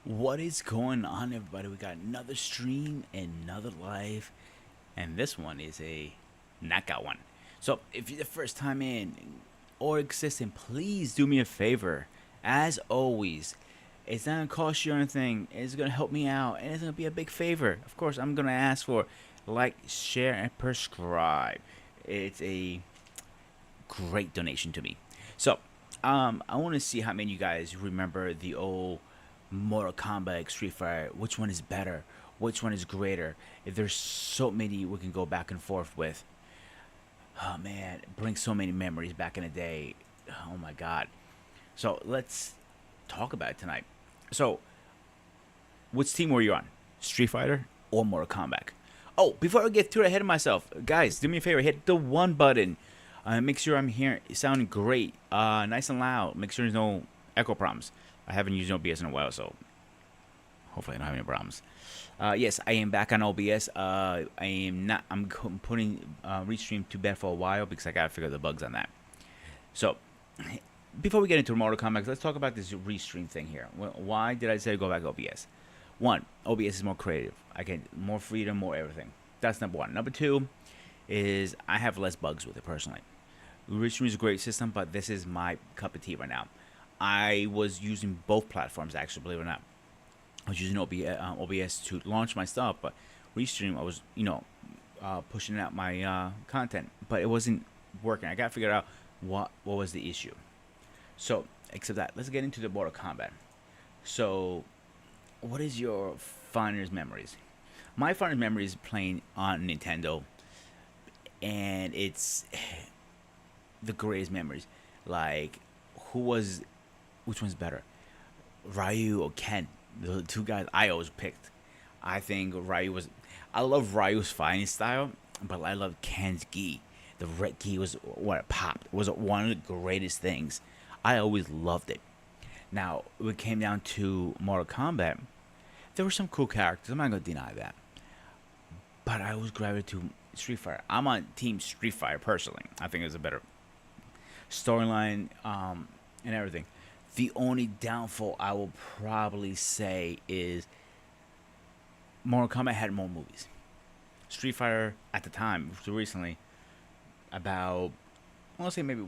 What is going on, everybody? We got another stream, another live, and this one is a knockout one. So, if you're the first time in or existing, please do me a favor. As always, it's not gonna cost you anything. It's gonna help me out, and it's gonna be a big favor. Of course, I'm gonna ask for like, share, and subscribe. It's a great donation to me. So, I want to see how many of you guys remember the old Mortal Kombat, Street Fighter. Which one is better? Which one is greater? If there's so many we can go back and forth with. Oh man, it brings so many memories back in the day. Oh my god. So let's talk about it tonight. So, which team were you on? Street Fighter or Mortal Kombat? Oh, before I get too ahead of myself, guys, do me a favor, hit the one button. Make sure I'm here sounding great, nice and loud. Make sure there's no echo problems. I haven't used OBS in a while, so hopefully I don't have any problems. Yes, I am back on OBS. I am not. I'm putting Restream to bed for a while because I gotta figure out the bugs on that. So, before we get into Mortal Kombat, let's talk about this Restream thing here. Why did I say go back to OBS? One, OBS is more creative. I get more freedom, more everything. That's number one. Number two is I have less bugs with it personally. Restream is a great system, but this is my cup of tea right now. I was using both platforms, actually, believe it or not. I was using OBS to launch my stuff, but Restream, I was, pushing out my content, but it wasn't working. I got to figure out what was the issue. So, except that, let's get into the Mortal Kombat. So, what is your fondest memories? My fondest memory is playing on Nintendo, and it's the greatest memories. Like, which one's better, Ryu or Ken? The two guys I always picked. I think I love Ryu's fighting style, but I love Ken's gi. The red gi was what it popped. It was one of the greatest things. I always loved it. Now, when it came down to Mortal Kombat, there were some cool characters. I'm not going to deny that. But I always gravitated to Street Fighter. I'm on Team Street Fighter, personally. I think it's a better storyline and everything. The only downfall I will probably say is Mortal Kombat had more movies. Street Fighter, at the time, recently, about, I want to say maybe,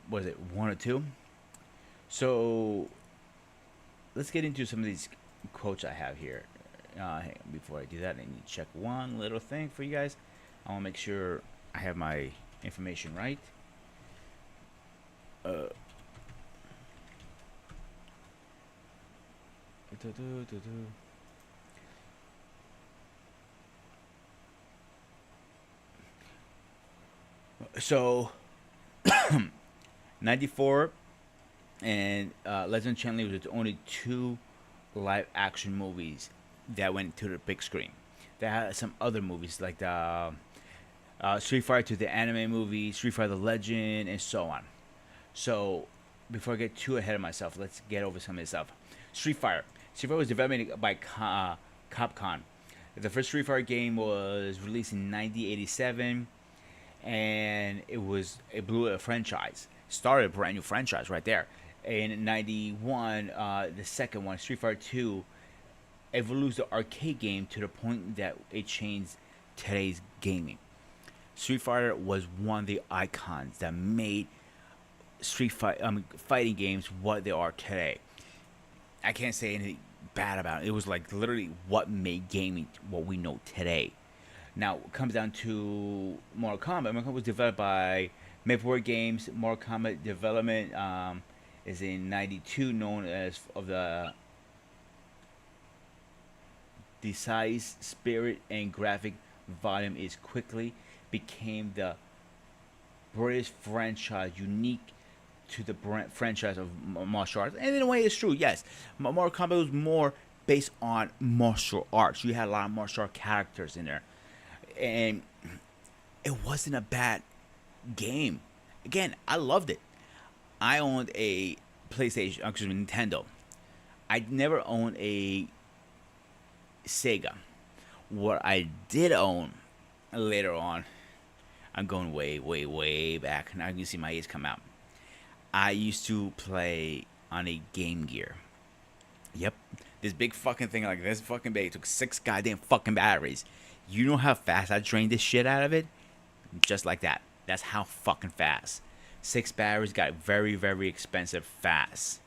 was it one or two? So, let's get into some of these quotes I have here. Before I do that, I need to check one little thing for you guys. I want to make sure I have my information right. So, 94 and Legend of Chun-Li was the only two live action movies that went to the big screen. They had some other movies like the Street Fighter to the anime movie, Street Fighter the Legend, and so on. So, before I get too ahead of myself, let's get over some of this stuff. Street Fighter. Street Fighter was developed by Capcom. The first Street Fighter game was released in 1987, and it blew a franchise. Started a brand new franchise right there. In 91, the second one, Street Fighter 2, evolved the arcade game to the point that it changed today's gaming. Street Fighter was one of the icons that made fighting games what they are today. I can't say anything bad about it. It was like literally what made gaming what we know today. Now, it comes down to Mortal Kombat. Mortal Kombat was developed by Midway Games. Mortal Kombat development is in 92, known as of the size, spirit, and graphic volume is quickly became the British franchise unique to the franchise of martial arts. And in a way, it's true, yes. Mortal Kombat was more based on martial arts. You had a lot of martial art characters in there. And it wasn't a bad game. Again, I loved it. I owned a PlayStation, excuse me, Nintendo. I never owned a Sega. What I did own later on, I'm going way, way, way back. Now you can see my age come out. I used to play on a Game Gear. Yep, This big fucking thing like this fucking big took 6 goddamn fucking batteries. You know how fast I drained this shit out of it? Just like that. That's how fucking fast. 6 batteries got very, very expensive fast.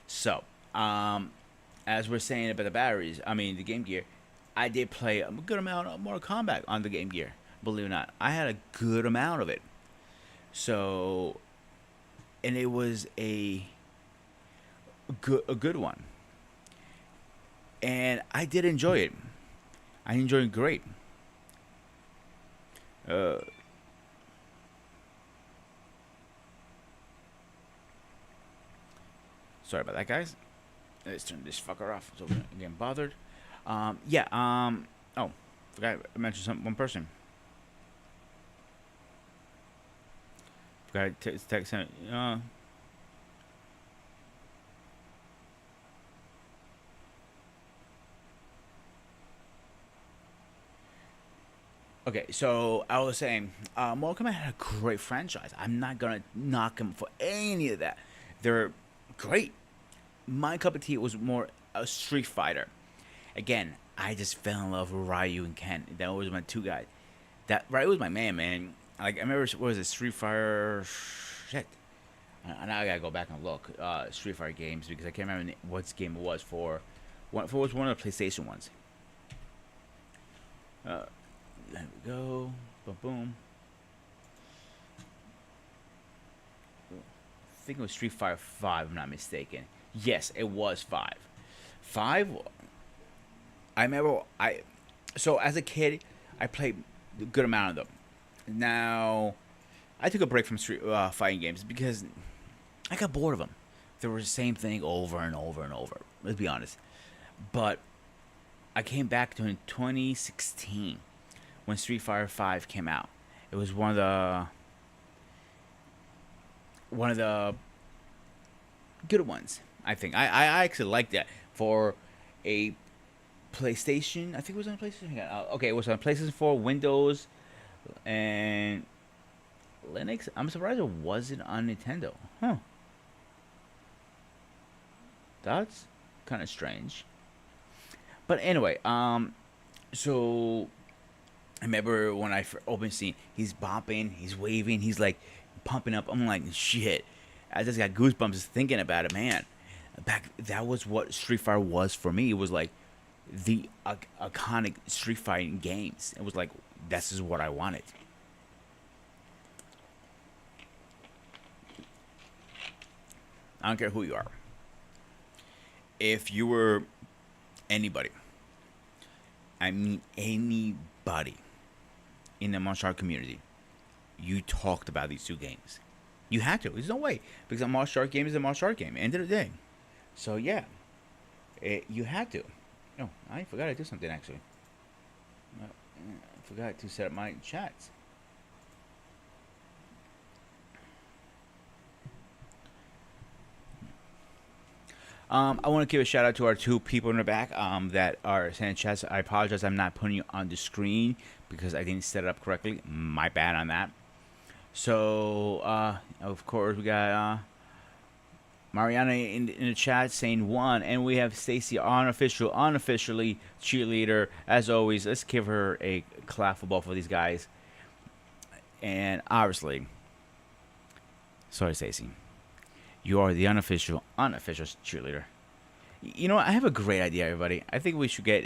So, as we're saying about the batteries, I mean the Game Gear, I did play a good amount of Mortal Kombat on the Game Gear. Believe it or not, I had a good amount of it. So, and it was a good one, and I did enjoy it. I enjoyed it great. Uh, Sorry about that, guys. Let's turn this fucker off. So I'm getting bothered. Yeah. Oh, forgot I mentioned one person. Forgot to text him. Okay, so I was saying, Mortal Kombat had a great franchise. I'm not gonna knock them for any of that. They're great. My cup of tea was more a Street Fighter. Again, I just fell in love with Ryu and Ken. That was my two guys. That Ryu was my man, man. Like I remember, what was it, Street Fighter? Shit. Now I gotta go back and look. Street Fighter games because I can't remember what game it was for. It was one of the PlayStation ones. Uh, There we go. Boom, boom. I think it was Street Fighter 5, if I'm not mistaken. Yes, it was 5. 5, I remember, so as a kid, I played a good amount of them. Now, I took a break from street fighting games because I got bored of them. They were the same thing over and over and over. Let's be honest. But I came back to it in 2016 when Street Fighter 5 came out. It was one of the good ones, I think. I actually liked that for a PlayStation. I think it was on PlayStation. Okay, it was on PlayStation 4, Windows, and Linux. I'm surprised it wasn't on Nintendo. Huh. That's kind of strange. But anyway, so I remember when I opened scene, he's bopping, he's waving, he's like pumping up. I'm like, shit. I just got goosebumps just thinking about it, man. That was what Street Fighter was for me. It was like the iconic Street Fighting games. It was like, this is what I wanted. I don't care who you are. If you were anybody, I mean anybody in the martial art community, you talked about these two games. You had to. There's no way. Because a martial art game is a martial art game. End of the day. So, yeah. You had to. Oh, I forgot to do something, actually. I forgot to set up my chats. I want to give a shout out to our two people in the back that are sending chats. I apologize. I'm not putting you on the screen because I didn't set it up correctly. My bad on that. So, of course, we got Mariana in the chat saying 1, and we have Stacy unofficially cheerleader. As always, let's give her a clap for both of these guys. And obviously, sorry, Stacy, you are the unofficial cheerleader. You know what? I have a great idea, everybody. I think we should get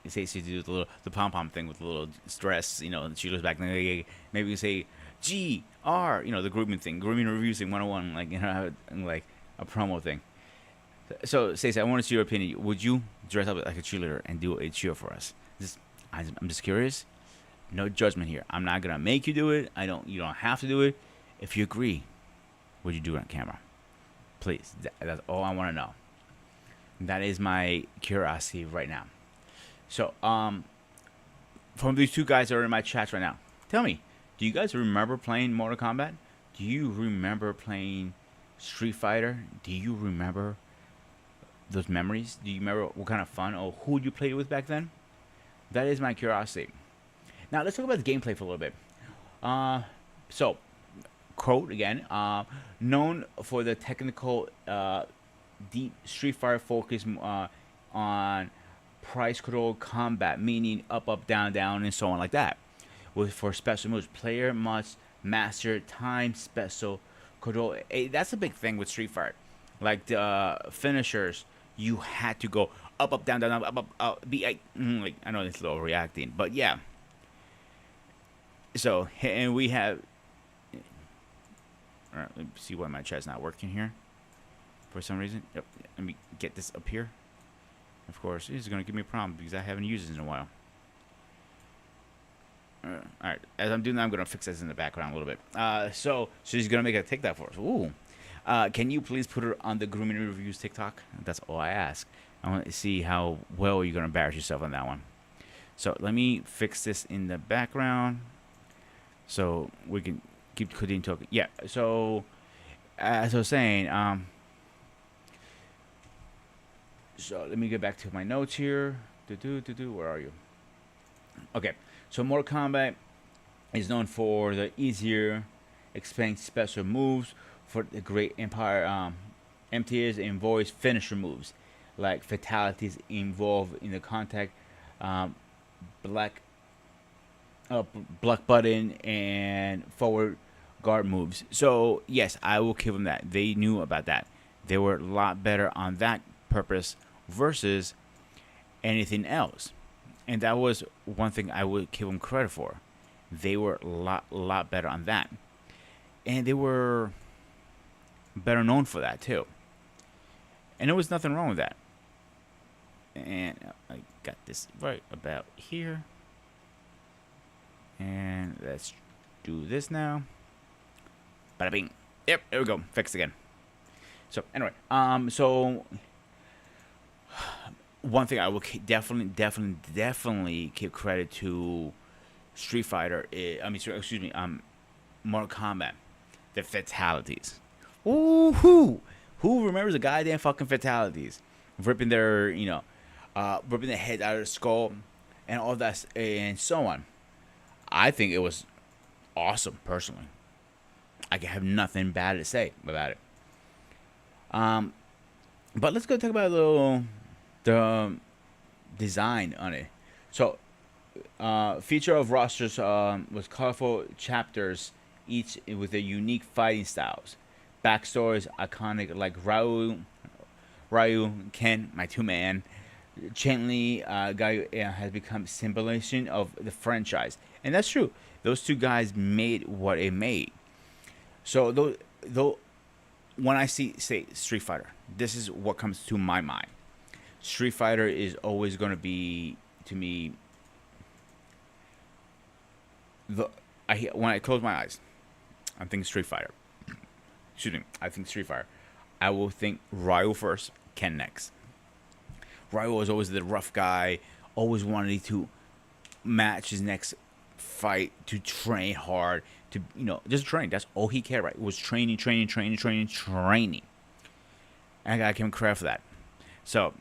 Stacy to do the pom pom thing with a little stress. You know, and she goes back. Maybe we say GR. You know, the grooming thing, grooming reviews thing 101. Like, you know, like a promo thing. So, Stacey, I want to see your opinion. Would you dress up like a cheerleader and do a cheer for us? I'm just curious. No judgment here. I'm not gonna make you do it. You don't have to do it. If you agree, would you do it on camera? Please. That's all I want to know. That is my curiosity right now. So, from these two guys that are in my chats right now, tell me, do you guys remember playing Mortal Kombat? Do you remember playing Street Fighter? Do you remember those memories? Do you remember what kind of fun or who you played with back then? That is my curiosity. Now, let's talk about the gameplay for a little bit. So, quote again, known for the technical, deep Street Fighter focus on price control combat, meaning up, up, down, down, and so on like that. With for special moves, player must master time special control. That's a big thing with Street Fighter. Like the finishers, you had to go up, up, down, down, up, up, up. Like I know it's a little reacting, but yeah. So and we have. All right, let me see why my chat's not working here. For some reason, yep. Let me get this up here. Of course, this is gonna give me a problem because I haven't used it in a while. All right, as I'm doing that, I'm gonna fix this in the background a little bit. So she's gonna make a TikTok for us. Ooh, can you please put her on the Grooming Reviews TikTok? That's all I ask. I want to see how well you're gonna embarrass yourself on that one. So let me fix this in the background, so we can keep continuing talking. Yeah. So as I was saying, so let me get back to my notes here. Where are you? Okay. So Mortal Kombat is known for the easier, explained special moves for the Great Empire. MTs involves finisher moves, like fatalities involved in the contact, black, block button, and forward guard moves. So yes, I will give them that. They knew about that. They were a lot better on that purpose versus anything else. And that was one thing I would give them credit for. They were a lot better on that. And they were better known for that, too. And there was nothing wrong with that. And I got this right about here. And let's do this now. Bada bing. Yep, there we go. Fixed again. So, anyway. So one thing I will definitely give credit to Street Fighter. Mortal Kombat, the fatalities. Woohoo! Who remembers the goddamn fucking fatalities? Ripping their, ripping their heads out of their skull, and all that, and so on. I think it was awesome, personally. I have nothing bad to say about it. But let's go talk about a little the design on it. So, feature of rosters was colorful chapters, each with a unique fighting styles. Backstories iconic like Ryu, Ken, my two-man, Chen-Li, guy has become symbolization of the franchise, and that's true. Those two guys made what it made. So though, when I say Street Fighter, this is what comes to my mind. Street Fighter is always going to be, to me, when I close my eyes, I'm thinking Street Fighter. Excuse me, I think Street Fighter. I will think Ryu first, Ken next. Ryu was always the rough guy, always wanted to match his next fight, to train hard, to just train. That's all he cared about. It was training. And I gotta give him credit for that. So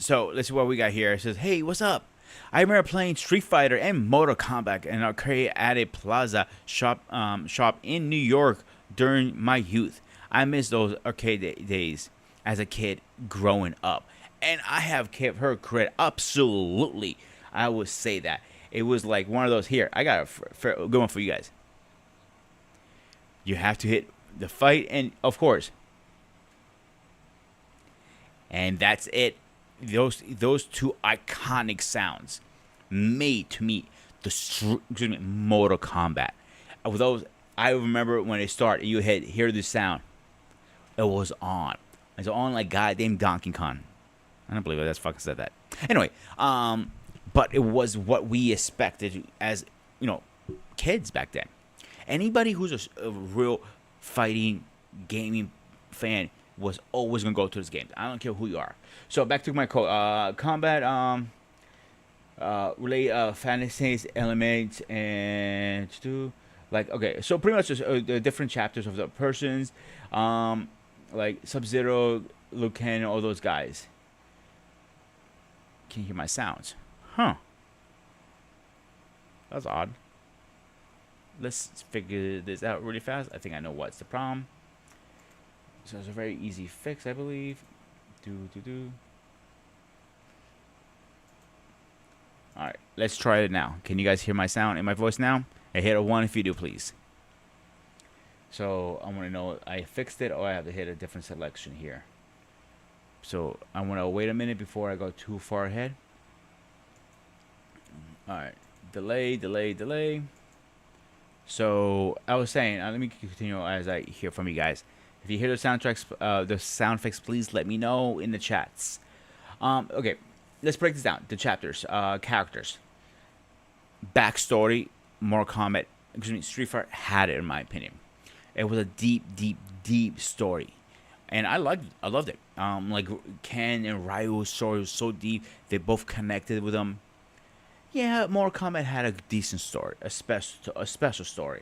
let's see what we got here. It says, "Hey, what's up? I remember playing Street Fighter and Mortal Kombat in an arcade at a plaza shop in New York during my youth. I miss those arcade days as a kid growing up." And I have kept her credit. Absolutely, I would say that. It was like one of those. Here, I got a good one for you guys. You have to hit the fight, and of course, and that's it. Those two iconic sounds made to me Mortal Kombat. With those, I remember when it started, you hear the sound. It was on. It's on like goddamn Donkey Kong. I don't believe I just fucking said that. Anyway, but it was what we expected as kids back then. Anybody who's a real fighting gaming fan was always gonna go to this game. I don't care who you are. So back to my quote. Combat relate fantasies elements and okay. So pretty much just the different chapters of the persons, like Sub-Zero, Liu Kang, all those guys. Can you hear my sounds? Huh. That's odd. Let's figure this out really fast. I think I know what's the problem. So it's a very easy fix, I believe. All right, let's try it now. Can you guys hear my sound and my voice now? I hit a 1 if you do, please. So I want to know I fixed it or I have to hit a different selection here. So I want to wait a minute before I go too far ahead. All right, delay, delay, delay. So I was saying, let me continue as I hear from you guys. If you hear the soundtracks, the sound effects, please let me know in the chats. Okay, let's break this down. The chapters, characters, backstory. Mortal Kombat, Street Fighter had it in my opinion. It was a deep, deep, deep story, and I loved it. Like Ken and Ryu's story was so deep. They both connected with them. Yeah, Mortal Kombat had a decent story, a special story,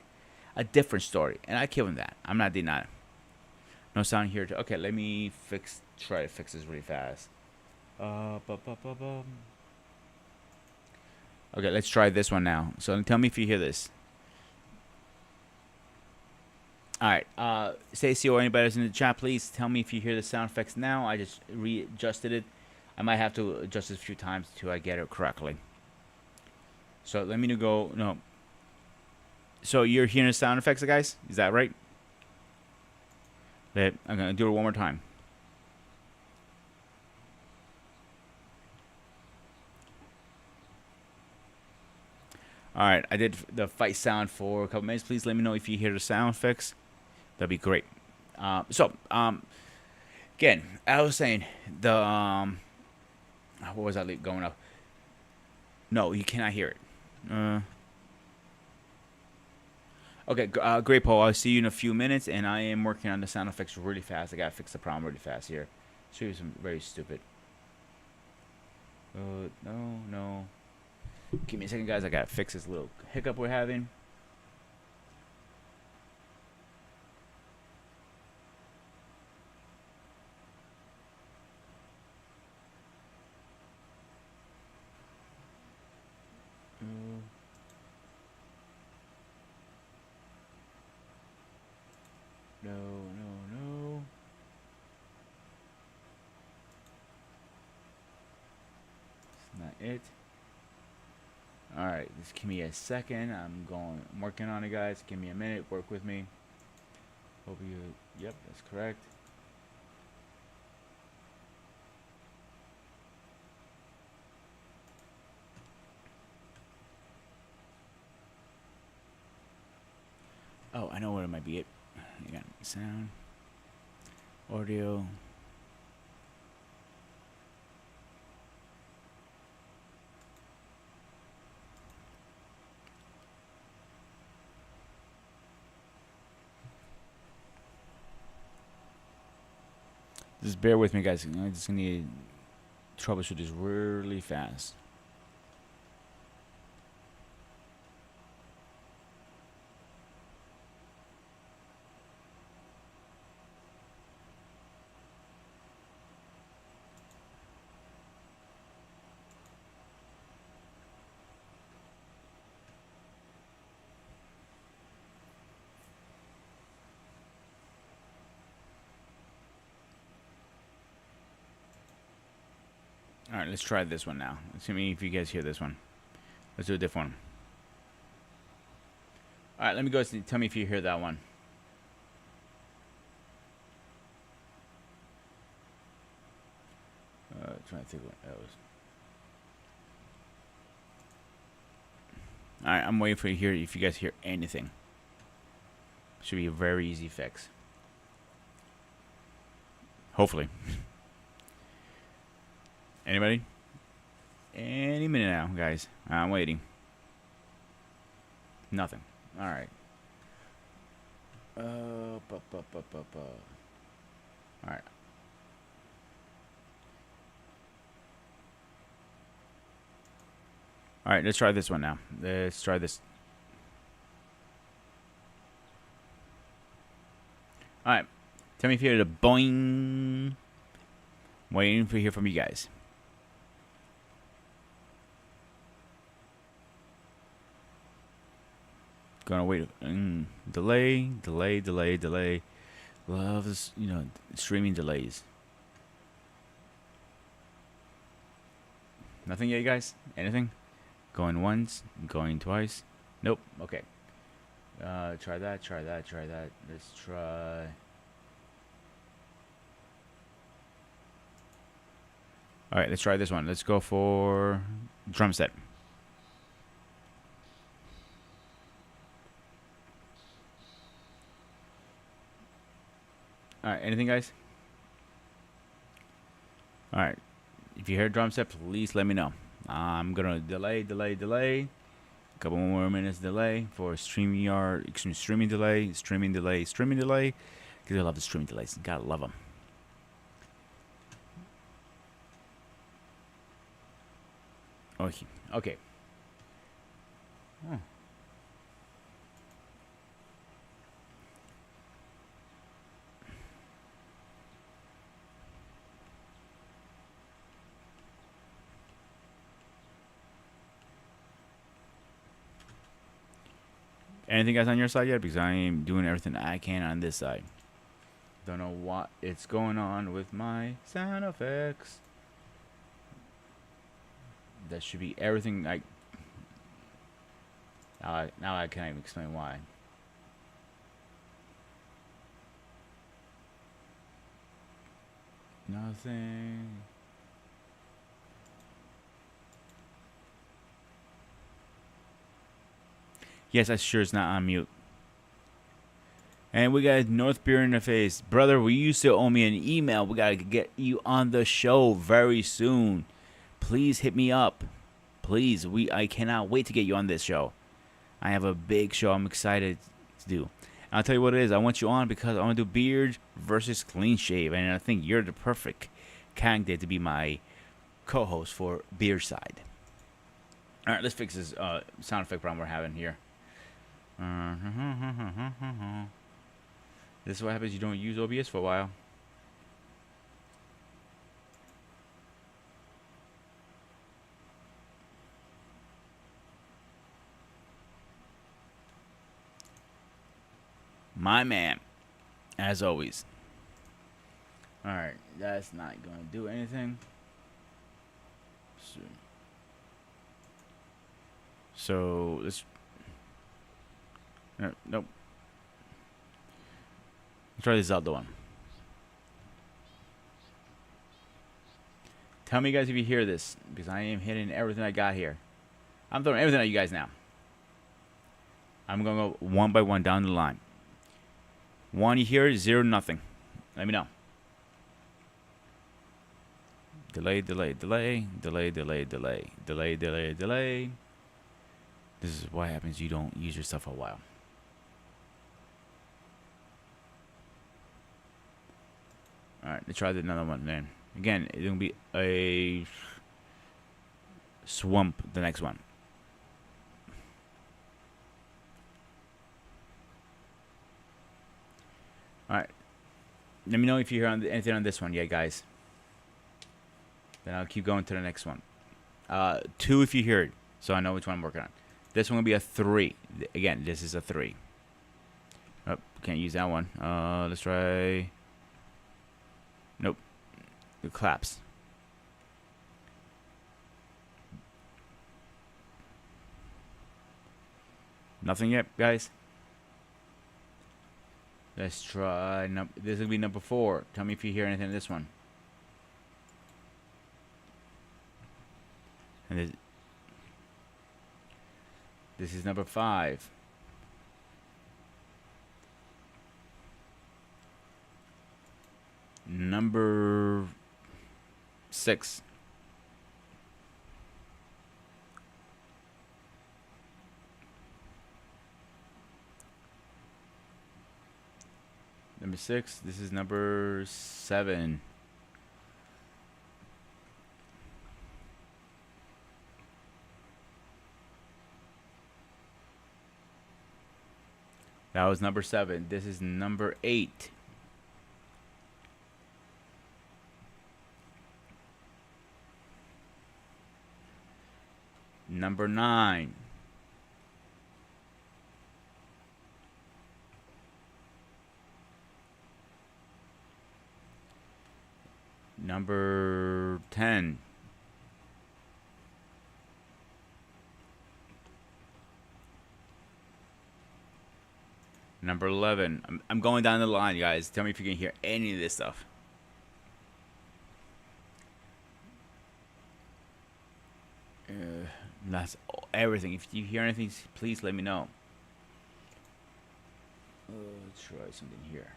a different story, and I give him that. I'm not denying it. No sound here. Okay, let me try to fix this really fast. Okay, let's try this one now. So tell me if you hear this. All right, Stacy or anybody that's in the chat, please tell me if you hear the sound effects now. I just readjusted it. I might have to adjust it a few times till I get it correctly. So let me go. No. So you're hearing the sound effects, guys? Is that right? I'm gonna do it one more time. All right, I did the fight sound for a couple minutes. Please let me know if you hear the sound effects. That'd be great. Again, I was saying the what was I going up? No, you cannot hear it. Okay, great, Paul. I'll see you in a few minutes, and I am working on the sound effects really fast. I gotta fix the problem really fast here. Show you some very stupid. No. Give me a second, guys. I gotta fix this little hiccup we're having. No. It's not it. Alright, just give me a second. I'm working on it, guys. Give me a minute. Work with me. Hope you. Yep, that's correct. Oh, I know where it might be. You got sound, audio. Just bear with me, guys. I just need to troubleshoot this really fast. All right, let's try this one now. Let's see if you guys hear this one. Let's do a different one. All right, let me go. Tell me if you hear that one. Trying to think what that was. All right, I'm waiting for you to hear if you guys hear anything. Should be a very easy fix. Hopefully. Anybody? Any minute now, guys. I'm waiting. Nothing. All right. All right. All right, let's try this one now. Let's try this. All right. Tell me if you hear the boing. Waiting to hear from you guys. Gonna wait. Delay. Love this, streaming delays. Nothing yet, you guys? Anything? Going once, going twice. Nope. Okay. Try that, try that, try that. Let's try. All right, let's try this one. Let's go for drum set. All right, anything, guys? All right. If you hear drum set, please let me know. I'm gonna delay. A couple more minutes delay for StreamYard, streaming delay. Because I love the streaming delays. Gotta love them. Okay. Okay. Oh. Anything guys on your side yet? Because I am doing everything I can on this side. Don't know what it's going on with my sound effects. That should be everything. Now I can't even explain why. Nothing. Yes, I sure it's not on mute. And we got North Beer in the face. Brother, we used to owe me an email. We got to get you on the show very soon. Please hit me up. Please. I cannot wait to get you on this show. I have a big show I'm excited to do. And I'll tell you what it is. I want you on because I want to do beard versus clean shave. And I think you're the perfect candidate to be my co-host for beard side. All right, let's fix this sound effect problem we're having here. This is what happens. You don't use OBS for a while. My man, as always. All right, that's not going to do anything. So let's. Nope. Let's try this other one. Tell me, guys, if you hear this, because I am hitting everything I got here. I'm throwing everything at you guys now. I'm going to go one by one down the line. One, you hear it, zero, nothing. Let me know. Delay. This is what happens. You don't use your stuff for a while. All right, let's try another one then. Again, it's going to be a swamp, the next one. All right. Let me know if you hear anything on this one yet, guys. Then I'll keep going to the next one. 2 if you hear it, so I know which one I'm working on. This one will be a 3. Again, this is a 3. Oh, can't use that one. Let's try. Nope. It claps. Nothing yet, guys. Let's try. This will be number 4. Tell me if you hear anything in this one. And this is number 5. Number 6. Number 6. This is number 7. That was number 7. This is number 8. Number 9. Number 10. Number 11. I'm going down the line, guys. Tell me if you can hear any of this stuff. That's everything. If you hear anything, please let me know. Let's try something here.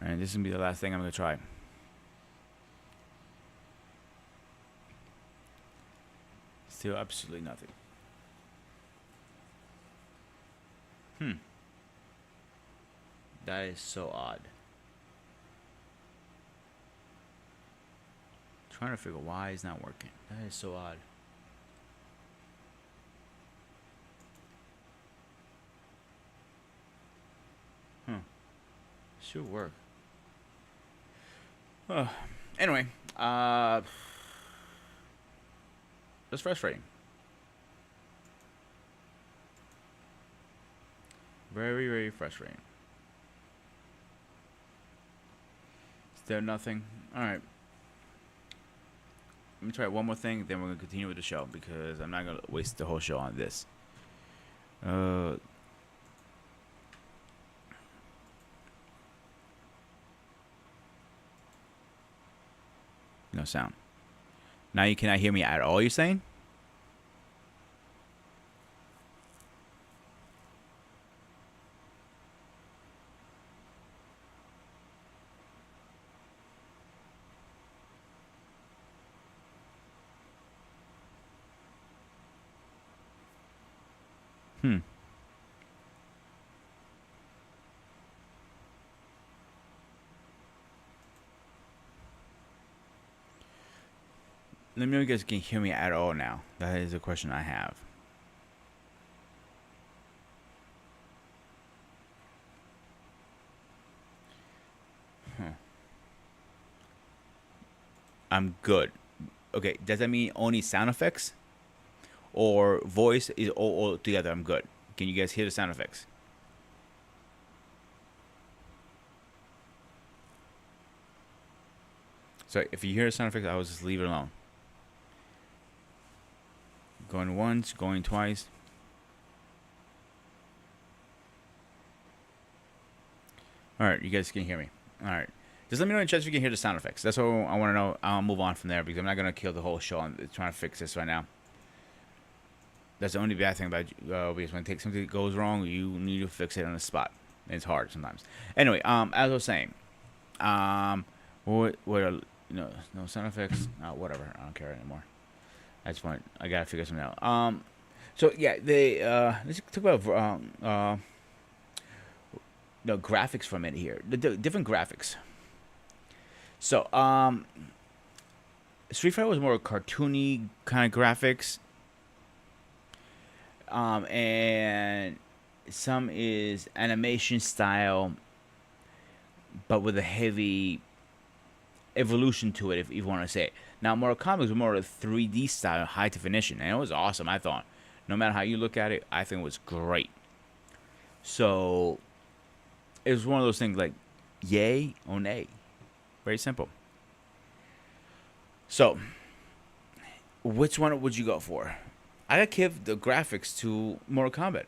Alright, this is going to be the last thing I'm going to try. Still absolutely nothing. That is so odd. Trying to figure why it's not working. That is so odd. Should work. Anyway, that's frustrating. Very, very frustrating. Still nothing. Alright. Let me try one more thing, then we're going to continue with the show, because I'm not going to waste the whole show on this. No sound. Now you cannot hear me at all, you're saying? Let me know if you guys can hear me at all now. That is a question I have. I'm good. Okay, does that mean only sound effects? Or voice is all together? I'm good. Can you guys hear the sound effects? So if you hear the sound effects, I will just leave it alone. Going once, going twice. Alright, you guys can hear me. Alright. Just let me know in the chat if you can hear the sound effects. That's all I want to know. I'll move on from there because I'm not going to kill the whole show. I'm trying to fix this right now. That's the only bad thing about because when something goes wrong, you need to fix it on the spot. And it's hard sometimes. Anyway, as I was saying, what no sound effects, whatever. I don't care anymore. That's fine. I gotta figure something out. So yeah, they let's talk about graphics for a minute here. The different graphics. So Street Fighter was more cartoony kind of graphics. And some is animation style, but with a heavy evolution to it, if you want to say it. Now, Mortal Kombat was more of a 3D style, high definition, and it was awesome, I thought. No matter how you look at it, I think it was great. So, it was one of those things like, yay or nay. Very simple. So, which one would you go for? I gotta give the graphics to Mortal Kombat.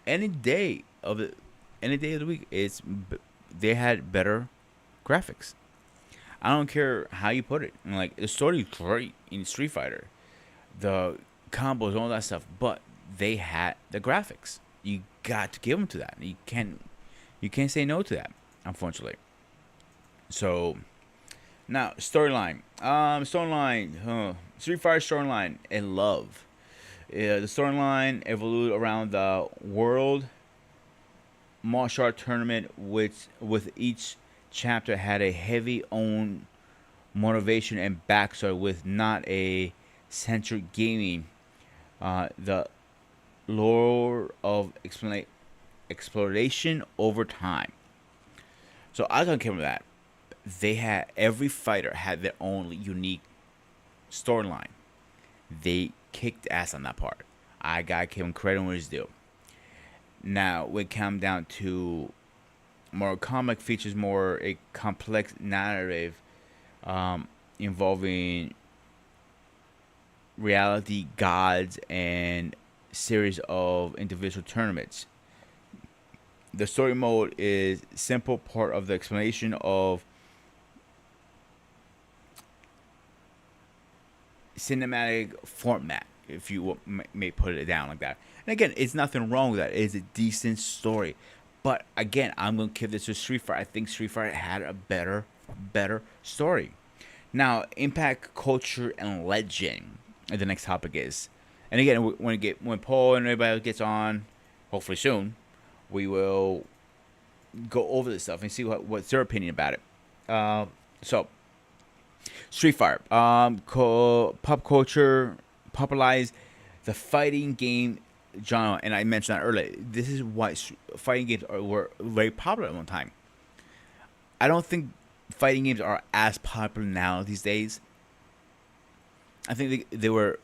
Any day of the week, they had better graphics. I don't care how you put it. Like, the story is great in Street Fighter, the combos, all that stuff, but they had the graphics. You got to give them to that. You can't say no to that, unfortunately. So now storyline. Street Fighter storyline and love. The storyline evolved around the world martial art tournament, which with each chapter had a heavy own motivation and backstory with not a centric gaming. The lore of exploration over time. So I don't care about that. Every fighter had their own unique storyline. They kicked ass on that part. I gotta give him credit when it's due. Now, when it comes down to Mortal Kombat, features more a complex narrative involving reality gods and series of individual tournaments. The story mode is simple part of the explanation of cinematic format, if you may put it down like that. And again, it's nothing wrong with that. It's a decent story. But again, I'm gonna give this to Street Fighter. I think Street Fighter had a better story. Now, impact, culture, and legend. The next topic is, and again, when Paul and everybody gets on, hopefully soon, we will go over this stuff and see what's their opinion about it. So Street Fighter, pop culture popularized the fighting game genre, and I mentioned that earlier. This is why fighting games were very popular at one time. I don't think fighting games are as popular now these days. I think they were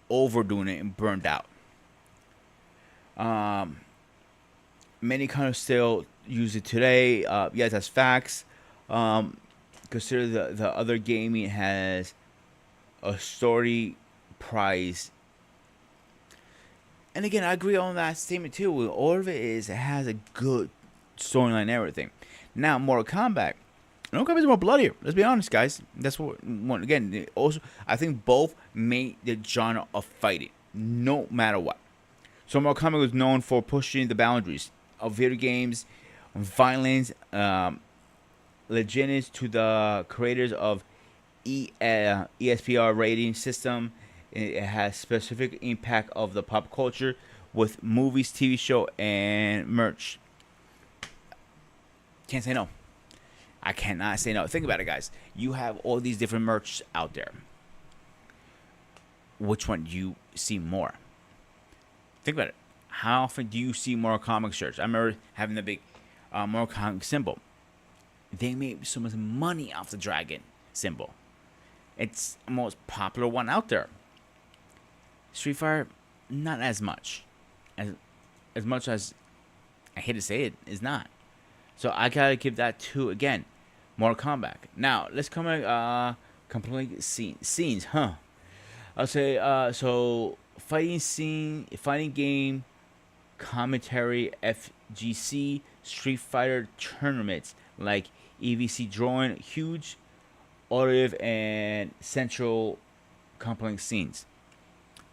overdoing it and burned out. Many countries still use it today. Yes, that's facts. Consider the other gaming has a story price. And again, I agree on that statement too. All of it is, it has a good storyline and everything. Now, Mortal Kombat is more bloodier. Let's be honest, guys. That's what. Again, also, I think both made the genre of fighting, no matter what. So Mortal Kombat was known for pushing the boundaries of video games, violence, legends to the creators of ESPR rating system. It has specific impact of the pop culture with movies, TV show, and merch. Can't say no. I cannot say no. Think about it, guys. You have all these different merch out there. Which one do you see more? Think about it. How often do you see Mortal Kombat shirts? I remember having the big Mortal Kombat symbol. They made so much money off the dragon symbol. It's the most popular one out there. Street Fighter, not as much. As much as I hate to say it, is not. So I gotta give that to, again, Mortal Kombat. Now let's come at complete scenes, huh? I'll say so fighting game, commentary, FGC, Street Fighter tournaments like EVC drawing, huge, auditive, and central compelling scenes.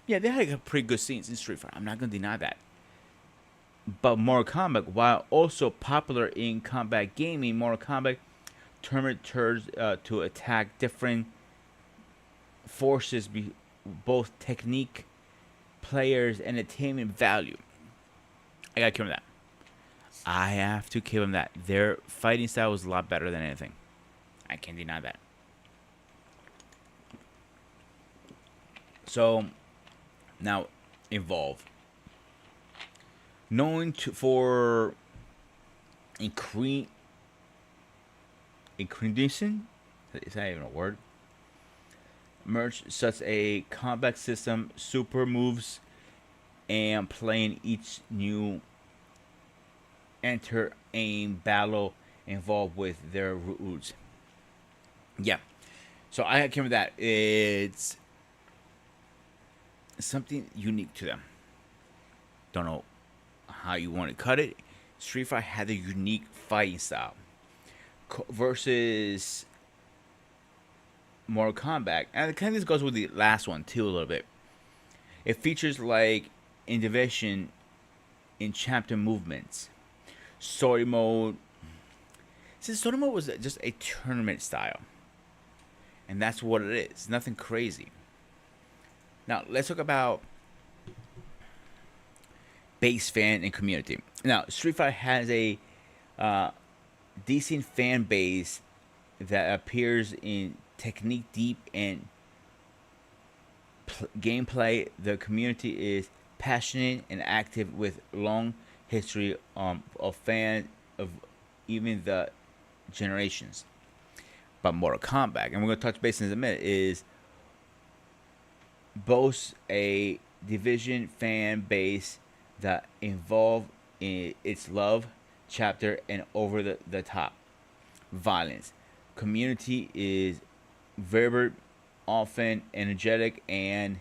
Yeah, they had pretty good scenes in Street Fighter. I'm not gonna deny that. But Mortal Kombat, while also popular in combat gaming, Mortal Kombat tournament turns to attack different forces, both technique, players, and entertainment value. I gotta give them that. I have to give them that. Their fighting style was a lot better than anything. I can't deny that. So, now, Evolve. Known for increasing, is that even a word? Merch such a combat system, super moves, and playing each new enter aim battle involved with their roots. Yeah. So I came with that. It's something unique to them. Don't know how you want to cut it. Street Fighter had a unique fighting style versus Mortal Kombat, and kind of this goes with the last one too a little bit. It features like individuation in chapter movements, story mode. Since story mode was just a tournament style, and that's what it is. Nothing crazy. Now let's talk about base fan and community. Now Street Fighter has a decent fan base that appears in technique deep and gameplay. The community is passionate and active with long history of fans of even the generations. But Mortal Kombat, and we're going to touch base in a minute, is boasts a division fan base that involve in its love chapter and over the top violence. community is very often energetic and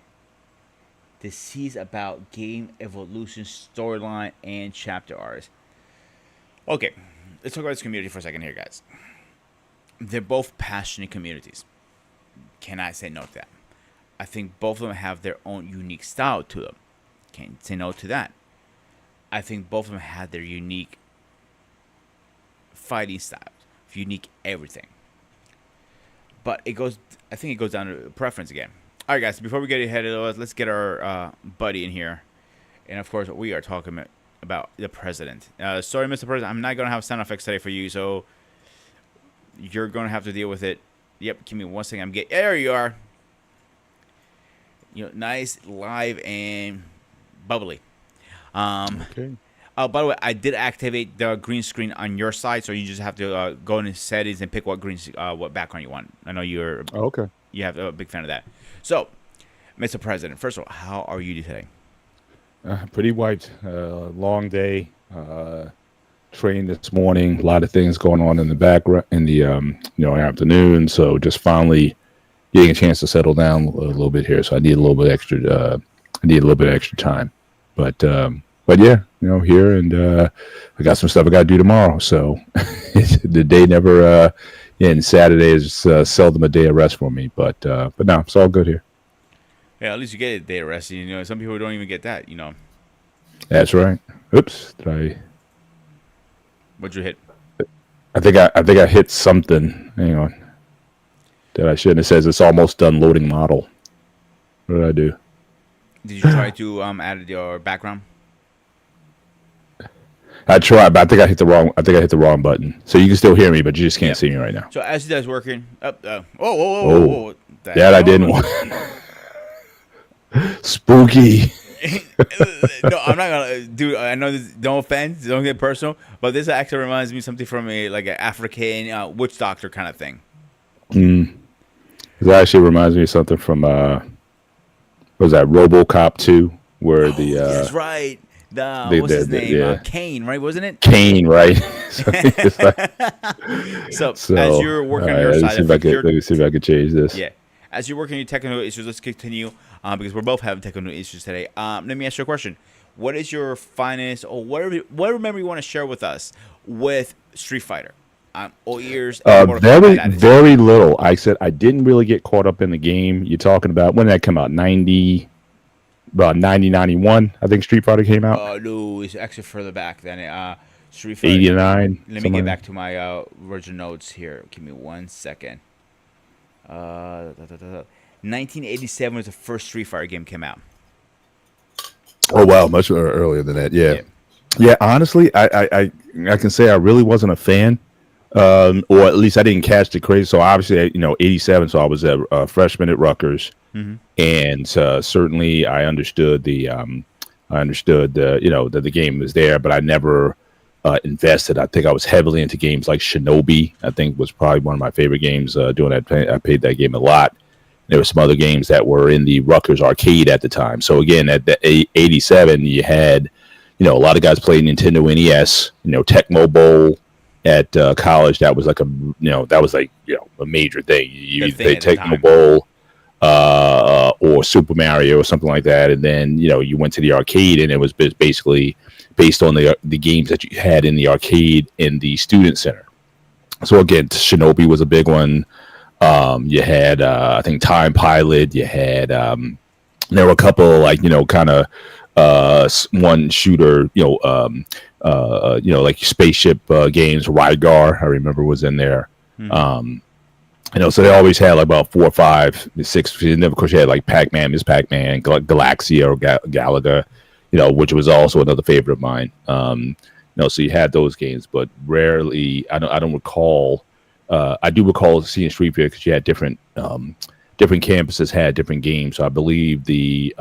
disease about game evolution, storyline, and chapter arcs. Okay, let's talk about this community for a second here, guys. They're both passionate communities. Cannot say no to that. I think both of them have their own unique style to them. Can't say no to that. I think both of them have their unique fighting styles, unique everything. But it goes, I think it goes down to preference again. All right, guys. Before we get ahead of those, let's get our buddy in here, and of course, we are talking about the president. Sorry, Mr. President, I'm not gonna have sound effects today for you, so you're gonna have to deal with it. Yep, give me 1 second. There you are. Nice, live, and bubbly. Okay. Oh, by the way, I did activate the green screen on your side, so you just have to go into settings and pick what what background you want. I know Oh, okay. you have a big fan of that. So, Mr. President, first of all, how are you today? Pretty wiped. Long day. Train this morning. A lot of things going on in the background in the afternoon. So just finally getting a chance to settle down a little bit here. So I need a little bit extra. I need a little bit extra time. But yeah, here and I got some stuff I got to do tomorrow. So the day never. And Saturday is seldom a day of rest for me. But no, it's all good here. Yeah, at least you get a day of rest. Some people don't even get that. That's right. Oops. What'd you hit? I think I hit something. Hang on. That I shouldn't. It says it's almost done loading model. What did I do? Did you try to add your background? I tried, but I think I hit the wrong button. So you can still hear me, but you just can't see me right now. So as that's working, whoa. That I didn't want. Spooky. No, I'm not gonna do. I know this. No offense, don't get personal, but this actually reminds me of something from an African witch doctor kind of thing. It actually reminds me of something from what was that RoboCop 2, where that's right. What's his name? Yeah. Kane, right? Wasn't it? Kane, right? So as you're working on your side, let me see if I can change this. Yeah. As you're working on your technical issues, let's continue because we're both having technical issues today. Let me ask you a question. What is your finest or whatever memory you want to share with us with Street Fighter? All ears. Very little. I said I didn't really get caught up in the game. You're talking about, when did that come out? About 91, I think Street Fighter came out. Oh, no, it's actually further back than Street Fighter. 89. Let me get back to my original notes here. Give me 1 second. 1987 was the first Street Fighter game came out. Oh, wow, much earlier than that. Yeah. Honestly, I can say I really wasn't a fan, or at least I didn't catch the craze. So obviously, 87. So I was a freshman at Rutgers. Mm-hmm. And certainly, I understood that the game was there, but I never invested. I think I was heavily into games like Shinobi. I think was probably one of my favorite games. Doing that, I played that game a lot. There were some other games that were in the Rutgers arcade at the time. So again, at the 87, you had a lot of guys played Nintendo NES. Tecmo Bowl at college. That was like a major thing. You played Tecmo Bowl. Or Super Mario or something like that, and then you went to the arcade, and it was basically based on the games that you had in the arcade in the student center. So again, Shinobi was a big one. You had I think Time Pilot. You had there were a couple kind of one shooter like spaceship games. Rygar, I remember, was in there. Mm-hmm. So they always had like about 4 or 5, 6. And then of course you had like Pac-Man, Miss Pac-Man, Galaxia or Galaga, which was also another favorite of mine. So you had those games, but rarely. I don't recall. I do recall seeing Street Fighter because you had different campuses had different games. So I believe the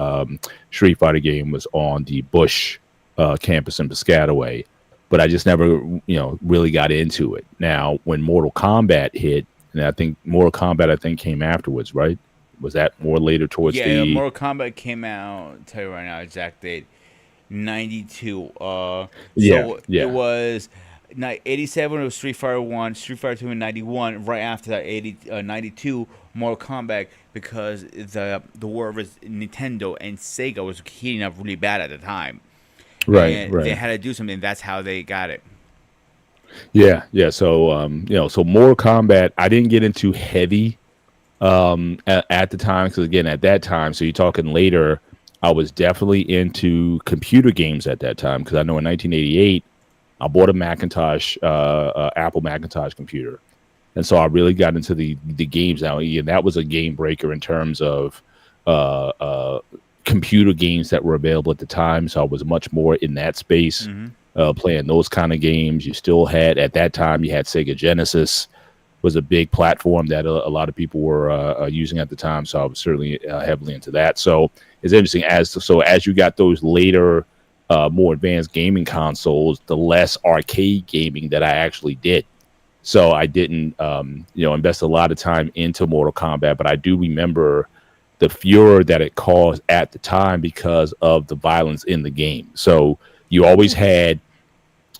Street Fighter game was on the Bush campus in Piscataway, but I just never really got into it. Now when Mortal Kombat hit. And I think Mortal Kombat came afterwards, right? Was that more later towards the... Yeah, Mortal Kombat came out, I'll tell you right now, exact date, 92. It was '87 was Street Fighter One, Street Fighter Two in '91. Right after that, '92 Mortal Kombat, because the war was Nintendo and Sega was heating up really bad at the time, Right, and they right. had to do something. That's how they got it. Yeah, yeah. So, so Mortal Kombat, I didn't get into heavy at the time because again, at that time, so you're talking later, I was definitely into computer games at that time because I know in 1988 I bought a Macintosh, Apple Macintosh computer, and so I really got into the games. Now, and that was a game breaker in terms of uh, uh, computer games that were available at the time. So I was much more in that space, Mm-hmm. playing those kind of games. You still had at that time you had Sega Genesis was a big platform that a lot of people were using at the time. So I was certainly heavily into that. So it's interesting as you got those later, more advanced gaming consoles, the less arcade gaming that I actually did. So I didn't, invest a lot of time into Mortal Kombat, but I do remember the furor that it caused at the time because of the violence in the game. So you always had,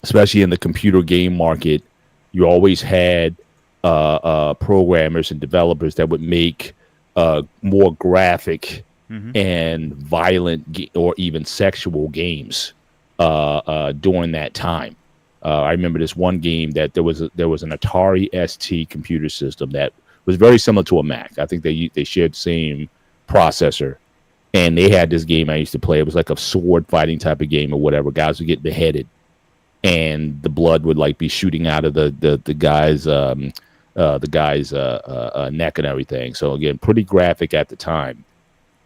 especially in the computer game market, you always had programmers and developers that would make more graphic Mm-hmm. and violent or even sexual games during that time. I remember this one game that there was an Atari ST computer system that was very similar to a Mac. I think they shared the same processor, and they had this game I used to play. It was like a sword fighting type of game or whatever. Guys would get beheaded, and the blood would like be shooting out of the guy's neck and everything. So again, pretty graphic at the time.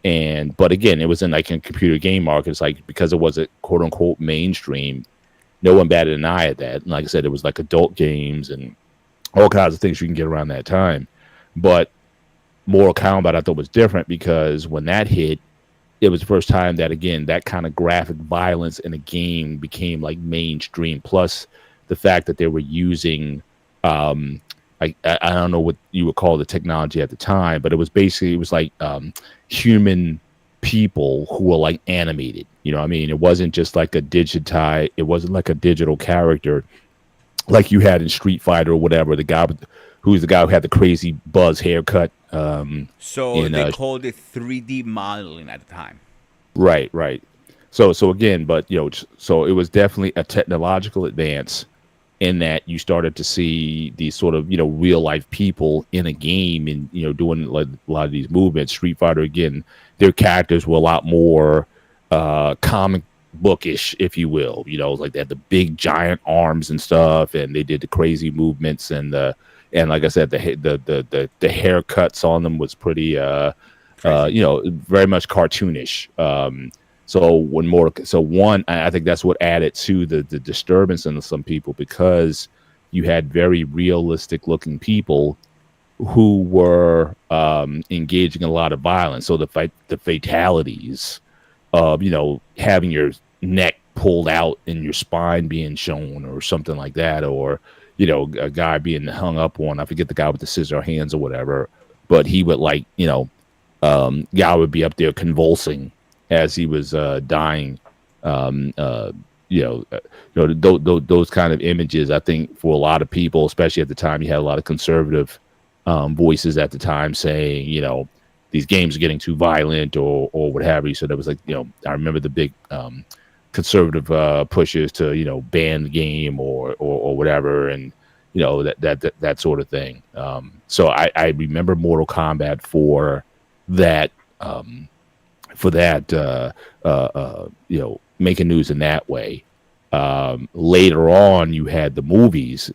And but again, it was in like in computer game markets, like because it was a quote unquote mainstream, no one batted an eye at that. And like I said, it was like adult games and all kinds of things you can get around that time. But Mortal Kombat I thought was different because when that hit, it was the first time that again that kind of graphic violence in a game became like mainstream. Plus the fact that they were using I don't know what you would call the technology at the time, but it was like human people who were like animated. You know what I mean? It wasn't just like it wasn't like a digital character like you had in Street Fighter or whatever. Who's the guy who had the crazy buzz haircut. So In they called it 3D modeling at the time. Right, right. So again, but so it was definitely a technological advance in that you started to see these sort of real life people in a game and doing like a lot of these movements. Street Fighter again, their characters were a lot more comic bookish, if you will. Like they had the big giant arms and stuff, and they did the crazy movements and like I said, the haircuts on them was pretty Crazy. very much cartoonish. I think that's what added to the disturbance in some people because you had very realistic looking people who were engaging in a lot of violence. So the fatalities of having your neck pulled out and your spine being shown or something like that, or a guy being hung up on, I forget the guy with the scissor hands or whatever, but he would guy would be up there convulsing as he was dying. Um, uh, those kind of images. I think for a lot of people, especially at the time, you had a lot of conservative voices at the time saying, these games are getting too violent or what have you. So there was like, I remember the big conservative pushes to ban the game or whatever, and that sort of thing. So I remember Mortal Kombat that um, for that making news in that way. Later on, you had the movies.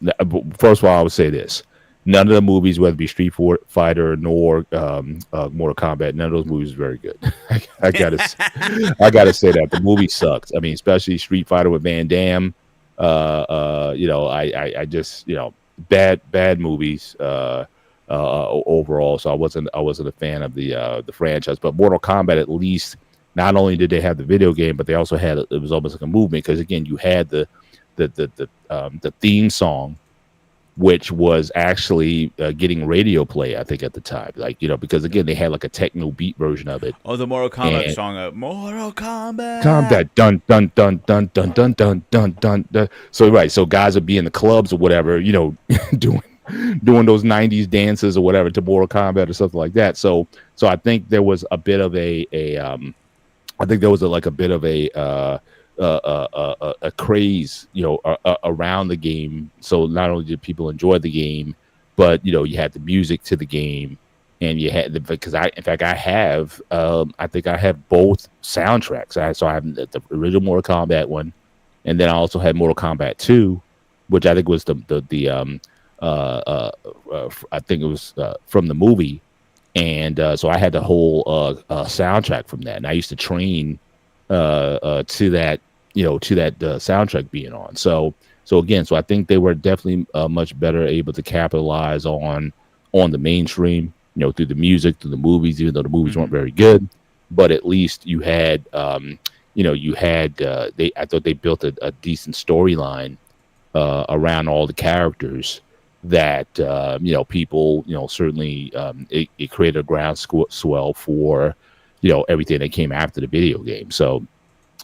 First of all, I would say this: none of the movies, whether it be Fighter nor Mortal Kombat, none of those movies are very good. I gotta say that the movie sucks. I mean, especially Street Fighter with Van Damme. I just bad movies. Overall, so I wasn't a fan of the franchise. But Mortal Kombat, at least, not only did they have the video game, but they also had it was almost like a movement because again, you had the theme song which was actually getting radio play, I think, at the time. Like, because again, they had like a techno beat version of it. Oh, the Mortal Kombat And song, Mortal Kombat. combat dun dun dun dun dun dun dun dun dun dun. So right, so guys would be in the clubs or whatever, doing doing those '90s dances or whatever to Mortal Kombat or something like that. So I think there was a bit of I think there was like a bit of a craze, around the game. So not only did people enjoy the game, but you had the music to the game, and you had because in fact, I think I have both soundtracks. I have the original Mortal Kombat one, and then I also had Mortal Kombat 2, which I think was the I think it was from the movie, and so I had the whole soundtrack from that, and I used to train to that, to that soundtrack being on. So again, so I think they were definitely much better able to capitalize on the mainstream, through the music, through the movies, even though the movies weren't very good, but at least you had, you had I thought they built a decent storyline around all the characters that people certainly it created a groundswell for everything that came after the video game. So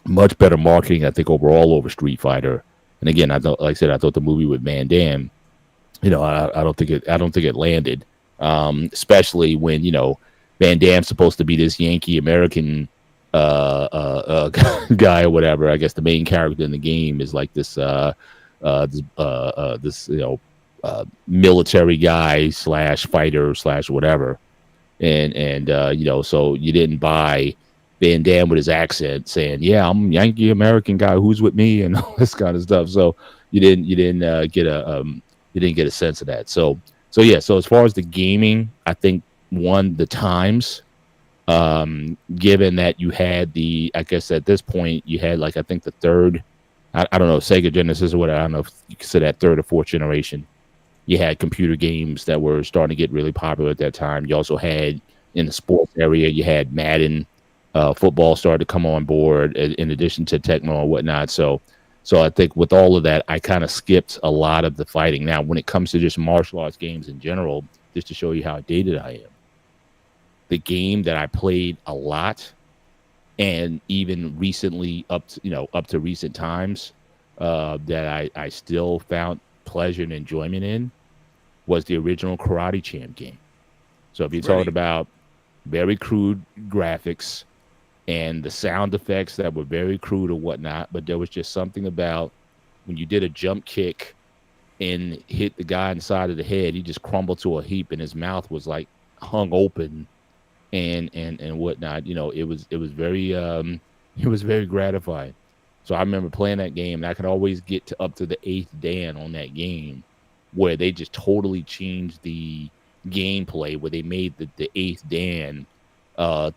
much better marketing, I think, overall over Street Fighter. And again, I thought, like I said, I thought the movie with Van Damme, I don't think it landed, especially when Van Damme's supposed to be this Yankee American guy or whatever. I guess the main character in the game is like this military guy slash fighter slash whatever, and so you didn't buy Van Damme with his accent saying, "Yeah, I'm a Yankee American guy who's with me," and all this kind of stuff. So you didn't get a sense of that. So yeah. So as far as the gaming, I think the times, given that you had I guess at this point you had like I think the third, I don't know, Sega Genesis or whatever. I don't know if you consider that third or fourth generation. You had computer games that were starting to get really popular at that time. You also had in the sports area, you had Madden, football started to come on board in addition to Tecmo and whatnot. So I think with all of that, I kind of skipped a lot of the fighting. Now, when it comes to just martial arts games in general, just to show you how dated I am, the game that I played a lot, and even recently up to recent times, that I still found pleasure and enjoyment in, was the original Karate Champ game. So if you're talking about very crude graphics and the sound effects that were very crude or whatnot, but there was just something about when you did a jump kick and hit the guy inside of the head, he just crumbled to a heap and his mouth was like hung open and whatnot. It was very it was very gratifying. So I remember playing that game, and I could always get to up to the 8th Dan on that game, where they just totally changed the gameplay, where they made the 8th Dan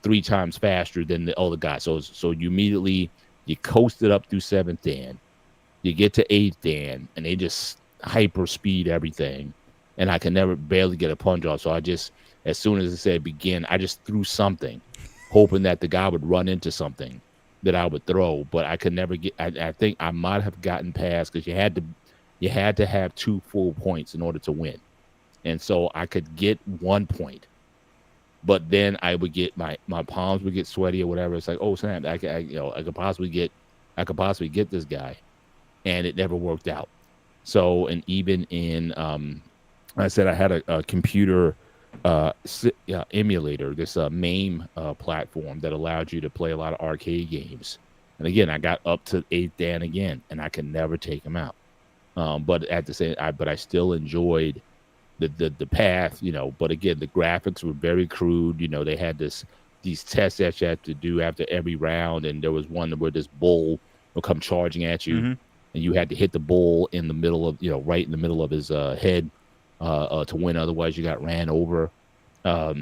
3 times faster than the other guy. So you coasted up through 7th Dan, you get to 8th Dan, and they just hyper speed everything, and I can never barely get a punch off. So I just, as soon as it said begin, I just threw something, hoping that the guy would run into something that I would throw, but I could never get. I think I might have gotten past, because you had to have 2 full points in order to win, and so I could get 1 point, but then I would get my palms would get sweaty or whatever. It's like, oh snap, I could possibly get this guy, and it never worked out. So, and even in I said I had a computer emulator, this MAME platform that allowed you to play a lot of arcade games. And again, I got up to 8th Dan again, and I could never take him out. But at the same, but I still enjoyed the path, But again, the graphics were very crude. They had these tests that you had to do after every round, and there was one where this bull will come charging at you, and you had to hit the bull in the middle of, right in the middle of his head. To win, otherwise you got ran over.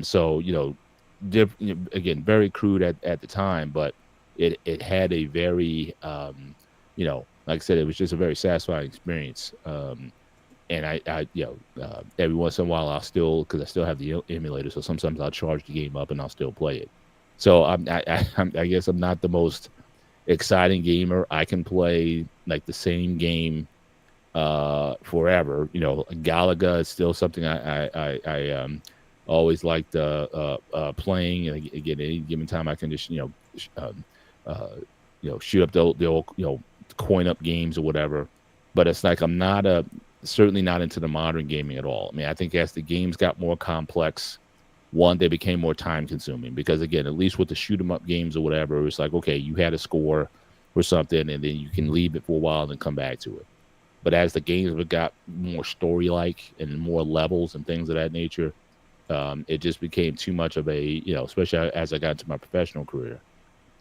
So again, very crude at the time, but it had a very like I said, it was just a very satisfying experience. And I every once in a while I'll still, because I still have the emulator, so sometimes I'll charge the game up and I'll still play it. So I guess I'm not the most exciting gamer. I can play like the same game forever. Galaga is still something I always liked playing. And again, any given time I can just uh, shoot up the old coin up games or whatever. But it's like I'm not a certainly not into the modern gaming at all. I mean, I think as the games got more complex, one, they became more time consuming because again, at least with the shoot 'em up games or whatever, it's like okay, you had a score or something, and then you can leave it for a while and then come back to it. But as the games got more story like and more levels and things of that nature, it just became too much of a especially as I got into my professional career,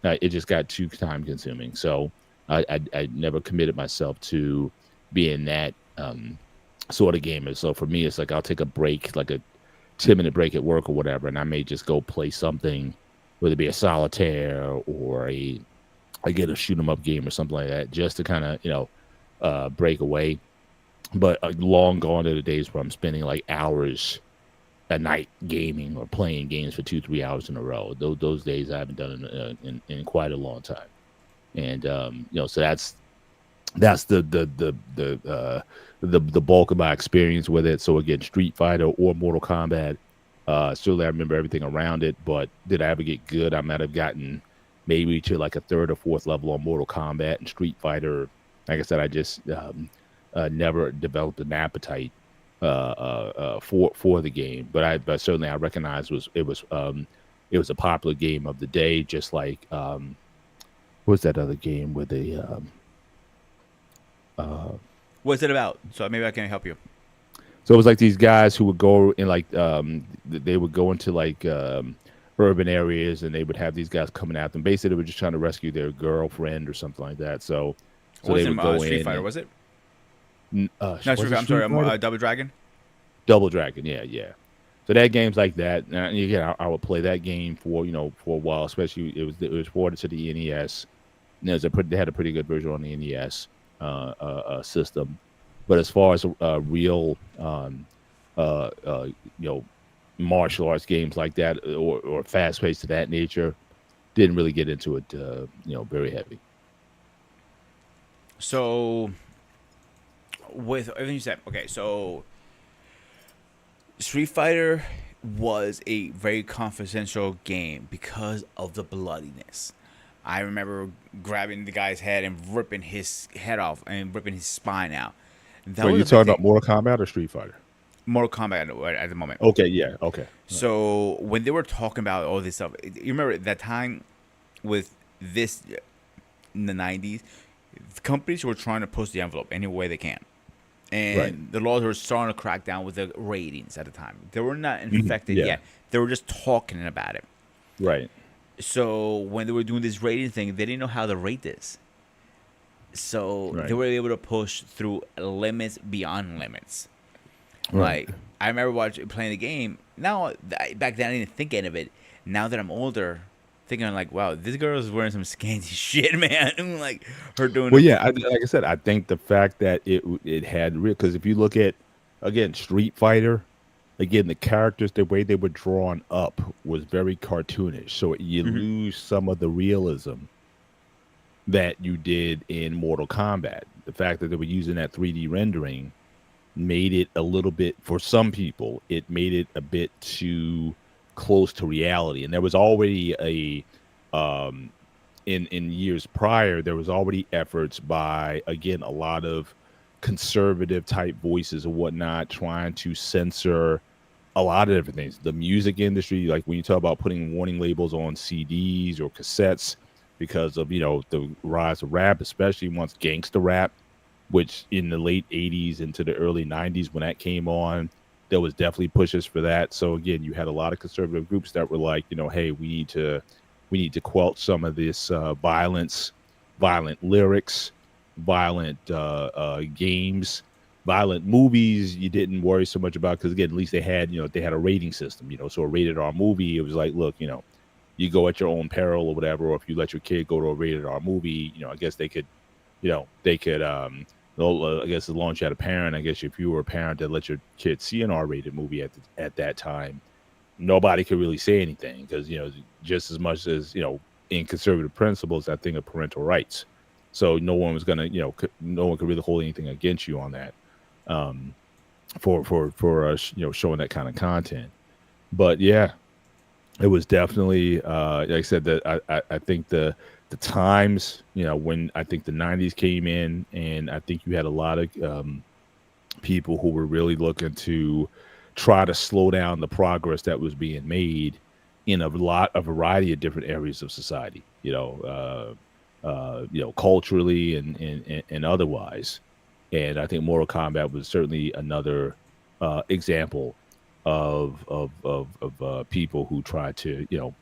it just got too time consuming. So I never committed myself to being that sort of gamer. So for me, it's like I'll take a break, like a 10-minute break at work or whatever, and I may just go play something, whether it be a solitaire or I get a shoot 'em up game or something like that, just to kind of break away. But long gone are the days where I'm spending like hours a night gaming or playing games for 2 3 hours in a row. Those days I haven't done in quite a long time. And so that's the bulk of my experience with it. So again, Street Fighter or Mortal Kombat. Certainly, I remember everything around it, but did I ever get good? I might have gotten maybe to like a third or fourth level on Mortal Kombat and Street Fighter. Like I said, I just never developed an appetite for the game. But certainly I recognized it was a popular game of the day, just like what was that other game with the uh, What's it about? So maybe I can help you. so it was like these guys who would go in like they would go into like urban areas and they would have these guys coming at them. Basically, they were just trying to rescue their girlfriend or something like that. So It they wasn't would go Street in. Fighter, was it? No, Was Street it Fighter. I'm sorry, Street Fighter? Double Dragon. Double Dragon, yeah, yeah. So that game's like that. And again, I would play that game for a while, especially it was ported to the NES. And they had a pretty good version on the NES system. But as far as real uh, uh, you know martial arts games like that or fast paced to that nature, didn't really get into it. Very heavy. So with everything you said, okay, so Street Fighter was a very confidential game because of the bloodiness. I remember grabbing the guy's head and ripping his head off and ripping his spine out. That Wait, was you a big talking about thing. Mortal Kombat or Street Fighter? Mortal Kombat at the moment. Okay, yeah, okay. All right. So when they were talking about all this stuff, you remember that time with this in the '90s, companies were trying to push the envelope any way they can, Right. and the laws were starting to crack down with the ratings at the time. They were not Mhm. infected Yeah. yet; they were just talking about it. Right. So when they were doing this rating thing, they didn't know how to rate this. So they Right. were able to push through limits beyond limits. Right. Like I remember watching playing the game. Now back then I didn't think any of it. Now that I'm older, thinking like, wow, this girl is wearing some scanty shit, man. Like her doing Well, the yeah, like I said, I think the fact that it had real because if you look at again Street Fighter, again the characters the way they were drawn up was very cartoonish, so you hmm lose some of the realism that you did in Mortal Kombat. The fact that they were using that 3D rendering made it a little bit for some people. It made it a bit too close to reality, and there was already um, in years prior, there was already efforts by again a lot of conservative type voices and whatnot trying to censor a lot of different things. The music industry, like when you talk about putting warning labels on CDs or cassettes because of the rise of rap, especially once gangster rap, which in the late 80s into the early 90s when that came on, there was definitely pushes for that. So again, you had a lot of conservative groups that were like, hey, we need to quelch some of this violence, violent lyrics, violent games, violent movies. You didn't worry so much about because again, at least they had a rating system. So a rated R movie, it was like, look, you go at your own peril or whatever. Or if you let your kid go to a rated R movie, I guess they could. Well, I guess as long as you had a parent, I guess if you were a parent that let your kid see an R-rated movie at that time, nobody could really say anything because just as much as in conservative principles, that thing of parental rights. so no one was gonna, no one could really hold anything against you on that, um, for showing that kind of content. But yeah, it was definitely, like I said, that I think the times, when I think the '90s came in, and I think you had a lot of people who were really looking to try to slow down the progress that was being made in a variety of different areas of society. Culturally and otherwise. And I think Mortal Kombat was certainly another example of people who try to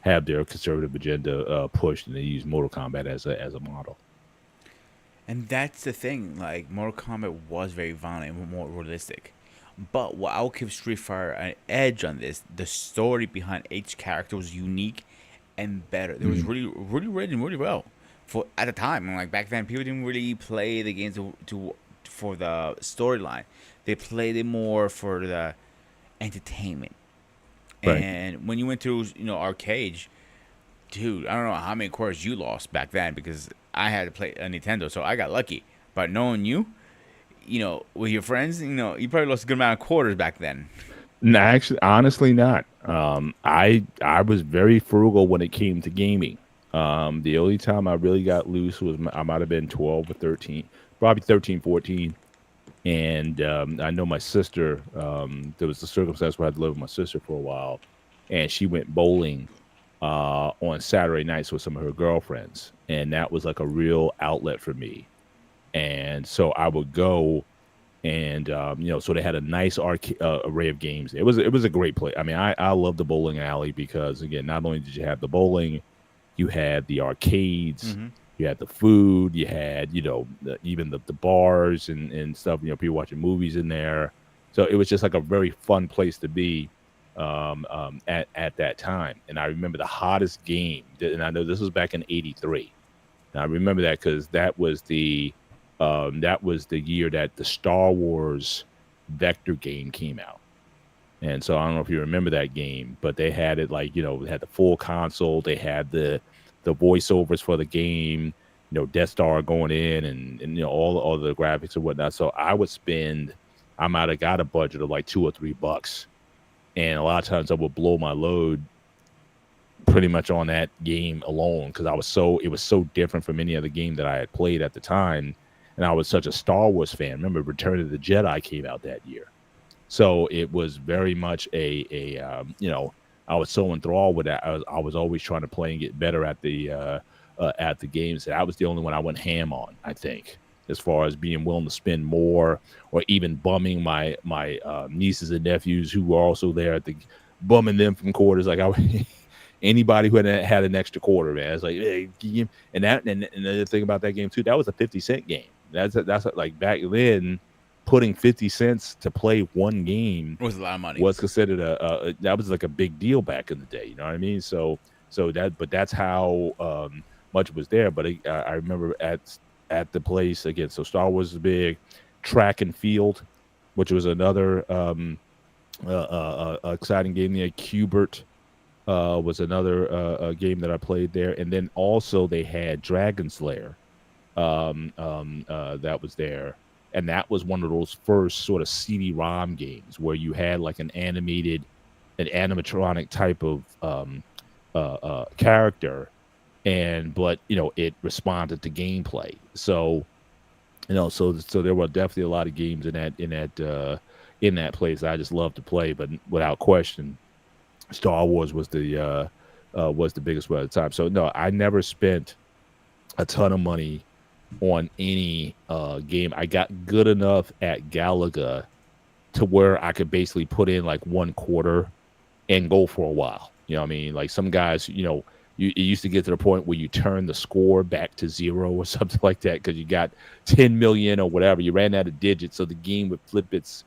have their conservative agenda pushed, and they use Mortal Kombat as a model. And that's the thing. Like Mortal Kombat was very violent and more realistic. But what I'll give Street Fighter an edge on this, the story behind each character was unique and better. It was Mhm. really written really well for at the time. Like back then, people didn't really play the games to for the storyline. They played it more for the entertainment. Right. And when you went to arcades, dude, I don't know how many quarters you lost back then because I had to play a Nintendo, so I got lucky. But knowing you, with your friends, you probably lost a good amount of quarters back then. No, actually, honestly, not. I was very frugal when it came to gaming. The only time I really got loose was I might have been 12 or 13, probably 13, 14. And I know my sister. There was the circumstance where I had to live with my sister for a while, and she went bowling on Saturday nights with some of her girlfriends, and that was like a real outlet for me. And so I would go, and so they had a nice array of games. It was a great play. I mean, I love the bowling alley because, again, not only did you have the bowling, you had the arcades, Mm-hmm. you had the food, you had even the bars and stuff. People watching movies in there. So it was just like a very fun place to be at that time. And I remember the hottest game, and I know this was back in '83. And I remember that because that was the year that the Star Wars Vector game came out. And so I don't know if you remember that game, but they had it like, they had the full console, they had the voiceovers for the game, Death Star going in and all the graphics and whatnot. So I might have got a budget of like $2 or $3. And a lot of times I would blow my load pretty much on that game alone because it was so different from any other game that I had played at the time. And I was such a Star Wars fan. Remember, Return of the Jedi came out that year. So it was very much I was so enthralled with that. I was always trying to play and get better at the games. And I was the only one I went ham on, I think, as far as being willing to spend more, or even bumming my nieces and nephews who were also there at the bumming them from quarters. Like anybody who had an extra quarter, man, it's like, hey, and the other thing about that game too, that was a 50-cent game. That's like back then, putting 50 cents to play one game It was a lot of money. was considered that was like a big deal back in the day. You know what I mean? But that's how much was there. But I remember at the place again. So Star Wars is big, track and field, which was another exciting game. There, Cubert was another game that I played there, and then also they had Dragon Slayer that was there, and that was one of those first sort of CD-ROM games where you had like an animatronic type of character, but it responded to gameplay. So so there were definitely a lot of games in that place I just loved to play, but without question, Star Wars was the biggest one at the time. So no, I never spent a ton of money on any game. I got good enough at Galaga to where I could basically put in like one quarter and go for a while. You know what I mean? Like some guys, it used to get to the point where you turn the score back to zero or something like that because you got 10 million or whatever. You ran out of digits, so the game would flip its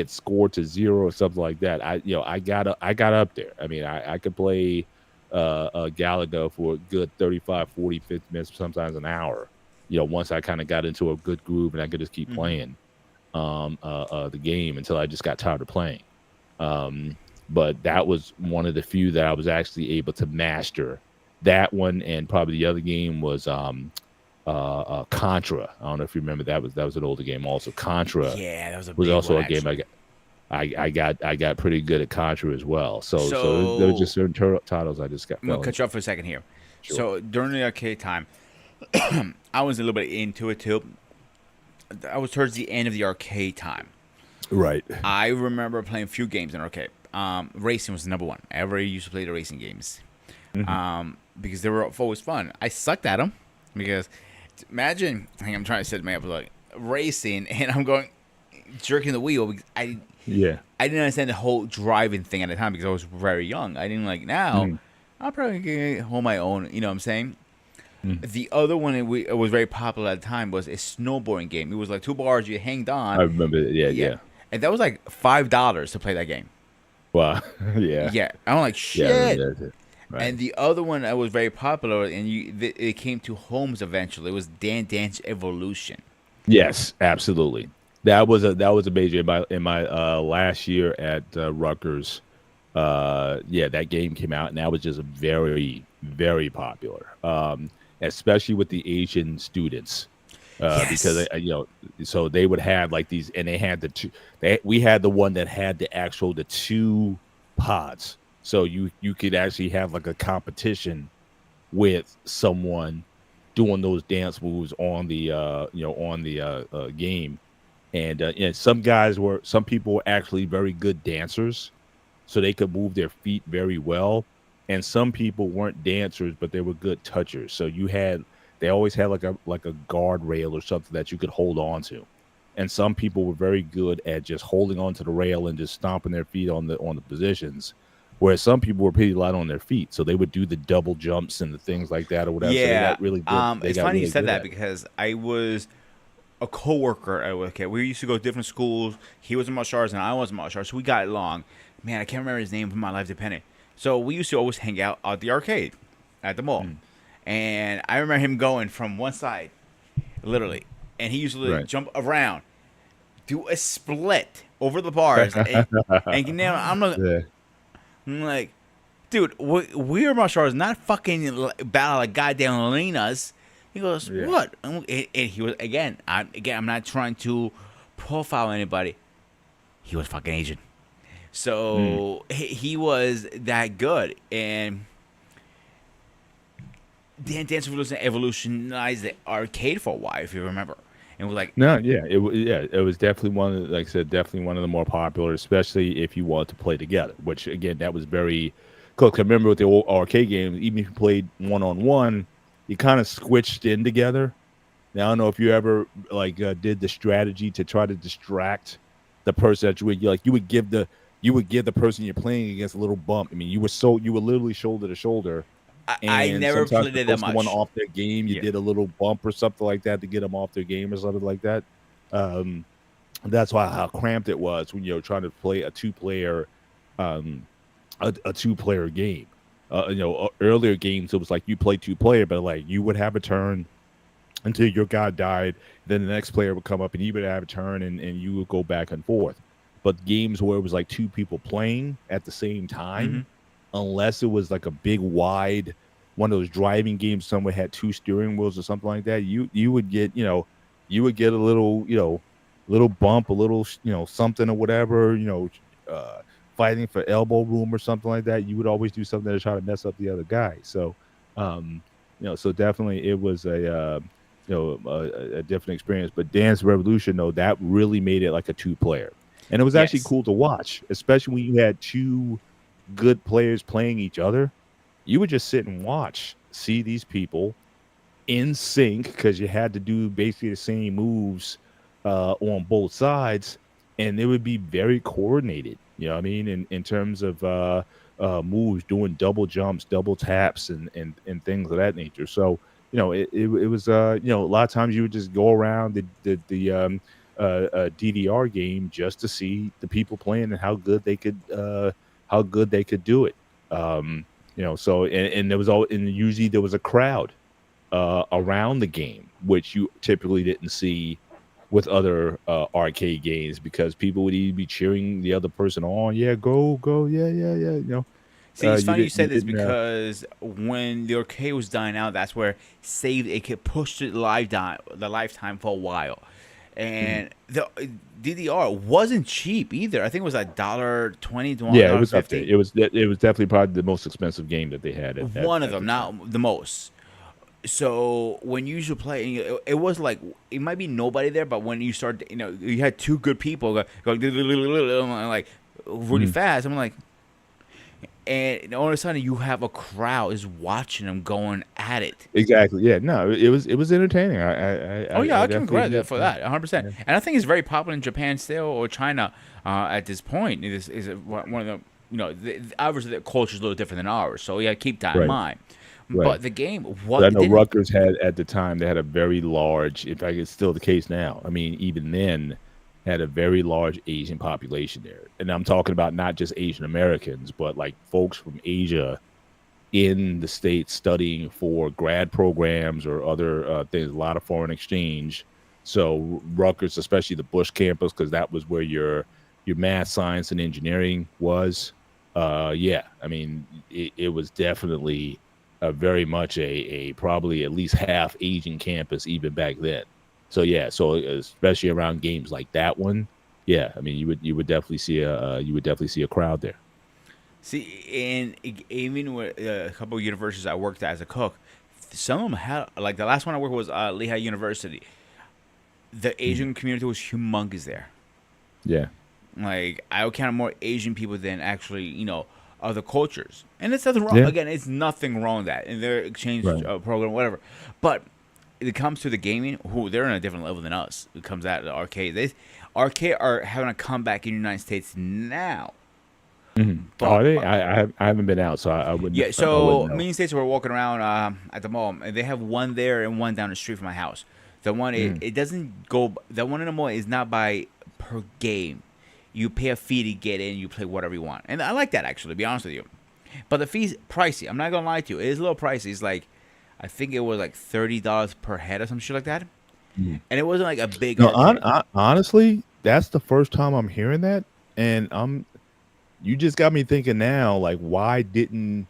score to zero or something like that. I got up there. I mean, I could play Galaga for a good 35, 40, 50 minutes, sometimes an hour. Once I kind of got into a good groove and I could just keep Mm-hmm. playing the game until I just got tired of playing. But that was one of the few that I was actually able to master. That one, and probably the other game was Contra. I don't know if you remember that was an older game. Also, Contra Yeah, that was a was big one also a game I actually. got. I got pretty good at Contra as well. So there were just So certain titles I just got I'm gonna fell cut you into. off for a second here. Sure. So during the arcade time, I was a little bit into it too. I was towards the end of the arcade time. Right. I remember playing a few games in arcade. Racing was the number one. I ever used to play the racing games Hmm. because they were always fun. I sucked at them because imagine, I think I'm trying to set me up like racing, and I'm going jerking the wheel because Yeah. I didn't understand the whole driving thing at the time because I was very young. I didn't like now. Hmm. I'll probably get hold my own. You know what I'm saying? Hmm. The other one it was very popular at the time was a snowboarding game. It was like two bars you hanged on. I remember. Yeah. Yeah, Yeah. and that was like $5 to play that game. Wow. Yeah. Yeah, I'm like Yeah. I shit. remember that too. Right. And the other one that was very popular, and it came to homes eventually. It was Dance Evolution. Yes. Absolutely. That was a major in my last year at Rutgers. Yeah, that game came out, and that was just very, very popular, especially with the Asian students, because Yes. so they would have like these, and they had the two. We had the one that had the two pods, so you could actually have like a competition with someone doing those dance moves on the game, and some people were actually very good dancers, so they could move their feet very well. And some people weren't dancers, but they were good touchers. So they always had like a guardrail or something that you could hold on to. And some people were very good at just holding onto the rail and just stomping their feet on the positions. Whereas some people were pretty light on their feet, so they would do the double jumps and the things like that or whatever. So they Yeah. got really good. They It's got funny you really said good that at it. because I was a coworker at okay. We used to go to different schools. He was in martial arts and I was in martial arts, so we got along. Man, I can't remember his name, but my life depended. So we used to always hang out at the arcade at the mall, Mm, and I remember him going from one side, literally, and he used to like, right. jump around, do a split over the bars, and now Yeah. I'm like, dude, we're martial arts, not fucking battle like goddamn arenas. He goes, Yeah. what? And he was I'm not trying to profile anybody. He was fucking Asian, Mm. so he was that good. And Dance Revolution evolutionized the arcade for a while, if you remember. And we're like, No, it was definitely like I said, definitely one of the more popular, especially if you want to play together. Which again, that was very cool. 'Cause I remember with the old arcade games, even if you played one on one, you kind of switched in together. Now I don't know if you ever did the strategy to try to distract the person that you would give the person you're playing against a little bump. I mean, you were literally shoulder to shoulder, I and never sometimes played to it throw that someone much. off their game, you Yeah. did a little bump or something like that to get them off their game or something like that. Um, that's why how cramped it was when you're trying to play um, a two-player game. Earlier games it was like you play two-player, but like you would have a turn until your guy died. Then the next player would come up and you would have a turn, and you would go back and forth. But games where it was like two people playing at the same time, Hmm. unless it was like a big wide one of those driving games somewhere had two steering wheels or something like that, you would get a little, little bump, a little, something or whatever, uh fighting for elbow room or something like that. You would always do something to try to mess up the other guy. So um so definitely it was a different experience. But Dance Revolution, though, that really made it like a two-player, and it was actually Yes. cool to watch, especially when you had two good players playing each other. You would just sit and watch, see these people in sync because you had to do basically the same moves on both sides, and it would be very coordinated. You know what I mean? In terms of moves, doing double jumps, double taps, and things of that nature. So it was a lot of times you would just go around the DDR game just to see the people playing and how good they could do it. So and there was all and usually there was a crowd around the game, which you typically didn't see with other arcade games because people would either be cheering the other person on, yeah, go, go, yeah, yeah, yeah. See, it's You funny you didn't. You said this didn't. because when the arcade was dying out, that's where save it could push the lifetime for a while, Mhm. and the DDR wasn't cheap either. I think it was $1.20 to one Yeah, it dollar was up there. fifty. It was definitely probably the most expensive game that they had One of at the them, time. not the most. So when you used to play, it was like it might be nobody there, but when you start, you had two good people go like really Mhm. fast. I'm like, and all of a sudden you have a crowd is watching them going at it. Exactly. Yeah. No, it was entertaining. Oh yeah, I I can definitely credit admit. that for Yeah. that, 100%. Yeah. And I think it's very popular in Japan still or China at this point. It is one of the obviously the culture is a little different than ours, so yeah, keep that in Right. mind. Right. But the game, But what I it know didn't. Rutgers had at the time they had a very large. In fact, it's still the case now. I mean, even then, had a very large Asian population there, and I'm talking about not just Asian Americans, but like folks from Asia in the states studying for grad programs or other things. A lot of foreign exchange. So Rutgers, especially the Bush campus, because that was where your math, science, and engineering was. Yeah, I mean, it was definitely very much a probably at least half Asian campus even back then. So yeah, so especially around games like that one, yeah, I mean, you would definitely see a crowd there. See, and even with a couple of universities I worked at as a cook, some of them had like the last one I worked was Lehigh University. The Mhm. Asian community was humongous there. Yeah, Like I would count more Asian people than actually other cultures, and it's nothing wrong. yeah, Again, it's nothing wrong with that in their exchange right. program, whatever. But it comes to the gaming, who they're on a different level than us. It comes out of the arcade. Arcade are having a comeback in the United States now, Mhm. but Are they? I haven't been out, so I wouldn't yeah, I wouldn't so know. me and States were walking around at the mall, and they have one there and one down the street from my house. The one Mhm. it doesn't go. The one in the mall is not by per game. You pay a fee to get in. You play whatever you want, and I like that actually. To be honest with you, but the fee's pricey. I'm not gonna lie to you. It is a little pricey. It's like I think it was like $30 per head or some shit like that, Mhm. and it wasn't like a big No, arcade. honestly, that's the first time I'm hearing that, and you just got me thinking now, like, why didn't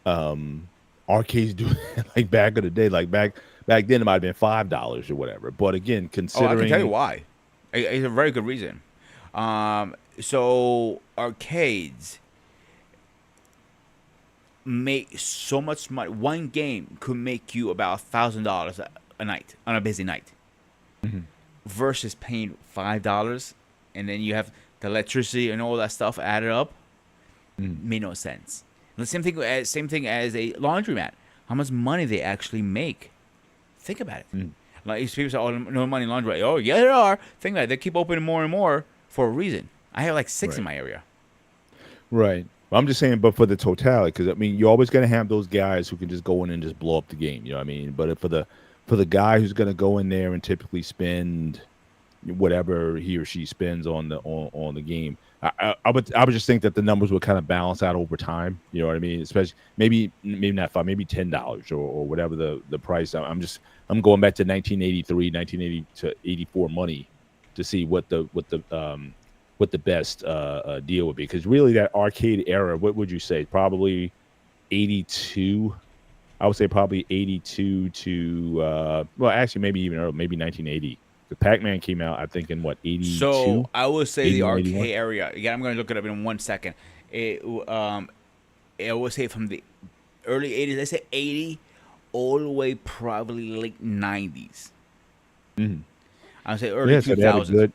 um arcades do it like back in the day? Like back then, it might have been $5 or whatever. But again, Oh, I can tell you considering, why. It's a very good reason. So arcades make so much money. One game could make you about $1,000 a night on a busy night, Mhm. versus paying $5, and then you have the electricity and all that stuff added up. Mhm. Made no sense. The same thing as a laundromat. How much money they actually make? Think about it. Mhm. Like these people say, "Oh, no money in laundry." Oh, yeah, there are. Think about it. They keep opening more and more for a reason. I have like six in Right. my area. Right. I'm just saying, but for the totality, because I mean, you're always going to have those guys who can just go in and just blow up the game. You know what I mean? But for the guy who's going to go in there and typically spend whatever he or she spends on the game, I would just think that the numbers would kind of balance out over time. You know what I mean? Especially maybe not five, maybe $10 or whatever the price. I'm going back to 1983, 1980 to 84 money to see what the best deal would be, because really that arcade era, what would you say? Probably 82. I would say probably 82 to well, actually maybe even earlier, maybe 1980. The Pac-Man came out, I think, in what, So 82, I would say the 81, 81. arcade area. Again, I'm going to look it up in 1 second. It I would say from the early '80s. Let's say '80 all the way probably late '90s. Mhm. I would say early Yeah, so they had a 2000s. good.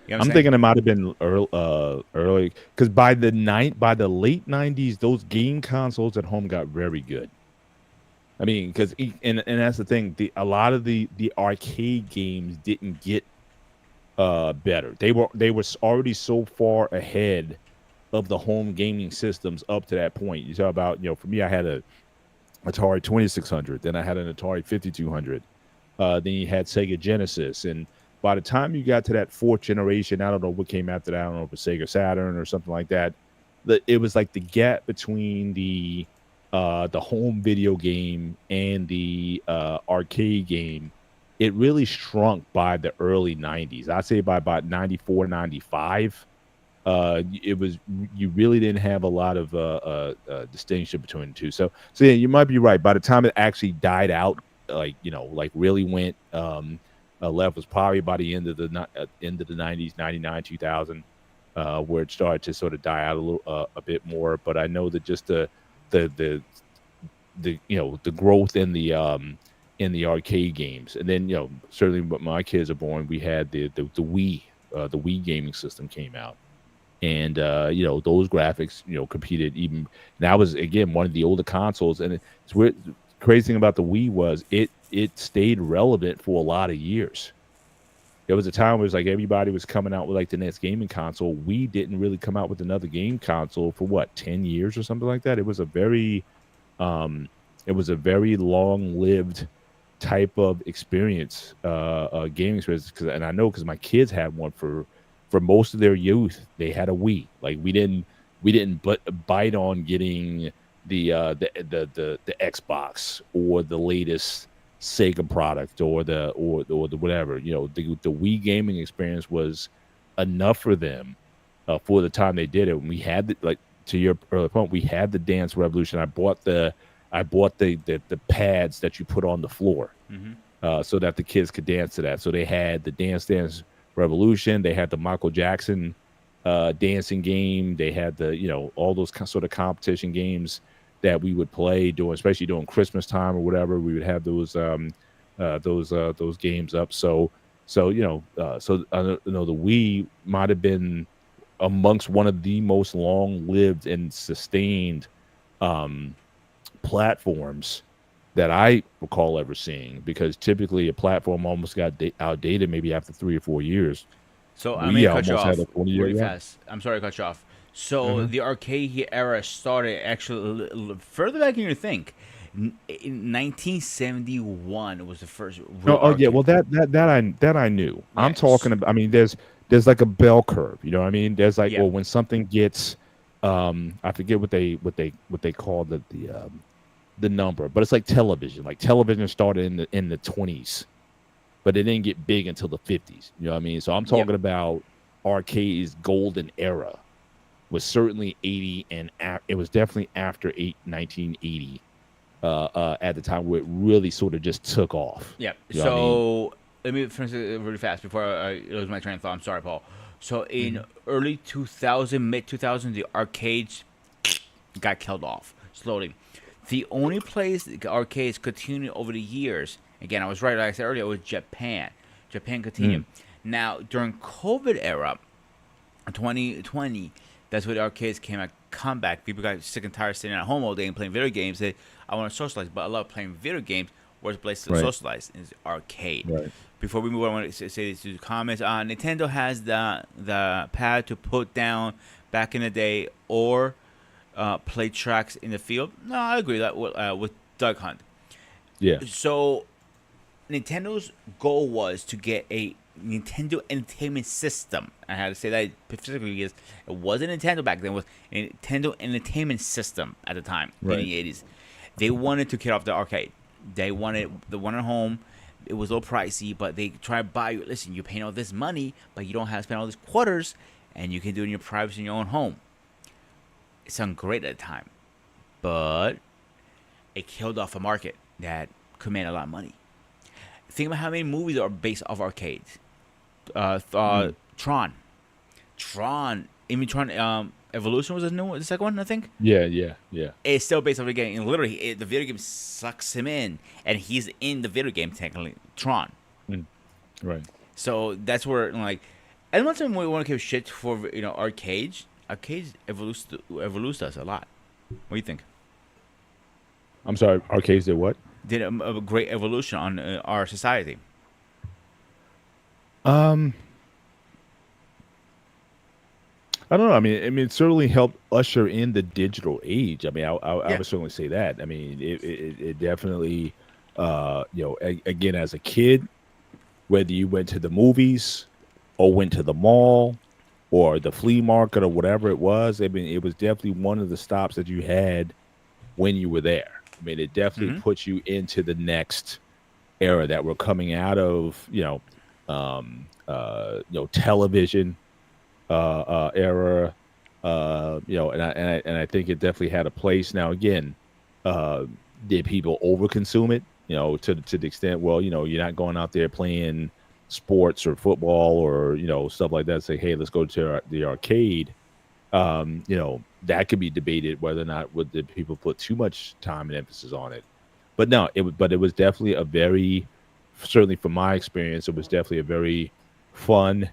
You know what I'm I'm saying? thinking it might have been early, because by the late 90s, those game consoles at home got very good. I mean, because and that's the thing. A lot of the arcade games didn't get better. They were already so far ahead of the home gaming systems up to that point. You talk about, for me, I had a Atari 2600, then I had an Atari 5200. Then you had Sega Genesis, and by the time you got to that fourth generation, I don't know what came after that. I don't know if it was Sega Saturn or something like that. It was like the gap between the home video game and the arcade game. It really shrunk by the early 90s. I'd say by about 94, 95. it was you really didn't have a lot of distinction between the two. So yeah, you might be right. By the time it actually died out, like like really went left was probably by the end of the 90s, 99, 2000, where it started to sort of die out a little a bit more. But I know that just the the the growth in the arcade games, and then certainly when my kids are born, we had the Wii. The Wii gaming system came out, and those graphics competed even. And that was again one of the older consoles, and it's weird. The crazy thing about the Wii was it stayed relevant for a lot of years. There was a time where it was like everybody was coming out with like the next gaming console. We didn't really come out with another game console for what, 10 years or something like that. Um it was a very long-lived type of experience, gaming experience. And I know because my kids had one for most of their youth. They had a Wii. Like we didn't but bite on getting the Xbox or the latest Sega product or the whatever. The Wii gaming experience was enough for them for the time they did it. And we had like to your earlier point, we had the Dance Revolution. I bought the pads that you put on the floor, Mm-hmm. so that the kids could dance to that. So they had the Dance Revolution. They had the Michael Jackson dancing game. They had all those sort of competition games that we would play especially during Christmas time or whatever. We would have those games up. So the Wii might have been amongst one of the most long-lived and sustained platforms that I recall ever seeing, because typically a platform almost got outdated maybe after 3 or 4 years. So I may We cut you almost had off a 20-year really run. fast. I'm sorry to cut you off. So Uh-huh. the arcade era started actually further back than you think. In 1971 was the first real Oh yeah, arcade. well that I knew. I'm Yes. talking about. I mean, there's like a bell curve. You know what I mean? There's like, Yeah. well, when something gets, I forget what they call the number, but it's like television. Like television started in the 20s, but it didn't get big until the 50s. You know what I mean? So I'm Yep. talking about arcade's golden era was certainly 80, and it was definitely after 1980, at the time where it really sort of just took off. Yep. You know what I mean? So let me finish it really fast before I lose my train of thought. I'm sorry, Paul. So in Mhm. early 2000, mid 2000, the arcades got killed off slowly. The only place the arcades continued over the years, again, I was right, like I said earlier, it was Japan. Japan continued. Mm. Now, during COVID era, 2020, that's where the arcades came a comeback. People got sick and tired of sitting at home all day and playing video games. They, I want to socialize, but I love playing video games. Where's the place to Right. socialize? Is arcade. Right. Before we move on, I want to say this to the comments. Nintendo has the pad to put down back in the day, or play tracks in the field. No, I agree that with Doug Hunt. Yeah. So Nintendo's goal was to get a Nintendo Entertainment System. I had to say that specifically because it wasn't Nintendo back then. It was a Nintendo Entertainment System at the time in Right. the 80s. They wanted to get off the arcade. They wanted the one at home. It was a little pricey, but they try to buy you. Listen, you're paying all this money, but you don't have to spend all these quarters, and you can do it in your privacy in your own home. It sounded great at the time, but it killed off a market that commanded a lot of money. Think about how many movies are based off arcades. Mm. Tron, even Tron Evolution was the second one, I think. Yeah. Yeah. Yeah. It's still based off the game, and literally, the video game sucks him in, and he's in the video game technically. Tron. Mm. Right. So that's where like, as much as we want to give shit for arcades, evoluced us a lot. What do you think? I'm sorry. Arcades did what? Did a great evolution on our society. Um, I don't know. I mean, it certainly helped usher in the digital age. I mean, I Yeah. would certainly say that. I mean, it definitely, again, as a kid, whether you went to the movies or went to the mall or the flea market or whatever it was, I mean, it was definitely one of the stops that you had when you were there. I mean, it definitely Mm-hmm. puts you into the next era that we're coming out of, television. era. And I think it definitely had a place. Now again, uh, did people overconsume it? To the extent, well, you're not going out there playing sports or football or stuff like that. Say, hey, let's go to the arcade. That could be debated whether or not would the people put too much time and emphasis on it. But no, it was definitely a very, certainly from my experience, it was definitely a very fun,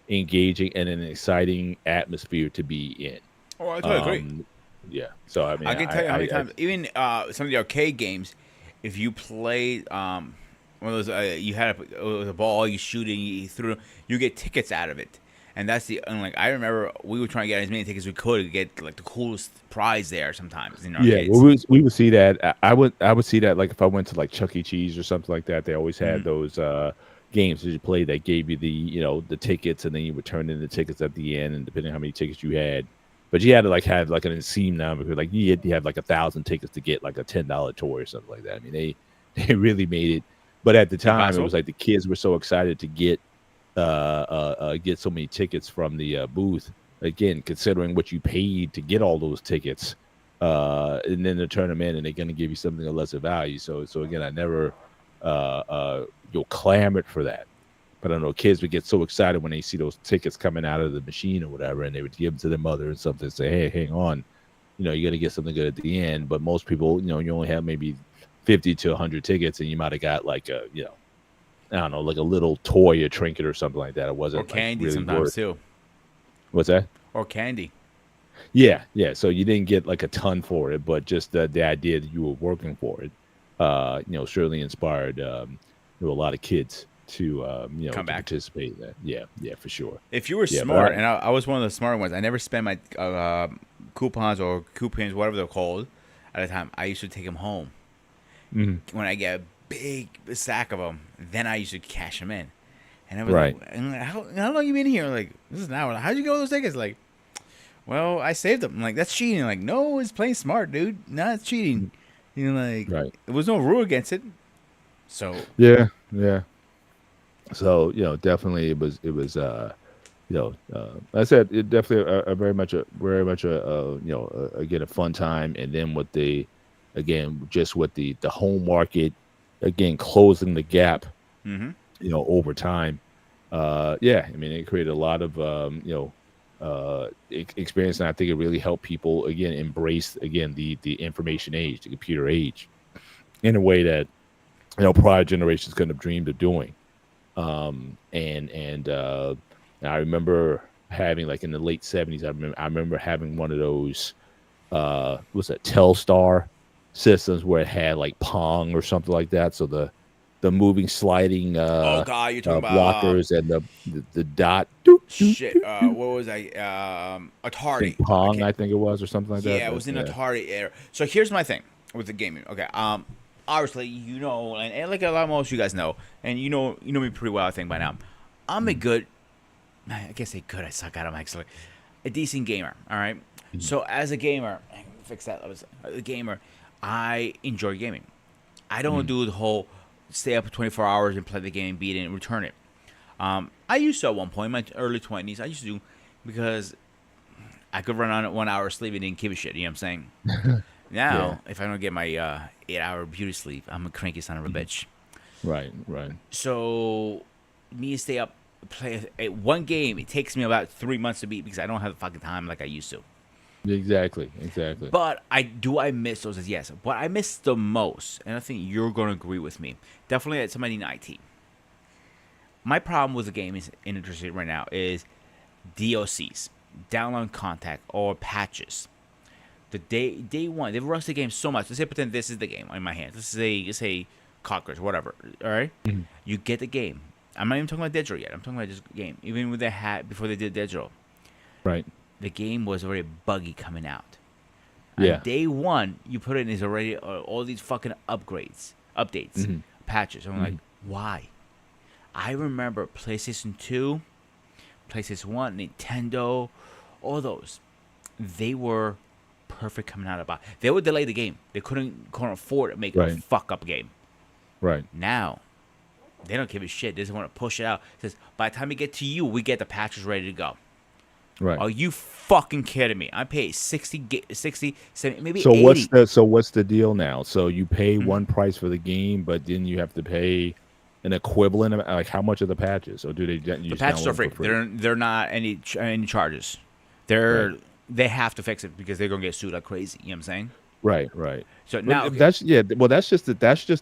engaging, and an exciting atmosphere to be in. Oh, I totally agree. Um, yeah. So I mean, I can tell you how many I times, even some of the arcade games, if you played one of those, you had a ball, you shoot it, you threw, you get tickets out of it, and that's and like I remember we were trying to get as many tickets as we could to get like the coolest prize there sometimes in yeah, well, arcades. we would see that. I would see that like if I went to like Chuck E. Cheese or something like that. They always had Hmm. those games that you played that gave you the tickets, and then you would turn in the tickets at the end, and depending on how many tickets you had. But you had to like have like an insane number because like you had to have like 1,000 tickets to get like a $10 toy or something like that. I mean they really made it. But at the time, it Impossible. was like the kids were so excited to get so many tickets from the booth. Again, considering what you paid to get all those tickets, and then to turn them in, and they're going to give you something of lesser value. So again, I never clamored for that. But I know kids would get so excited when they see those tickets coming out of the machine or whatever, and they would give them to their mother and something, say, "Hey, hang on, you're going to get something good at the end." But most people, you only have maybe 50 to 100 tickets, and you might have got like I don't know, like a little toy or trinket or something like that. It Or wasn't like candy really sometimes worth. too. What's that? Or candy. Yeah, yeah. So you didn't get like a ton for it, but just the idea that you were working for it, certainly inspired a lot of kids to Come to back. participate in that. Yeah, yeah, for sure. If you were Yeah, but I smart, and I was one of the smart ones, I never spent my coupons or coupons, whatever they're called, at a time. I used to take them home. mhm, When I get a big sack of them, then I used to cash them in. And I was like, right. how long you been here? Like, this is an hour. How'd you get all those tickets? Like, well, I saved them. I'm like, that's cheating. Like, no, it's playing smart, dude. No, it's cheating. Mm, Like, right. there was no rule against it. So, Yeah, yeah. So definitely I said it definitely a very much a again a fun time, and then with the again just with the home market again closing the gap mm-hmm. over time. Yeah, I mean, it created a lot of experience, and I think it really helped people again embrace again the information age, the computer age, in a way that prior generations couldn't have dreamed of doing. And I remember having like in the late '70s. I remember having one of those what's that Telstar systems where it had like Pong or something like that. So the moving sliding Oh, God, you're talking about, blockers and the dot doop, doop, shit. doop, doop. What was I? I think Atari. I Pong, can't. I think it was, or something like that. Yeah, it was in Yeah. Atari era. So here's my thing with the gaming. Okay, obviously and like a lot of most of you guys know, and you know me pretty well. I think by now, I'm a Mhm, good. I guess say good. I suck at them actually. A decent gamer. All right. mhm, So as a gamer, fix that. I was a gamer. I enjoy gaming. I don't mhm, do the whole stay up 24 hours and play the game, beat it, and return it. I used to at one point in my early 20s. I used to do because I could run on it 1 hour sleep and didn't give a shit. You know what I'm saying? yeah. Now, if I don't get my 8 hour beauty sleep, I'm a cranky son of a Mhm. bitch. Right. Right. So, me to stay up, play one game, it takes me about 3 months to beat because I don't have the fucking time like I used to. Exactly. Exactly. But I miss those? Yes. What I miss the most, and I think you're going to agree with me, definitely as somebody in IT. My problem with the game is industry right now is DOCs, download contact or patches. The day one, they've rushed the game so much. Let's say pretend this is the game in my hands. Let's say Cockers, whatever. All right, Mhm, you get the game. I'm not even talking about digital yet. I'm talking about just game. Even with the hat before they did digital, right. the game was already buggy coming out. On Yeah. day one, you put in is already all these fucking updates, Mhm, patches. I'm like, mhm, why? I remember PlayStation 2, PlayStation 1, Nintendo, all those. They were perfect coming out about. They would delay the game. They couldn't afford to make a right. fuck up game. Right. Now, they don't give a shit. They just want to push it out. It says by the time we get to you, we get the patches ready to go. Right. Are you fucking kidding me? I paid 60, 70, maybe So 80. what's the deal now? So you pay Mhm. one price for the game, but then you have to pay an equivalent of, like, how much are the patches, or do they you The just patches download are them for free. free? They're not any charges. Right. They have to fix it because they're gonna get sued like crazy. You know what I'm saying? Right, right. So But now, okay. that's yeah. Well, that's just the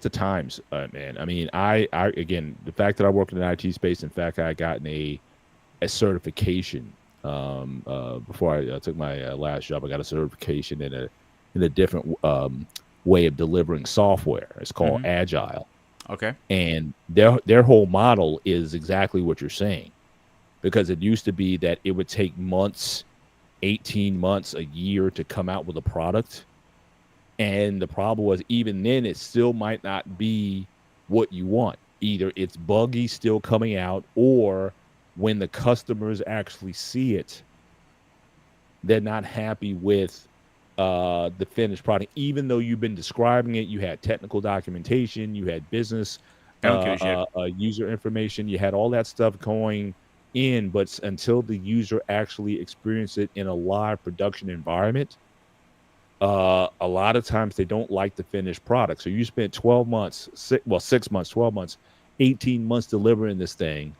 times, man. I mean, I again, the fact that I work in the IT space. In fact, I gotten a certification before I took my last job. I got a certification in a different way of delivering software. It's called Hmm. Agile, Okay. and their whole model is exactly what you're saying. Because it used to be that it would take months, 18 months, a year to come out with a product. And the problem was, even then, it still might not be what you want. Either it's buggy still coming out, or when the customers actually see it, they're not happy with the finished product. Even though you've been describing it, you had technical documentation, you had business I don't give a shit. user information, you had all that stuff going in, but until the user actually experienced it in a live production environment, a lot of times they don't like the finished product. So you spent 12 months, 6 months, 12 months, 18 months delivering this thing,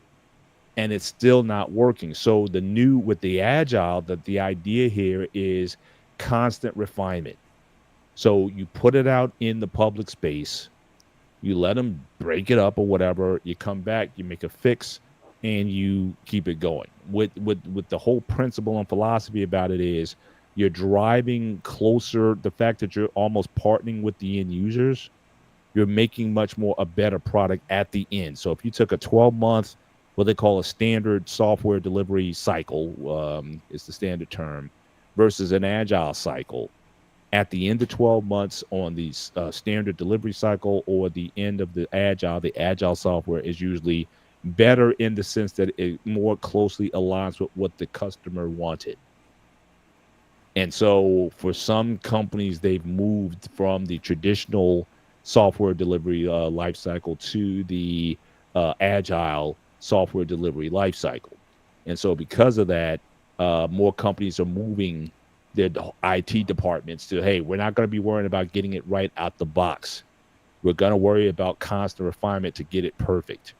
and it's still not working. So the new with the agile, that the idea here is constant refinement. So you put it out in the public space, you let them break it up or whatever, you come back, you make a fix, and you keep it going. With the whole principle and philosophy about it is you're driving closer, the fact that you're almost partnering with the end users, you're making much more a better product at the end. So if you took a 12-month, what they call a standard software delivery cycle, is the standard term, versus an agile cycle, at the end of 12 months on the standard delivery cycle, or the end of the agile software is usually better in the sense that it more closely aligns with what the customer wanted. And so for some companies, they've moved from the traditional software delivery life cycle to the agile software delivery life cycle. And so because of that, more companies are moving their IT departments to, hey, we're not going to be worrying about getting it right out the box. We're going to worry about constant refinement to get it perfect.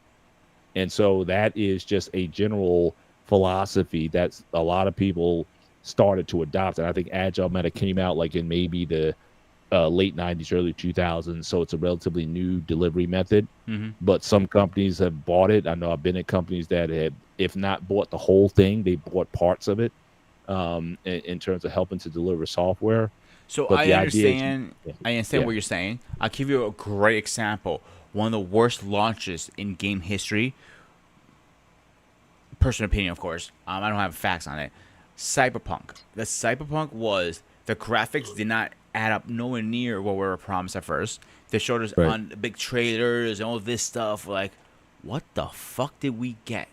And so that is just a general philosophy that's a lot of people started to adopt. And I think Agile Meta came out like in maybe the late 90s, early 2000s. So it's a relatively new delivery method. Hmm. But some companies have bought it. I know I've been in companies that have, if not bought the whole thing, they bought parts of it, in terms of helping to deliver software. So But I the idea is, understand. yeah, I understand yeah, what you're saying. I'll give you a great example. One of the worst launches in game history, personal opinion, of course. I don't have facts on it. Cyberpunk. The Cyberpunk was the graphics did not add up nowhere near what we were promised at first. They showed us right. on big trailers and all this stuff. Like, what the fuck did we get?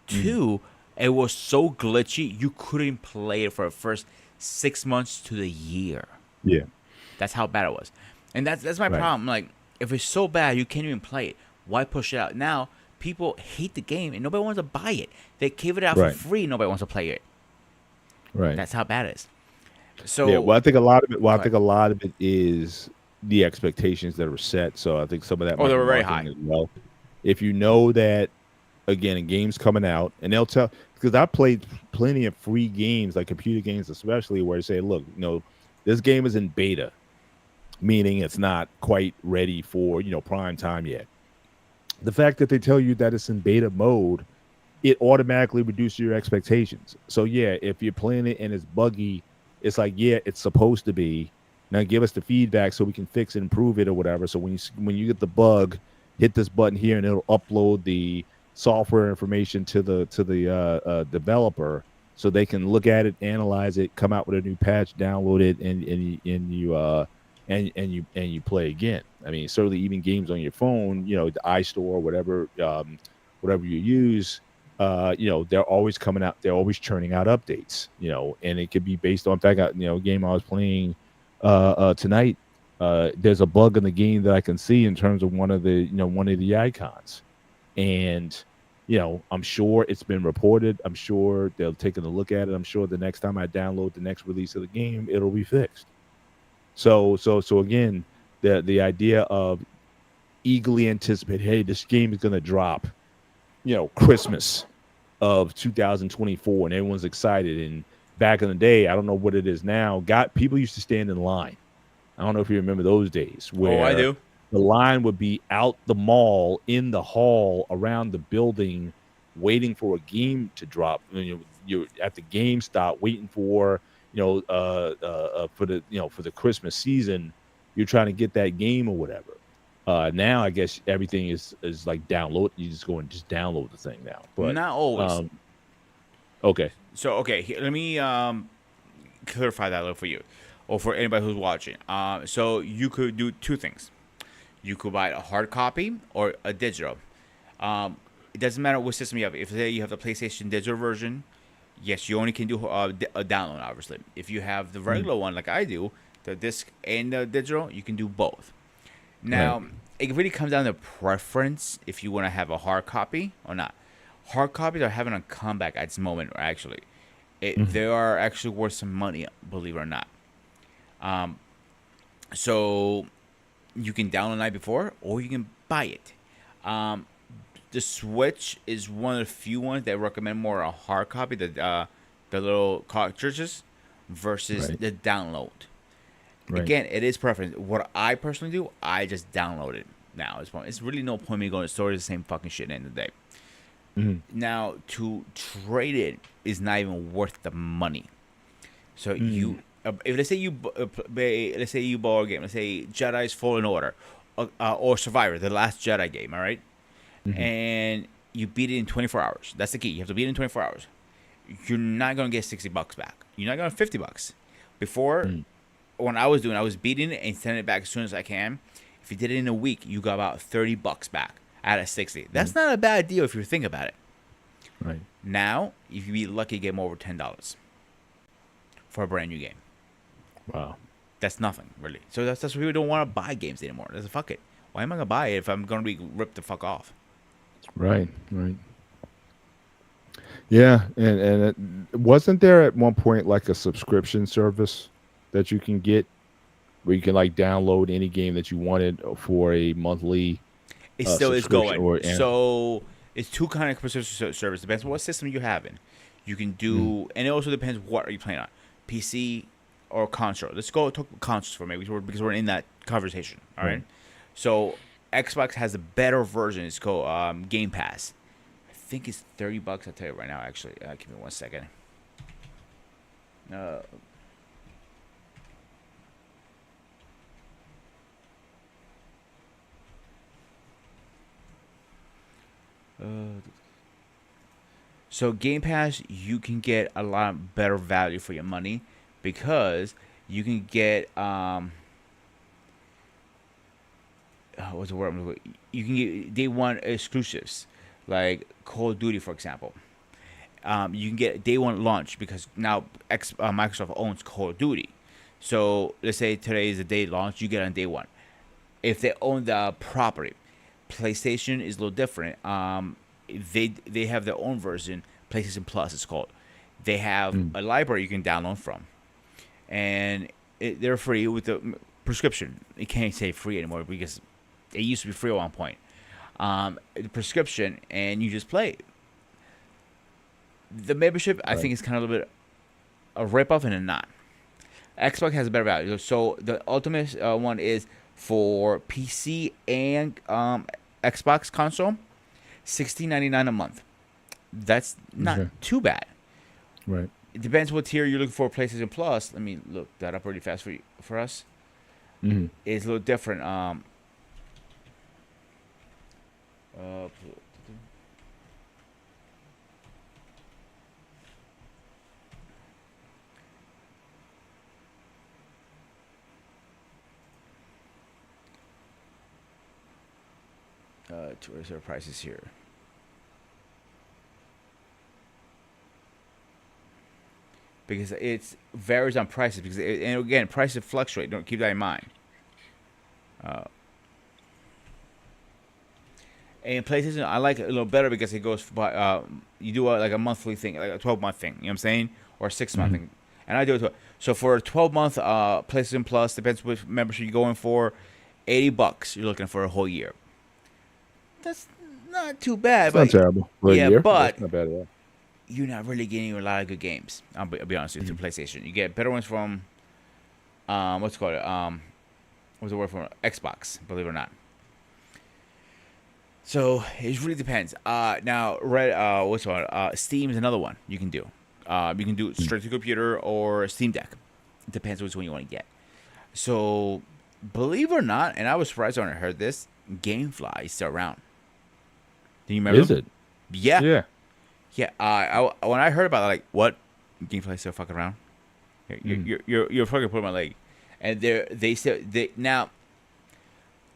Mm, Two, it was so glitchy you couldn't play it for the first 6 months to the year. yeah, That's how bad it was, and that's my right, problem. Like, if it's so bad you can't even play it, why push it out now? People hate the game and nobody wants to buy it. They give it out for right, free. Nobody wants to play it. right. That's how bad it is. Yeah, So, well, I think a lot of it. Well, I go ahead. think a lot of it is the expectations that are set. So I think some of that Oh, might they be were very marketing high. as well. If you know that, again, a game's coming out, and they'll tell, because I played plenty of free games, like computer games, especially, where they say, "Look, this game is in beta, meaning it's not quite ready for prime time yet." The fact that they tell you that it's in beta mode, it automatically reduces your expectations. So yeah, if you're playing it and it's buggy, it's like, yeah, it's supposed to be. Now give us the feedback so we can fix it, improve it, or whatever. So when you get the bug, hit this button here and it'll upload the software information to the developer so they can look at it, analyze it, come out with a new patch, download it, and you play again. I mean, certainly even games on your phone, the iStore, whatever you use, they're always coming out, they're always churning out updates, and it could be based on, in fact, a game I was playing tonight. There's a bug in the game that I can see in terms of one of the icons. And I'm sure it's been reported. I'm sure they're taking a look at it. I'm sure the next time I download the next release of the game, it'll be fixed. So again, the idea of eagerly anticipate, hey, this game is going to drop, Christmas of 2024, and everyone's excited. And back in the day, I don't know what it is now. Got people used to stand in line. I don't know if you remember those days Oh, I where do. the line would be out the mall, in the hall, around the building, waiting for a game to drop. You're at the GameStop waiting for for the Christmas season. You're trying to get that game or whatever. Now I guess everything is like download. You just go and just download the thing now. But Not always. um, okay, So okay, let me clarify that a little for you, or for anybody who's watching. So you could do two things. You could buy a hard copy or a digital. It doesn't matter what system you have. If say you have the PlayStation digital version, yes, you only can do a download. Obviously, if you have the mm, regular one like I do, the disc and the digital, you can do both. right, Now, it really comes down to preference if you want to have a hard copy or not. Hard copies are having a comeback at this moment, actually. mhm, They are actually worth some money, believe it or not. Um, so you can download the night before, or you can buy it. Um, the Switch is one of the few ones that recommend more a hard copy, the little cartridges, versus right, the download. right, Again, it is preference. What I personally do, I just download it now. It's really no point me going to the store. It's the same fucking shit at the end of the day. mhm, Now, to trade it is not even worth the money. So mm, if let's say let's say you bought a game, let's say Jedi's Fallen Order, or Survivor, the Last Jedi game, all right, mhm, and you beat it in 24 hours. That's the key. You have to beat it in 24 hours. You're not gonna get $60 back. You're not gonna $50. Before, mm, when I was doing, I was beating it and sending it back as soon as I can. If you did it in a week, you got about $30 back out of 60. right, That's not a bad deal if you think about it. right. Now, if you be lucky, get more over $10 for a brand new game. Wow. That's nothing really. So that's why people don't want to buy games anymore. That's fuck it. Why am I gonna buy it if I'm gonna be ripped the fuck off? Right, right. Yeah, and wasn't there at one point like a subscription service that you can get where you can like download any game that you wanted for a monthly It still is subscription going. or and So it's two kind of subscription service. Depends on what system you have in. You can mm, do, and it also depends what are you playing on, PC or console. Let's go talk consoles for me because we're in that conversation. All right. right. So Xbox has a better version. It's called Game Pass. I think it's $30. I'll tell you right now. Actually, give me 1 second. Uh, uh, so Game Pass, you can get a lot better value for your money because you can get what's the word? You can get day one exclusives like Call of Duty, for example. You can get day one launch because now Microsoft owns Call of Duty. So let's say today is the day launch, you get on day one. If they own the property, PlayStation is a little different. They have their own version, PlayStation Plus. It's called. They have Mm, a library you can download from, and they're free with the prescription. You can't say free anymore because it used to be free at one point. The prescription, and you just play. The membership, I right. think, is kind of a little bit a ripoff and a not. Xbox has a better value. So the ultimate one is for PC and Xbox console, $16.99 a month. That's not Okay. too bad. Right. It depends what tier you're looking for. PlayStation Plus. Let me look that up really fast for us. Mhm. It's a little different. Uh, where's our prices here? Because it varies on prices. And again, prices fluctuate. Don't keep that in mind. Uh, And PlayStation, I like it a little better because it goes by you do like a monthly thing, like a 12-month thing. You know what I'm saying, or a 6-month Hmm. thing. And I do it. So for a 12-month PlayStation Plus, depends which membership you're going for, $80. You're looking for a whole year. That's not too bad, It's not but terrible for a yeah, year. That's but not bad at all. you're not really getting a lot of good games. I'll be honest with you, Mhm. through PlayStation. You get better ones from what's it called what's the word for it? Xbox? Believe it or not. So it really depends. Now, what's it called? Steam is another one you can do. You can do it straight to computer or Steam Deck. It depends which one you want to get. So, believe it or not, and I was surprised when I heard this, GameFly is still around. Do you remember Is them? it? Yeah, Yeah. yeah. When I heard about it, like, what? GameFly still fucking around? Mm. You're fucking putting my leg. And they now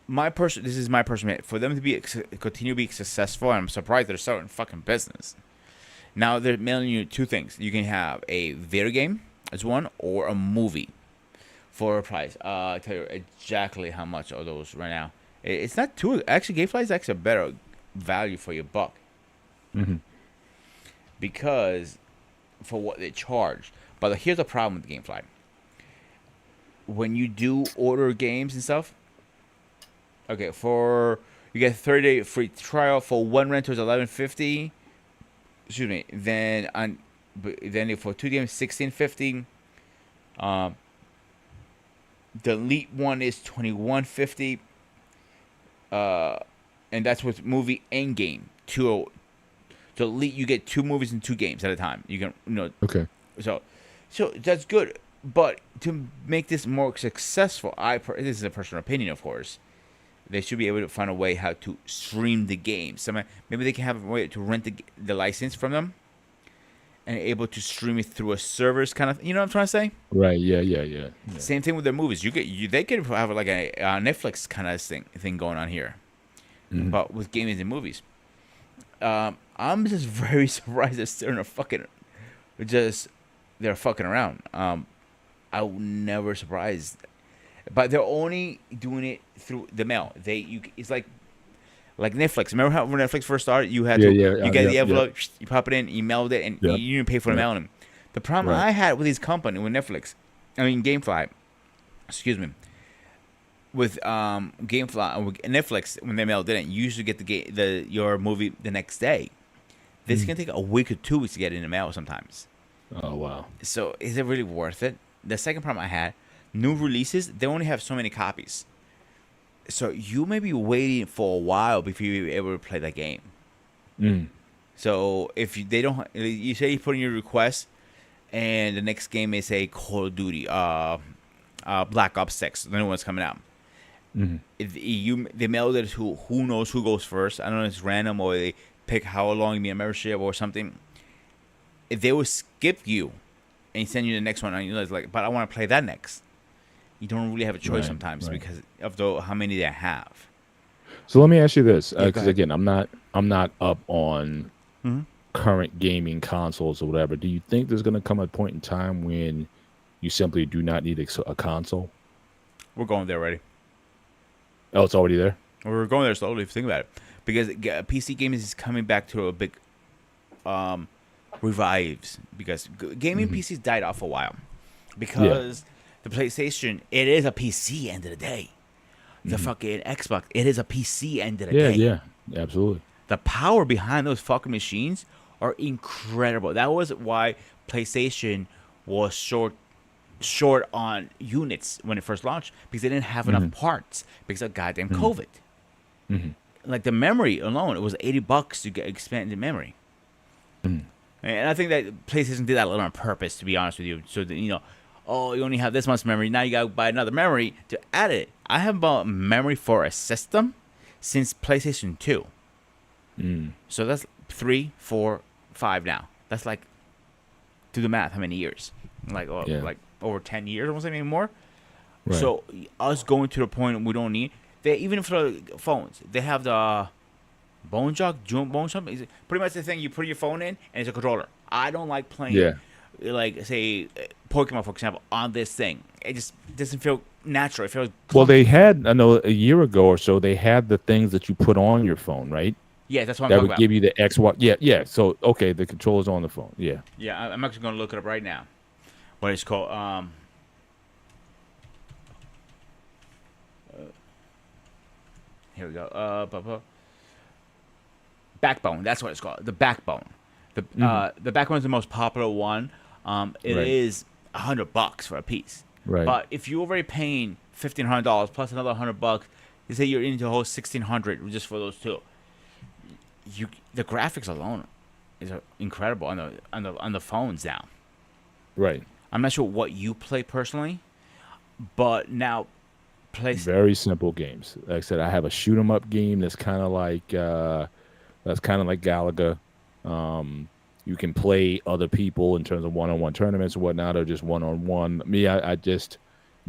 this is my personal for them to continue to be successful. I'm surprised they're starting fucking business. Now they're mailing you two things. You can have a video game as one or a movie for a price. I'll tell you exactly how much are those right now. It's not too actually. GameFly is actually a better value for your buck Hmm. because for what they charge. But here's the problem with GameFly. When you do order games and stuff, okay, for you get 30-day free trial for one rental is 11.50. Excuse me. Then for 2 games 16.50. Um, the elite one is 21.50. And that's with movie and game. The elite you get 2 movies and 2 games at a time. You can Okay. so that's good. But to make this more successful, this is a personal opinion, of course. They should be able to find a way how to stream the game. Maybe they can have a way to rent the license from them and able to stream it through a servers kind of. You know what I'm trying to say? Right. Yeah. Yeah. Yeah. Yeah. Same thing with their movies. They could have like a Netflix kind of thing going on here, Hmm. but with gaming and movies. I'm just very surprised they're still just they're fucking around. I was never surprised, but they're only doing it through the mail. It's like Netflix. Remember how when Netflix first started, you had Yeah. to Yeah. you get the Yep. Yep. envelope, you pop it in, you mailed it, and Yep. you didn't pay for the Yep. mailing. The problem Right. I had with this company with Netflix, I mean GameFly, excuse me, with GameFly with Netflix when they mailed it, you usually get your movie the next day. This Mm. can take a week or 2 weeks to get in the mail sometimes. Oh wow. So is it really worth it? The second problem I had, new releases, they only have so many copies. So you may be waiting for a while before you're able to play that game. Mm. So if they don't, you say you put in your request, and the next game is a Call of Duty, Black Ops 6, the new one's coming out. Hmm. They mailed it to who knows who goes first. I don't know if it's random or they pick how long you need a membership or something. If they will skip you and send you the next one, and you're like, but I want to play that next. You don't really have a choice Right. sometimes Right. because of how many they have. So let me ask you this, Yeah, go because ahead. again, I'm not up on Mm-hmm. current gaming consoles or whatever. Do you think there's going to come a point in time when you simply do not need a console? We're going there already. Oh, it's already there. We're going there slowly if you think about it. Because PC gaming is coming back to a big revives. Because gaming Hmm. PCs died off a while. Because the PlayStation, it is a PC end of the day. The Hmm. fucking Xbox, it is a PC end of the Yeah. day. Yeah. Absolutely. The power behind those fucking machines are incredible. That was why PlayStation was short on units when it first launched because they didn't have enough Hmm. parts because of goddamn Hmm. COVID. Hmm. Like the memory alone, it was $80 to get expanded memory. Hmm. And I think that PlayStation did that a little on purpose, to be honest with you. So that, oh, you only have this much memory. Now you got to buy another memory to add it. I haven't bought memory for a system since PlayStation 2. Mm. So that's 3, 4, 5 now. That's like, do the math, how many years? Like, Yeah. like over 10 years, almost maybe more. Right. So us going to the point we don't need, even for the phones, they have the bone jog, bone jump. Is pretty much the thing you put your phone in and it's a controller. I don't like playing, Yeah. like say Pokemon, for example, on this thing. It just doesn't feel natural. It feels Well, clunky. they had, I know, a year ago or so, they had the things that you put on your phone, right? Yeah, that's what I'm That talking would about. give you the X, Y. Yeah, yeah. So, okay, the controller's on the phone. Yeah. Yeah, I'm actually going to look it up right now. What it's called. Here we go. Backbone. That's what it's called. The Backbone. The Backbone is the most popular one. It Right. is $100 for a piece. Right. But if you're already paying $1,500 plus another $100, you say you're into the whole $1,600 just for those two. The graphics alone is incredible on the phones now. Right. I'm not sure what you play personally, but now Very simple games. Like I said, I have a shoot 'em up game that's kind of like Galaga. You can play other people in terms of one-on-one tournaments or whatnot, or just one-on-one. Me, I just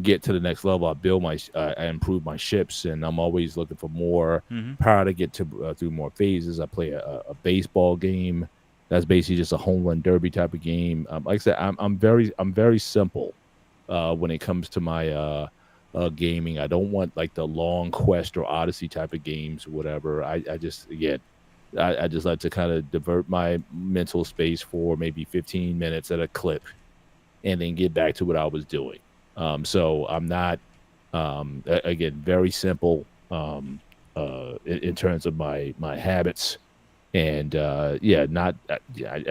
get to the next level. I build I improve my ships, and I'm always looking for more power to get to through more phases. I play a baseball game that's basically just a home run derby type of game. Like I said, I'm very simple when it comes to my gaming. I don't want like the long quest or Odyssey type of games or whatever. I just again I just like to kind of divert my mental space for maybe 15 minutes at a clip and then get back to what I was doing. So I'm not, again, very simple in terms of my habits. And I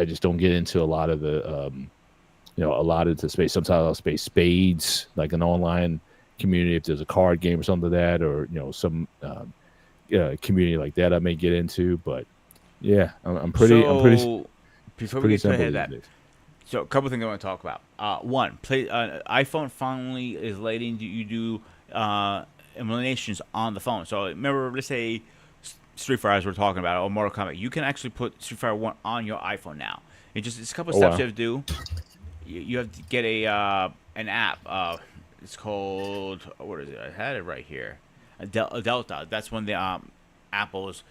just don't get into a lot of the space. Sometimes I'll play spades, like an online community, if there's a card game or something like that, or, some community like that I may get into. But yeah, I'm pretty Before we pretty get to simple ahead of these that, days. so a couple things I want to talk about. One, iPhone finally is letting you do emulations on the phone. So remember, let's say Street Fighter, as we're talking about, or Mortal Kombat, you can actually put Street Fighter 1 on your iPhone now. It's a couple of Oh steps wow. you have to do. You have to get an app. It's called, what is it? I had it right here. A Delta. That's when the Apple's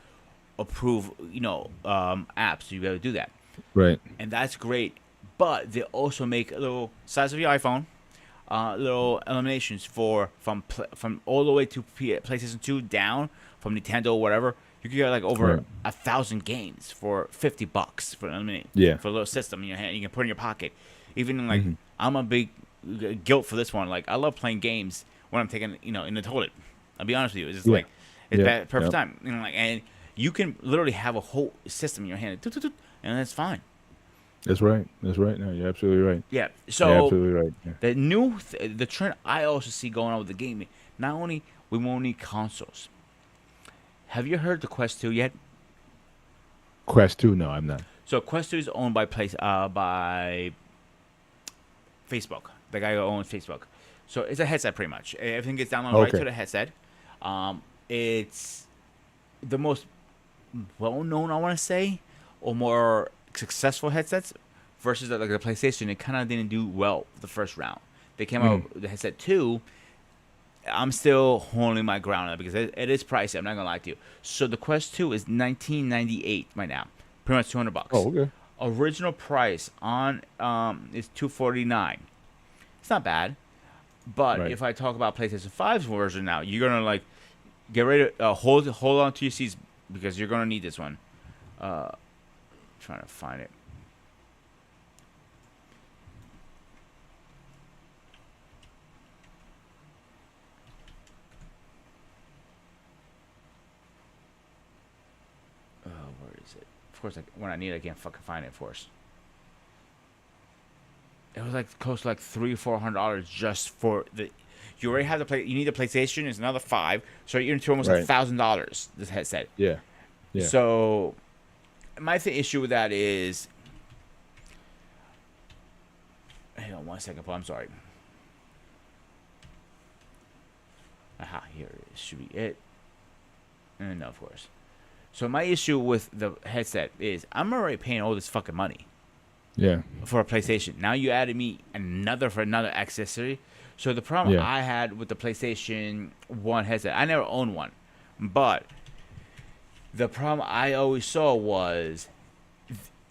approve apps. So you got to do that, Right. and that's great. But they also make a little size of your iPhone, little eliminations from all the way to PlayStation 2 down, from Nintendo or whatever. You can get like over Right. 1,000 games for $50 for eliminate Yeah. for a little system in your hand. You can put in your pocket. Even like Hmm. I'm a big guilt for this one. Like I love playing games when I'm taking in the toilet. I'll be honest with you. It's just Yeah. like it's Yeah. that perfect Yep. time. And you can literally have a whole system in your hand, and that's fine. That's right. That's right. No, you're absolutely right. Yeah. You're So absolutely right. Yeah. the trend I also see going on with the gaming. Not only we won't need consoles. Have you heard the Quest 2 yet? Quest 2, no, I'm not. So Quest 2 is owned by Facebook. The guy who owns Facebook. So it's a headset pretty much. Everything gets downloaded right Okay. to the headset. It's the most well-known, I want to say, or more successful headsets versus like the PlayStation. It kind of didn't do well the first round. They came out with the headset 2. I'm still holding my ground on it because it is pricey. I'm not gonna lie to you. So the Quest 2 is $19.98 right now, pretty much $200. Oh, okay. Original price on is $249. It's not bad, but Right. if I talk about PlayStation 5's version now, you're gonna like get ready to hold on to your seats because you're gonna need this one. Trying to find it. Where is it? Of course, when I need it, I can't fucking find it, of course. It was like close to like $300-400 just for the. You already have the play. You need a PlayStation. It's another $5, so you're into almost Right. $1,000. This headset. Yeah. Yeah. So, my issue with that is. Hang on 1 second, Paul. I'm sorry. Aha, here it should be it. And no, of course. So my issue with the headset is I'm already paying all this fucking money Yeah. for a PlayStation. Now you added me another accessory. So the problem Yeah. I had with the PlayStation 1 headset, I never owned one, but the problem I always saw was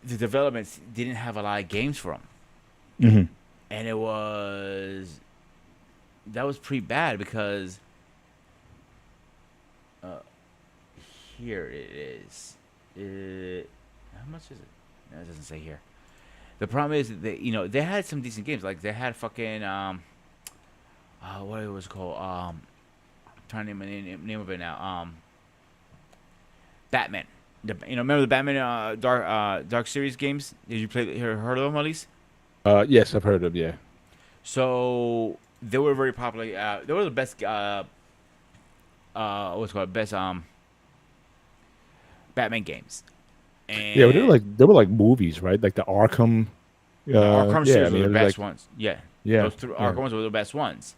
the developments didn't have a lot of games for them. Hmm. and it was that was pretty bad because uh, here it is. How much is it? No, it doesn't say here. The problem is that they had some decent games. Like they had fucking what it was called trying to name of it now. Batman. Remember the Batman Dark Series games? Did you heard of them at least? Yes, I've heard of. Yeah. So they were very popular. They were the best. What's it called best Batman games. Yeah, but And they were like movies, right? Like the Arkham. the Arkham Yeah, I series were mean, the it was like best ones. Yeah, yeah, those three yeah, Arkham ones were the best ones.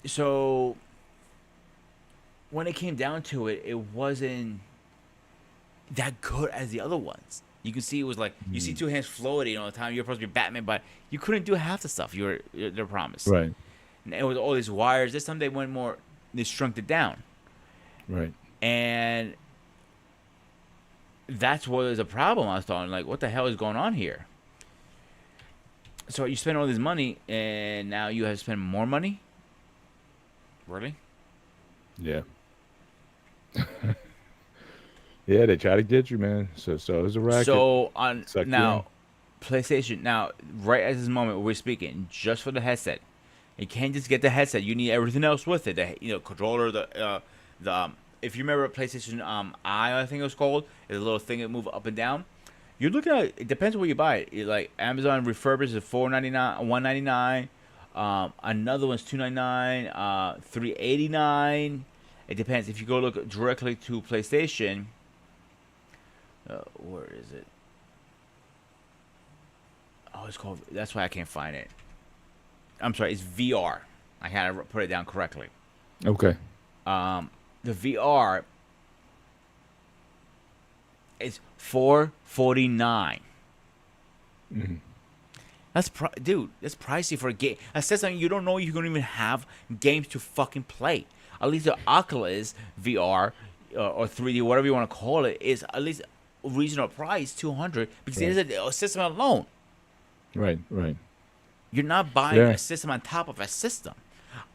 So when it came down to it, it wasn't that good as the other ones. You can see it was like you see mm, two hands floating all the time. You're supposed to be Batman, but you couldn't do half the stuff they're promised. right, And it was all these wires. This time they went more. They shrunk it down, right. and that's what was a problem. I was thought like, what the hell is going on here? So you spend all this money, and now you have to spend more money. Really? Yeah, yeah. They try to get you, man. So it was a racket. So on Suck you in. now, PlayStation now right at this moment we're speaking just for the headset. You can't just get the headset. You need everything else with it. The controller, the if you remember PlayStation I think it was called, is a little thing that move up and down. You're looking at it depends where you buy it. Like Amazon refurbished is $4.99, $1.99. Another one's $2.99, $3.89. It depends. If you go look directly to PlayStation, where is it? Oh, it's called. That's why I can't find it. I'm sorry. It's VR. I had to put it down correctly. Okay. The VR is $4.49. Mhm. Dude. That's pricey for a game. That says something you don't know. You don't even have games to fucking play. At least the Oculus VR or 3D, whatever you want to call it, is at least a reasonable price, 200, because it Right. is a system alone. Right. Right. You're not buying Yeah. a system on top of a system.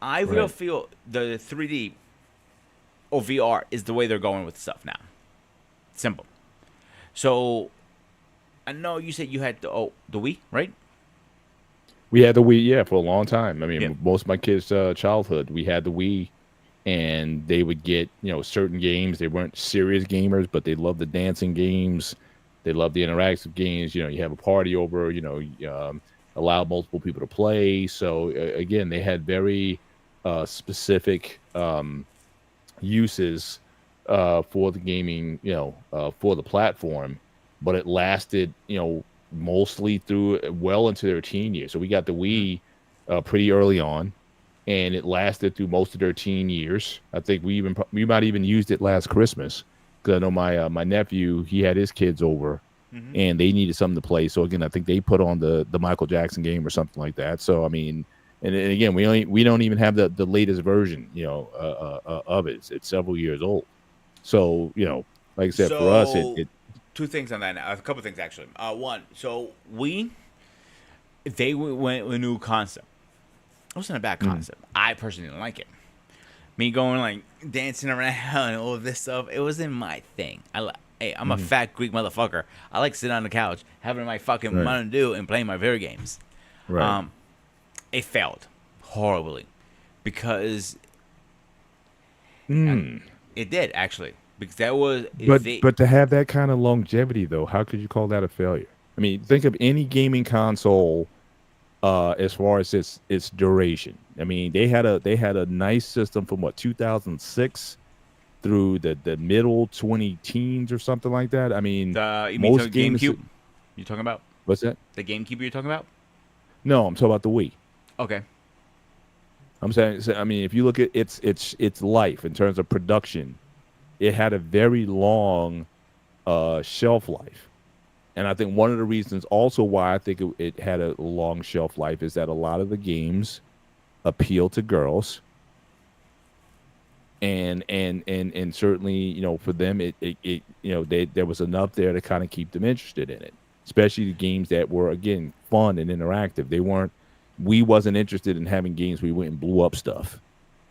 I really Right. feel the 3D or VR is the way they're going with stuff now. Simple. So I know you said you had the Wii, right? We had the Wii, yeah, for a long time. I Yep. mean, most of my kids' childhood, we had the Wii, and they would get certain games. They weren't serious gamers, but they loved the dancing games. They loved the interactive games. You have a party over. Allow multiple people to play. So again, they had very specific uses for the gaming. For the platform, but it lasted. Mostly through well into their teen years. So we got the Mm-hmm. Wii pretty early on, and it lasted through most of their teen years. I think we might even used it last Christmas because I know my nephew, he had his kids over, Mm-hmm. and they needed something to play. So again, I think they put on the Michael Jackson game or something like that. So I mean, and again, we don't even have the latest version of it. It's several years old. So like I said, for us, So it two things on that. A couple things actually. One, so they went with a new concept. It wasn't a bad mm, concept. I personally didn't like it. Me going like dancing around and all this stuff. It wasn't my thing. Hey, I'm a mhm, fat Greek motherfucker. I like sitting on the couch, having my fucking right, Mountain Dew and playing my video games. right. Um, it failed horribly because Mm. it did actually because that was But they. but to have that kind of longevity though, how could you call that a failure? I mean, think of any gaming console as far as its duration. I mean, they had a nice system from what 2006 through the middle 20 teens or something like that. I mean, The you mean the most gamers. GameCube? You talking about What's that? the GameCube? You're talking about? No, I'm talking about the Wii. Okay. I'm saying, I mean, if you look at its life in terms of production, it had a very long shelf life. And I think one of the reasons also why I think it had a long shelf life is that a lot of the games appeal to girls, and certainly for them there was enough there to kind of keep them interested in it. especially the games that were again fun and interactive. They weren't. We wasn't interested in having games where we went and blew up stuff,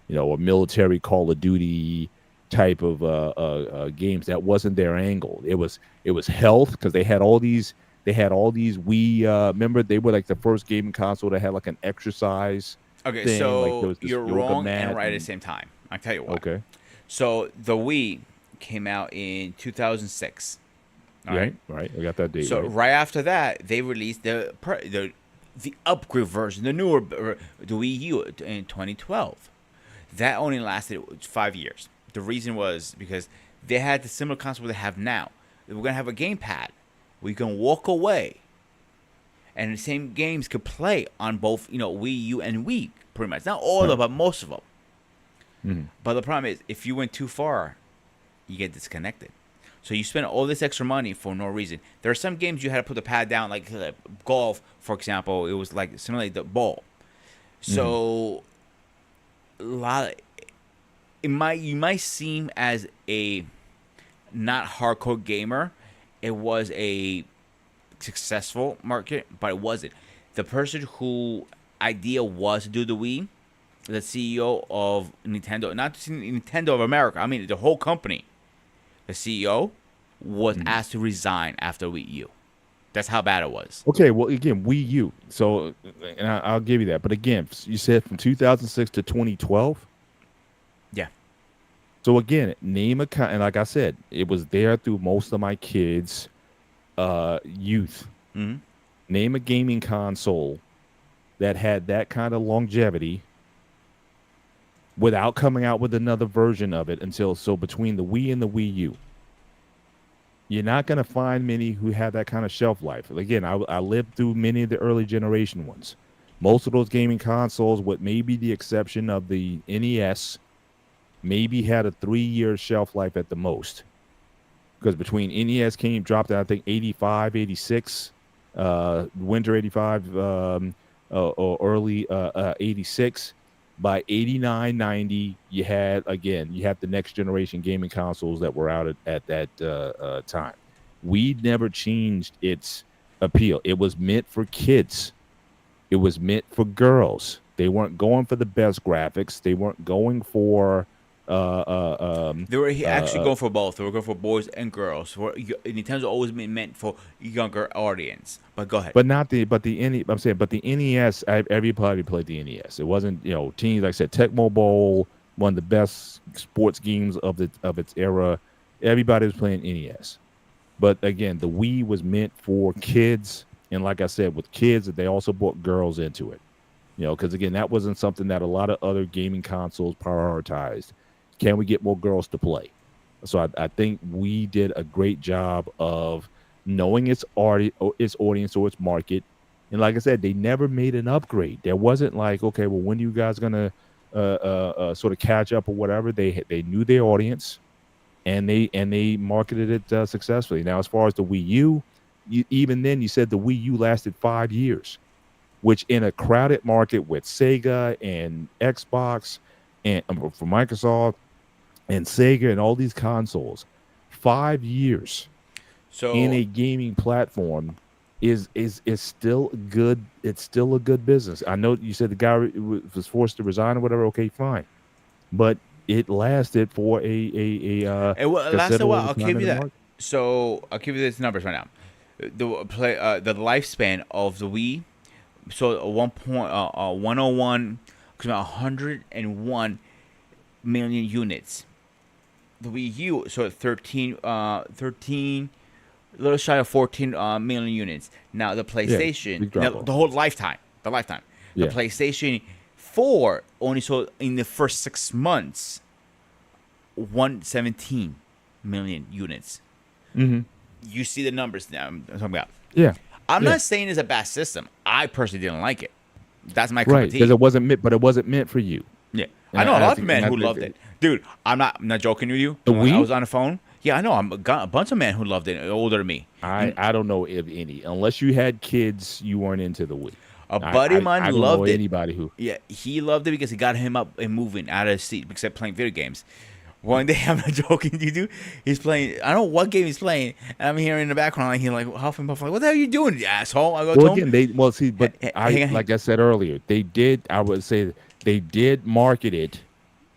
or military Call of Duty type of games. That wasn't their angle. It was health because they had all these. They had all these. We remember they were like the first gaming console that had like an exercise Okay, thing. Like there so was this you're yoga wrong and mat. right at the same time. I'll tell you why. Okay. So the Wii came out in 2006. All Yeah. right. Right. I got that date So right. right after that, they released the upgrade version, the newer the Wii U in 2012. That only lasted 5 years. The reason was because they had the similar concept they have now. We're gonna have a gamepad where you can walk away, and the same games could play on both, Wii U and Wii, pretty much. Not all of them, but most of them. Mhm. But the problem is, if you went too far, you get disconnected. So you spend all this extra money for no reason. There are some games you had to put the pad down, like golf, for example. It was like simulate the ball. So a lot. You might seem as a not hardcore gamer. It was a successful market, but it wasn't. The person who idea was to do the Wii, the CEO of Nintendo, not just Nintendo of America, I mean the whole company, the CEO was asked to resign after Wii U. That's how bad it was. Okay, well, again, Wii U. So, and I'll give you that. But again, you said from 2006 to 2012. Yeah. So again, name a and like I said, it was there through most of my kids' youth. Mm-hmm. Name a gaming console that had that kind of longevity without coming out with another version of it until between the Wii and the Wii U. You're not going to find many who have that kind of shelf life. Again, I lived through many of the early generation ones. Most of those gaming consoles, with maybe the exception of the NES, maybe had a 3-year shelf life at the most. Because between NES dropped out, I think 85, 86, winter 85, or early 86. By 89, 90, you had the next generation gaming consoles that were out at that time. We never changed its appeal. It was meant for kids. It was meant for girls. They weren't going for the best graphics. They weren't going for They were actually going for both. They were going for boys and girls. Nintendo's always been meant for younger audience. But go ahead. But not the I'm saying, but the NES. Everybody played the NES. It wasn't teens. Like I said, Tecmo Bowl, one of the best sports games of its era. Everybody was playing NES. But again, the Wii was meant for kids, and like I said, with kids, they also brought girls into it. Because again, that wasn't something that a lot of other gaming consoles prioritized. Can we get more girls to play? So I think we did a great job of knowing its audience or its market. And like I said, they never made an upgrade. There wasn't like, okay, well, when are you guys gonna sort of catch up or whatever? They knew their audience, and they marketed it successfully. Now, as far as the Wii U, even then, you said the Wii U lasted 5 years, which in a crowded market with Sega and Xbox and for Microsoft and Sega and all these consoles, 5 years in a gaming platform is still good. It's still a good business. I know you said the guy was forced to resign or whatever. Okay, fine, but it lasted for It lasted a while. I'll give you that. Market. So I'll give you these numbers right now. The lifespan of the Wii. So 101, 101 million units. The Wii U, so 13, a little shy of 14 million units. Now the PlayStation, the whole lifetime, the PlayStation 4 only sold in the first 6 months 117 million units. Mm-hmm. You see the numbers now I'm talking about. Yeah. I'm not saying it's a bad system. I personally didn't like it. That's my cup of tea. Because it wasn't meant for you. Yeah, I know a lot of men who loved it. Dude, I'm not joking with you. When I was on the phone. Yeah, I know. A bunch of men who loved it, older than me. I don't know if any. Unless you had kids, you weren't into the Wii. A buddy of mine who loved it. Anybody who? Yeah, he loved it because it got him up and moving out of his seat, except playing video games. One day, I'm not joking, you do. He's playing. I don't know what game he's playing, and I'm hearing in the background like he's like huffing puffing. Like, what the hell are you doing, you asshole? I go Well, to him. again, see, but Hang on, hang. like I said earlier, they did. I would say they did market it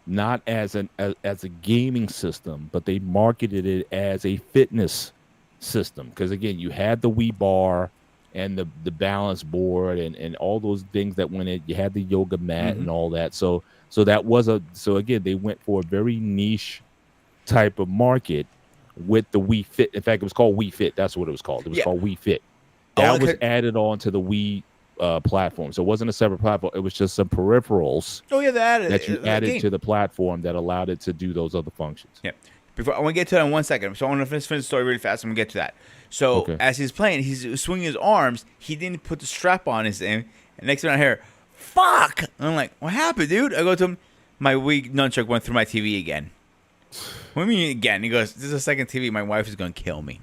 not as as a gaming system, but they marketed it as a fitness system. Because again, you had the Wii bar and the balance board and all those things that went in. You had the yoga mat Mm-hmm. and all that. So that was so again, they went for a very niche type of market with the Wii Fit. In fact, it was called Wii Fit. That's what it was called. It was Yeah. called Wii Fit. Oh, That was okay. added on to the Wii platform. So it wasn't a separate platform. It was just some peripherals Oh yeah, that that you the added game. to the platform that allowed it to do those other functions. Yeah. Before I want to get to that in 1 second, so I want to finish the story really fast. I'm gonna get to that. So Okay. as he's playing, he's swinging his arms. He didn't put the strap on his thing. And next thing I hear, "Fuck!" And I'm like, "What happened, dude?" I go to him. My Wii nunchuck went through my TV again. What do you mean again? He goes, "This is a second TV. My wife is gonna kill me."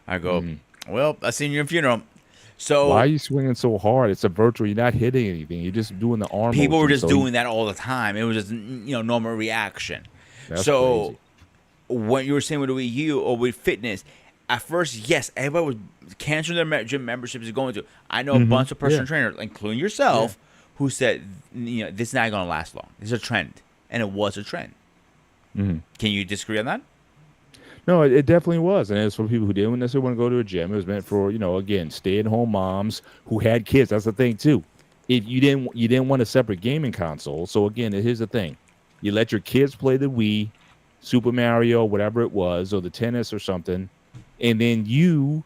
I go, Mm. "Well, I seen your funeral." Why are So you swinging so hard? It's a virtual. You're not hitting anything. You're just doing the arm people were motion. just So doing that all the time. It was just normal reaction. that's So crazy. what you were saying with the Wii U or with fitness, at first, yes, everybody was canceling their gym memberships and going to. I know a Hmm. bunch of Yeah. personal trainers, including Yeah. yourself, who said, this is not going to last long. It's a trend, and it was a trend. Hmm. Can you disagree on that? No, it definitely was, and it's for people who didn't necessarily want to go to a gym. It was meant for again, stay-at-home moms who had kids. That's the thing too. If you didn't want a separate gaming console, so again, here's the thing: you let your kids play the Wii, Super Mario, whatever it was, or the tennis or something, and then you,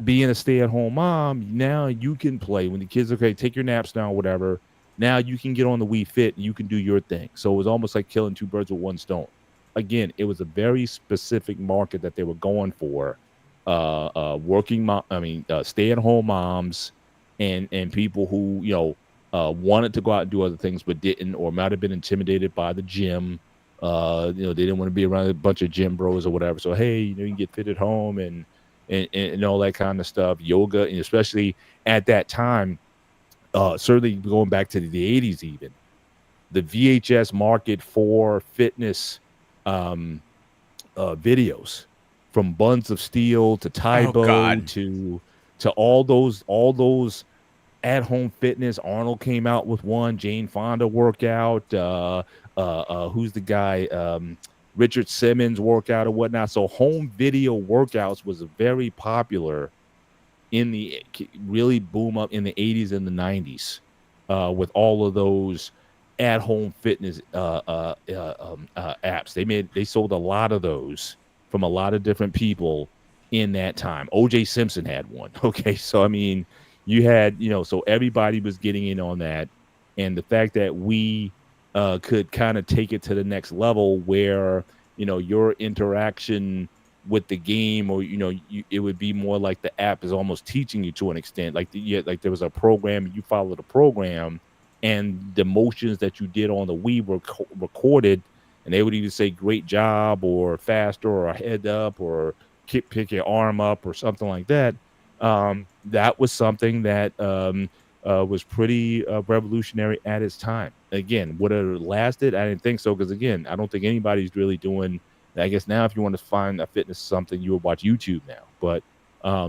being a stay-at-home mom, now you can play when the kids okay, take your naps now, whatever. Now you can get on the Wii Fit and you can do your thing. So it was almost like killing two birds with one stone. Again, it was a very specific market that they were going for. Working mom, I mean, stay-at-home moms and people who wanted to go out and do other things but didn't, or might have been intimidated by the gym. They didn't want to be around a bunch of gym bros or whatever. So hey, you can get fit at home and all that kind of stuff. Yoga, and especially at that time, certainly going back to the 80s, even the VHS market for fitness um, videos, from Buns of Steel to Oh Tybo God. to all those at home fitness. Arnold came out with one. Jane Fonda workout. Who's the guy? Richard Simmons workout or whatnot. So home video workouts was very popular in the really boom up in the 80s and the 90s with all of those at home fitness apps. They sold a lot of those from a lot of different people in that time. OJ Simpson had one. Okay. So, I mean, you had, so everybody was getting in on that. And the fact that we could kind of take it to the next level where, your interaction with the game, or it would be more like the app is almost teaching you to an extent, like like there was a program and you followed the program and the motions that you did on the Wii were recorded, and they would either say great job or faster or a head up or pick your arm up or something like that. That was something that was pretty revolutionary at its time. Again, would it have lasted? I didn't think so, because again, I don't think anybody's really doing. I guess now, if you want to find a fitness something, you would watch YouTube now. But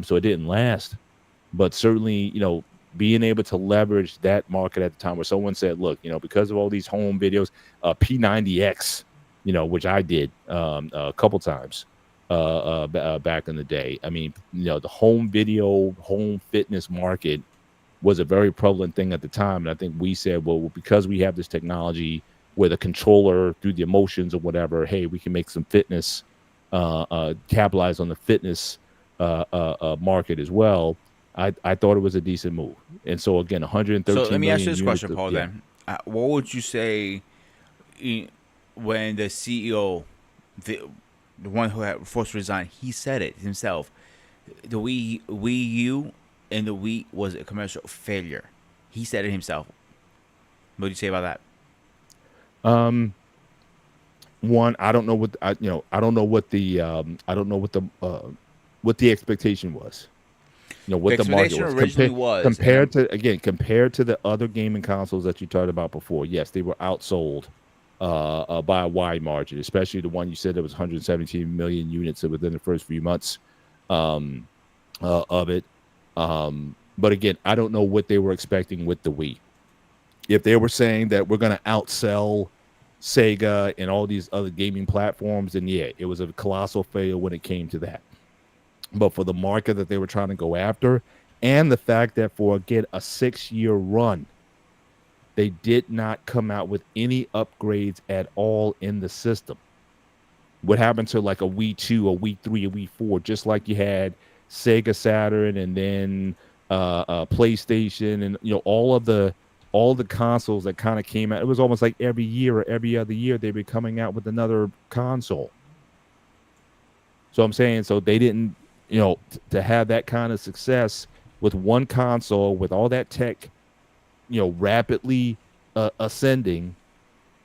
so it didn't last. But certainly, being able to leverage that market at the time, where someone said, "Look, because of all these home videos, P90X, which I did a couple times back in the day. I mean, the home video, home fitness market was a very prevalent thing at the time. And I think we said, well, because we have this technology with a controller through the emotions or whatever, hey, we can make some fitness, capitalize on the fitness market as well. I thought it was a decent move. And so again, So let 113 me ask you million this units. question, Paul. Yeah. Then, what would you say when the CEO, the one who had forced to resign, he said it himself? The Wii U and the Wii was a commercial failure. He said it himself. What do you say about that? Um, One, I don't know I don't know what the expectation was. The What the market explanation was originally was, compared to the other gaming consoles that you talked about before. Yes, they were outsold by a wide margin, especially the one you said that was 117 million units within the first few months um, of it. But again, I don't know what they were expecting with the Wii. If they were saying that we're going to outsell Sega and all these other gaming platforms, then yeah, it was a colossal fail when it came to that. But for the market that they were trying to go after, and the fact that for again a 6-year run, they did not come out with any upgrades at all in the system. What happened to like a Wii 2, a Wii 3, a Wii 4, just like you had Sega Saturn and then PlayStation and all the consoles that kind of came out. It was almost like every year or every other year they were coming out with another console. So I'm saying, so they didn't, to have that kind of success with one console with all that tech, rapidly ascending,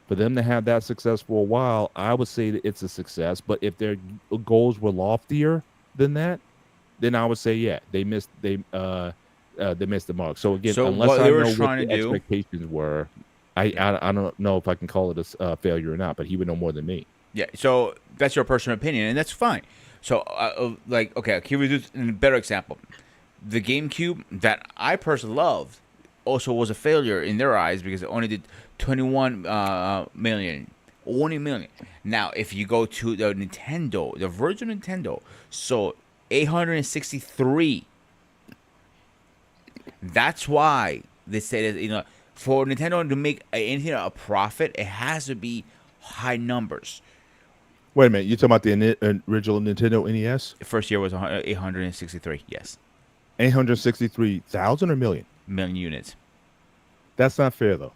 for them to have that success for a while, I would say that it's a success. But if their goals were loftier than that, then I would say, yeah, they missed the mark. So again, So unless what I they were know what trying to the do, expectations were, I don't know if I can call it a failure or not. But he would know more than me. yeah. So that's your personal opinion, and that's fine. So, okay, here we do a better example. The GameCube that I personally loved also was a failure in their eyes because it only did 21 million. 20 million. Now, if you go to the Nintendo, the Virgin Nintendo, so 863. That's why they say that for Nintendo to make anything a profit, it has to be high numbers. Wait a minute, you're talking about the original Nintendo NES? The first year was 863. Yes, 863,000 or million? million units. That's not fair though.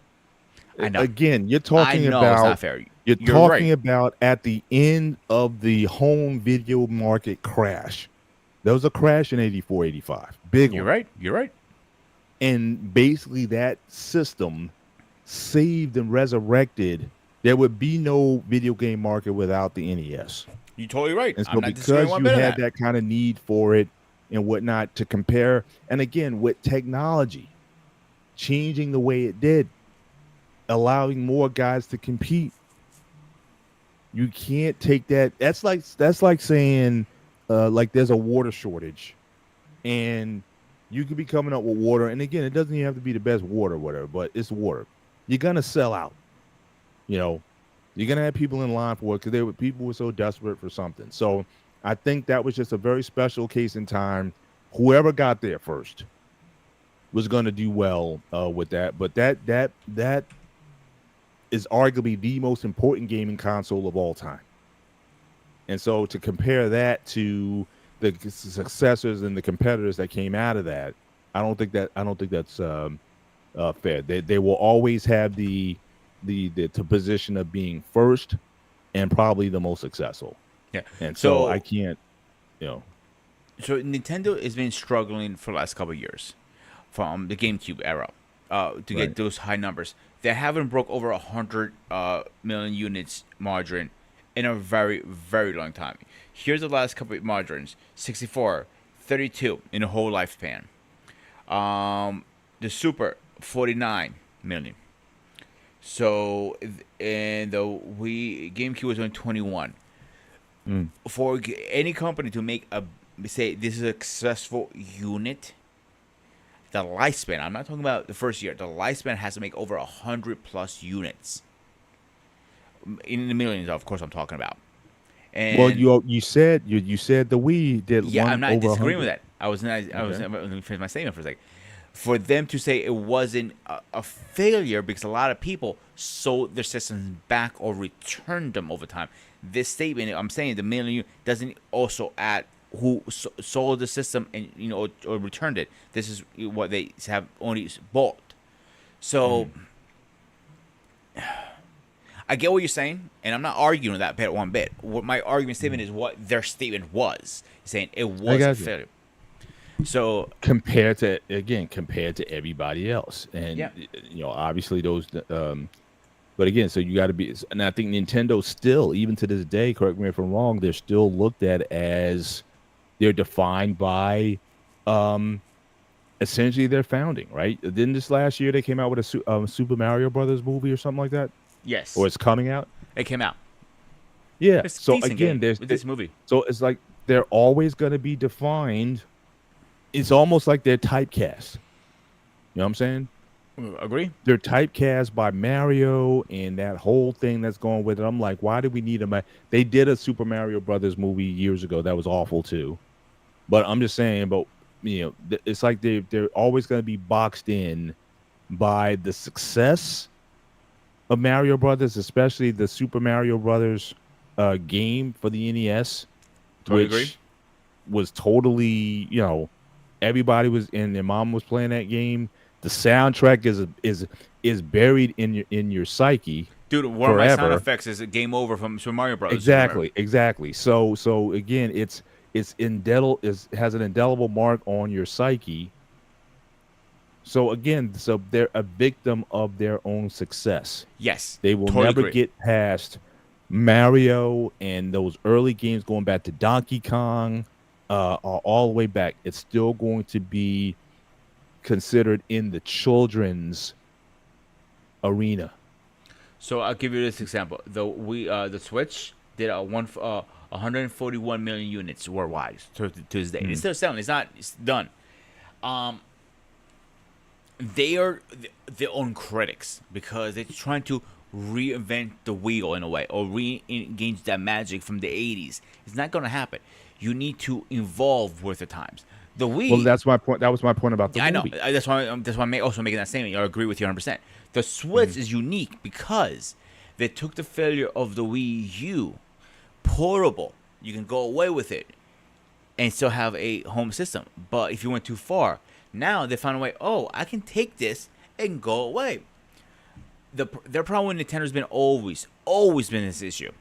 I know. Again, you're I talking know it's about not fair. you're You're talking right. about at the end of the home video market crash. There was a crash in 84, 85. Big You're one. right. You're right. And basically that system saved and resurrected. There would be no video game market without the NES. You're totally right. And I'm so not disagreeing because one you bit of had that. that kind of need for it and whatnot to compare, and again, with technology changing the way it did, allowing more guys to compete, you can't take that. That's like saying like there's a water shortage and you could be coming up with water, and again, it doesn't even have to be the best water or whatever, but it's water. You're gonna sell out. You know, you're gonna have people in line for it because people were so desperate for something. So I think that was just a very special case in time. Whoever got there first was going to do well with that. But that is arguably the most important gaming console of all time. And so to compare that to the successors and the competitors that came out of that, I don't think that's fair. They will always have the position of being first and probably the most successful. Yeah. And so I So can't, you know, so Nintendo has been struggling for the last couple of years from the GameCube era to get right. those high numbers. They haven't broke over 100 million units margin in a very, very long time. Here's the last couple of margins: 64, 32 in a whole lifespan. The Super, 49 million. So, and the Wii GameCube was only 21. Mm. For any company to make say this is a successful unit, the lifespan, I'm not talking about the first year, the lifespan has to make over 100 plus units in the millions, of course I'm talking about. Well, And you said the Wii did yeah, I'm one not over disagreeing with 100. that. I was Okay. let me finish my statement for a second. For them to say it wasn't a failure because a lot of people sold their systems back or returned them over time. This statement, I'm saying the million doesn't also add who sold the system and or returned it. This is what they have only bought. So Mhm. I get what you're saying, and I'm not arguing that bit one bit. What my argument statement is what their statement was, saying it I was a got you. failure. So Compared to everybody else, and yeah, obviously those. But again, so you got to be, and I think Nintendo still, even to this day, correct me if I'm wrong, they're still looked at as they're defined by, um, essentially their founding, right? Didn't this last year they came out with a Super Mario Brothers movie or something like that? Yes, or it's coming out. it came out. Yeah. It's a So decent again, game. It's a decent movie. so it's like they're always going to be defined. It's almost like they're typecast. You know what I'm saying? Agree? They're typecast by Mario and that whole thing that's going with it. I'm like, why do we need a? They did a Super Mario Brothers movie years ago that was awful too. But I'm just saying, but it's like they're always going to be boxed in by the success of Mario Brothers, especially the Super Mario Brothers game for the NES, Totally agree. which was totally, everybody was in their mom was playing that game. The soundtrack is buried in your psyche Dude, one of my sound forever. effects is a game over from Super Mario Brothers. Remember? Exactly. So again, it's has an indelible mark on your psyche. So again, so they're a victim of their own success. Yes, They will totally never agree. get past Mario and those early games going back to Donkey Kong, all the way back. It's still going to be considered in the children's arena. So I'll give you this example. The Switch did 141 million units worldwide to this day. It's still selling. It's not. It's done. Um, they are their own critics because they're trying to reinvent the wheel in a way or re-engage that magic from the 80s. It's not going to happen. You need to evolve with the times. The Well, Wii, that's my point. That was my point about the yeah, I know. movie. That's why I'm also making that statement. I agree with you 100%. The Switch is unique because they took the failure of the Wii U, portable. You can go away with it and still have a home system. But if you went too far, now they found a way. Oh, I can take this and go away. Their problem with Nintendo's been always been this issue.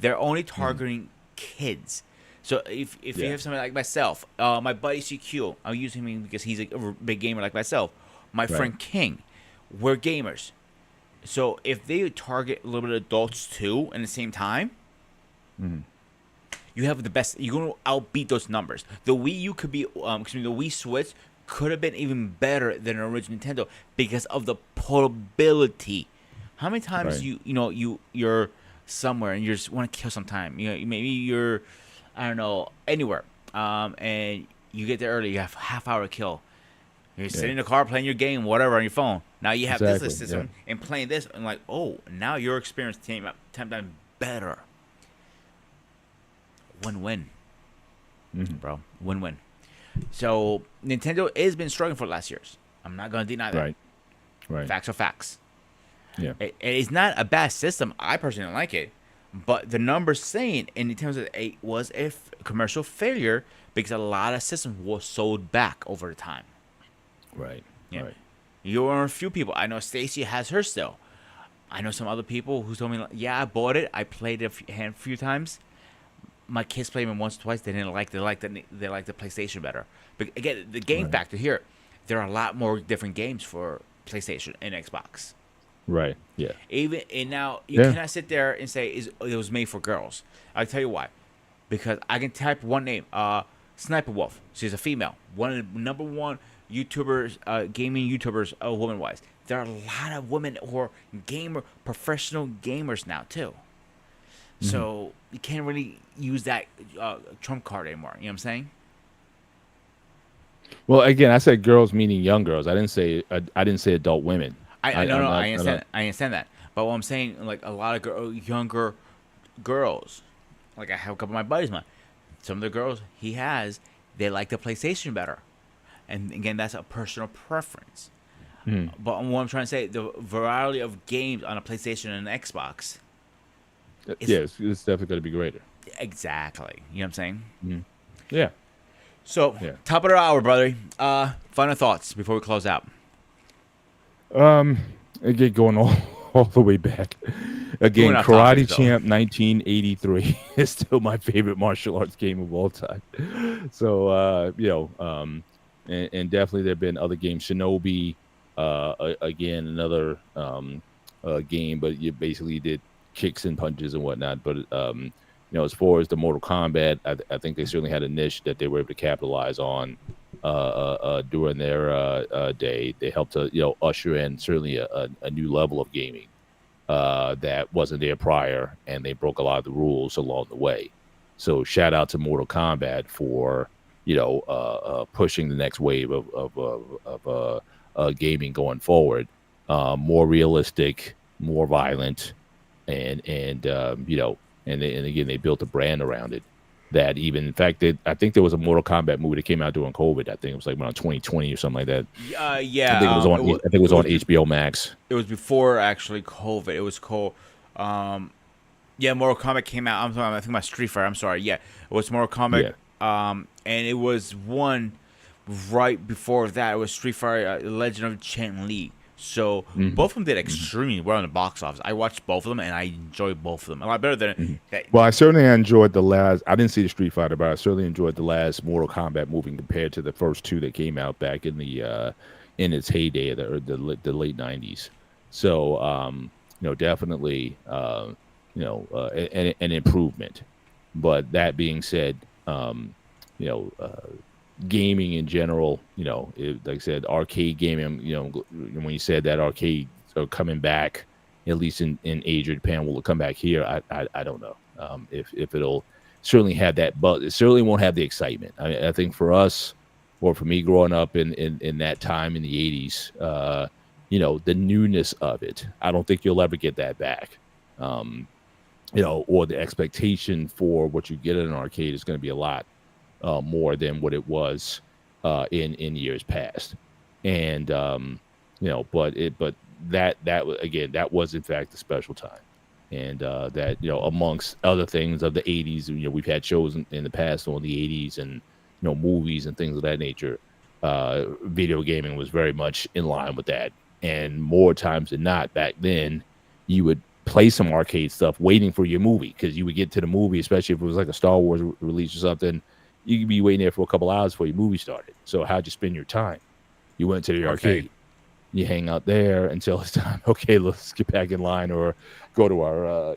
They're only targeting kids. So if you Yeah. have somebody like myself, my buddy CQ, I'll use him because he's a big gamer like myself. My Right. friend King, we're gamers. So if they target a little bit of adults too at the same time, you have the best. You're going to outbeat those numbers. The Wii U could be, the Wii Switch could have been even better than an original Nintendo because of the portability. How many times Right. you're somewhere and you just want to kill some time? Maybe you're, I don't know, anywhere, and you get there early. You have half-hour kill. You're sitting in the car playing your game, whatever, on your phone. Now you have Exactly, this system and playing this, and like, oh, now your experience 10 times better. Win-win, bro. Win-win. So Nintendo has been struggling for the last years. I'm not gonna deny that. Right. Right. Facts are facts. Yeah. It's not a bad system. I personally don't like it, but the numbers saying in terms of it was a commercial failure because a lot of systems were sold back over the time. Right. Yeah. Right. You are a few people. I know Stacy has hers still. I know some other people who told me, like, yeah, I bought it. I played it a few times. My kids played it once or twice. They didn't like. They liked the PlayStation better. But again, the game factor here, there are a lot more different games for PlayStation and Xbox. Right. Yeah. Even and now you cannot sit there and say it was made for girls. I'll tell you why. Because I can type one name, Sniper Wolf. She's a female, one of the number one YouTubers, gaming YouTubers, woman wise. There are a lot of women who are professional gamers now too. So you can't really use that trump card anymore. You know what I'm saying? Well, again, I said girls meaning young girls. I didn't say adult women. I no, I'm no, not- I I'm understand. not- I understand that. But what I'm saying, like a lot of younger girls, like I have a couple of my buddies, some of the girls they like the PlayStation better, and again, that's a personal preference. But what I'm trying to say, the variety of games on a PlayStation and an Xbox, Yes, it's definitely going to be greater. exactly. You know what I'm saying? Yeah. So, Yeah. top of the hour, brother. Final thoughts before we close out. Again, going all the way back. Again, Going off Karate topic, though. Champ 1983 is still my favorite martial arts game of all time. So, and definitely there have been other games. Shinobi, again, another game, but you basically did kicks and punches and whatnot. But, as far as the Mortal Kombat, I think they certainly had a niche that they were able to capitalize on during their day. They helped to, usher in certainly a new level of gaming. that wasn't there prior, and they broke a lot of the rules along the way. So shout out to Mortal Kombat for pushing the next wave of gaming going forward, more realistic, more violent, and again they built a brand around it. That even in fact, I think there was a Mortal Kombat movie that came out during COVID. I think it was like around 2020 or something like that. I think it was Yeah. on. I think it was on HBO Max. It was before actually COVID. It was called. Um, yeah, Mortal Kombat came out. I'm sorry. I think my Street Fighter. I'm sorry. Yeah, it was Mortal Kombat. Yeah. And it was one right before that. It was Street Fighter: Legend of Chen Li. So Hmm. both of them did extremely well in the box office. I watched both of them and I enjoyed both of them a lot better than that. Well, I certainly enjoyed the last. I didn't see the Street Fighter, but I certainly enjoyed the last Mortal Kombat movie compared to the first two that came out back in the in its heyday, the late '90s. So, definitely, an improvement. But that being said, you know, gaming in general, like I said, arcade gaming, when you said that arcade are coming back, at least in Asia, Japan, will it come back here? I don't know. If it'll certainly have that, but it certainly won't have the excitement. I think for us, or for me growing up in that time in the 80s, the newness of it, I don't think you'll ever get that back. Um, or the expectation for what you get in an arcade is going to be a lot more than what it was in years past. And but again, that was in fact the special time. And that amongst other things of the 80s, we've had shows in the past on the 80s and movies and things of that nature. Video gaming was very much in line with that, and more times than not, back then, you would play some arcade stuff waiting for your movie, because you would get to the movie, especially if it was like a Star Wars release or something. You could be waiting there for a couple hours before your movie started. So how'd you spend your time? You went to the Arcade. arcade. You hang out there until it's time. Okay, let's get back in line, or go to our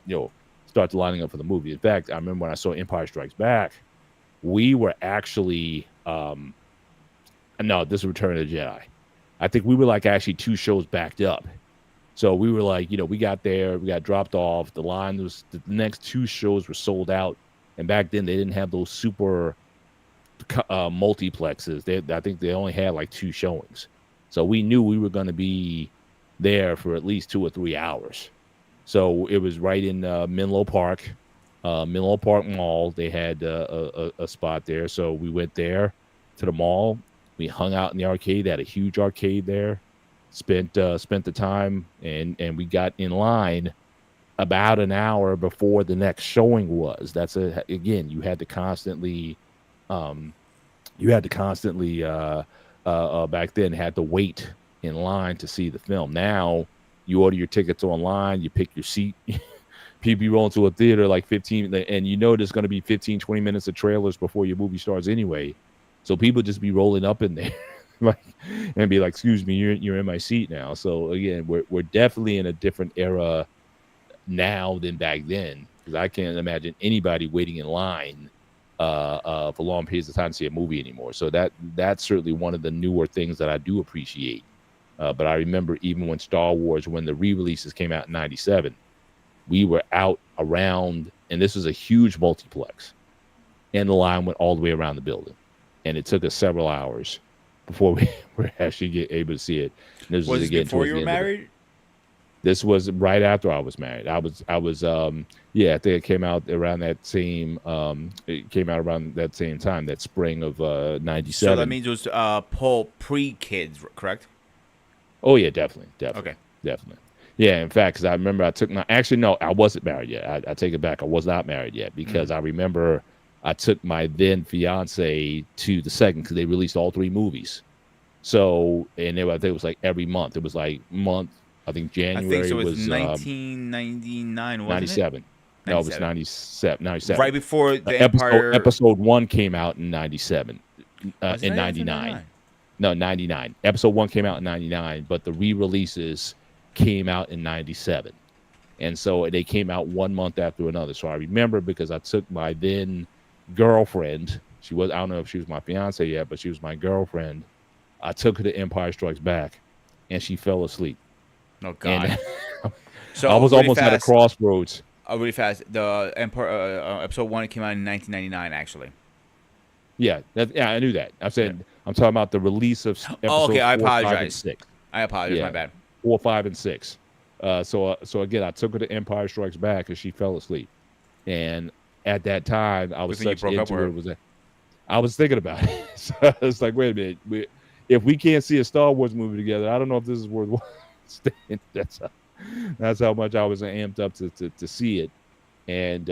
start lining up for the movie. In fact, I remember when I saw Empire Strikes Back, we were actually no, this is Return of the Jedi. I think we were like actually two shows backed up. So we were like, we got there, we got dropped off. The line was, the next two shows were sold out. And back then they didn't have those super multiplexes. I think they only had like two showings. So we knew we were going to be there for at least 2 or 3 hours. So it was right in Menlo Park Mall. They had a spot there. So we went there to the mall. We hung out in the arcade. They had a huge arcade there. Spent the time, and we got in line about an hour before the next showing was. Again, you had to constantly back then had to wait in line to see the film. Now you order your tickets online, you pick your seat. People roll into a theater like 15, and there's going to be 15-20 minutes of trailers before your movie starts anyway. So people just be rolling up in there. Like, and be like, excuse me, you're in my seat now. So again, we're definitely in a different era now than back then, because I can't imagine anybody waiting in line for long periods of time to see a movie anymore. So that's certainly one of the newer things that I do appreciate. But I remember even when Star Wars, when the re-releases came out in '97, we were out around, and this was a huge multiplex, and the line went all the way around the building, and it took us several hours before we were actually able to see it. And this Was this again before towards you the were end of it. married? This was right after I was married. I was yeah, I think it came out around that same time, that spring of So that '97. means it was Paul pre-kids, correct? Oh yeah, definitely, Okay. definitely. Yeah, in fact, because I remember I took actually no, I wasn't married yet. I take it back. I was not married yet, because I remember I took my then fiance to the second, because they released all three movies. So, and I think it was like every month. It was like month. I think I think January so. It was was 1999, wasn't it? 97. No, it was 97. 97. Right 97. before the Episode Empire. episode one came out in 97. Was it In 99? 99. No, 99. Episode one came out in 99, but the re-releases came out in 97. And so they came out 1 month after another. So I remember, because I took my then girlfriend. I don't know if she was my fiance yet, but she was my girlfriend. I took her to Empire Strikes Back, and she fell asleep. Oh God. And I So was really almost at a fast, crossroads. really fast. The Empire episode 1 came out in 1999, actually. Yeah, I knew that. I Yeah. said I'm talking about the release of Oh, okay. episodes I 4, 5, and apologize. 6. I apologize. My Yeah, bad. 4, 5, and 6. So again, I took her to Empire Strikes Back, and she fell asleep. And at that time, I was Good thing you such broke up with into it. her. It was I was thinking about it. So I was like, wait a minute, if we can't see a Star Wars movie together, I don't know if this is worth staying. That's how much I was amped up to see it. And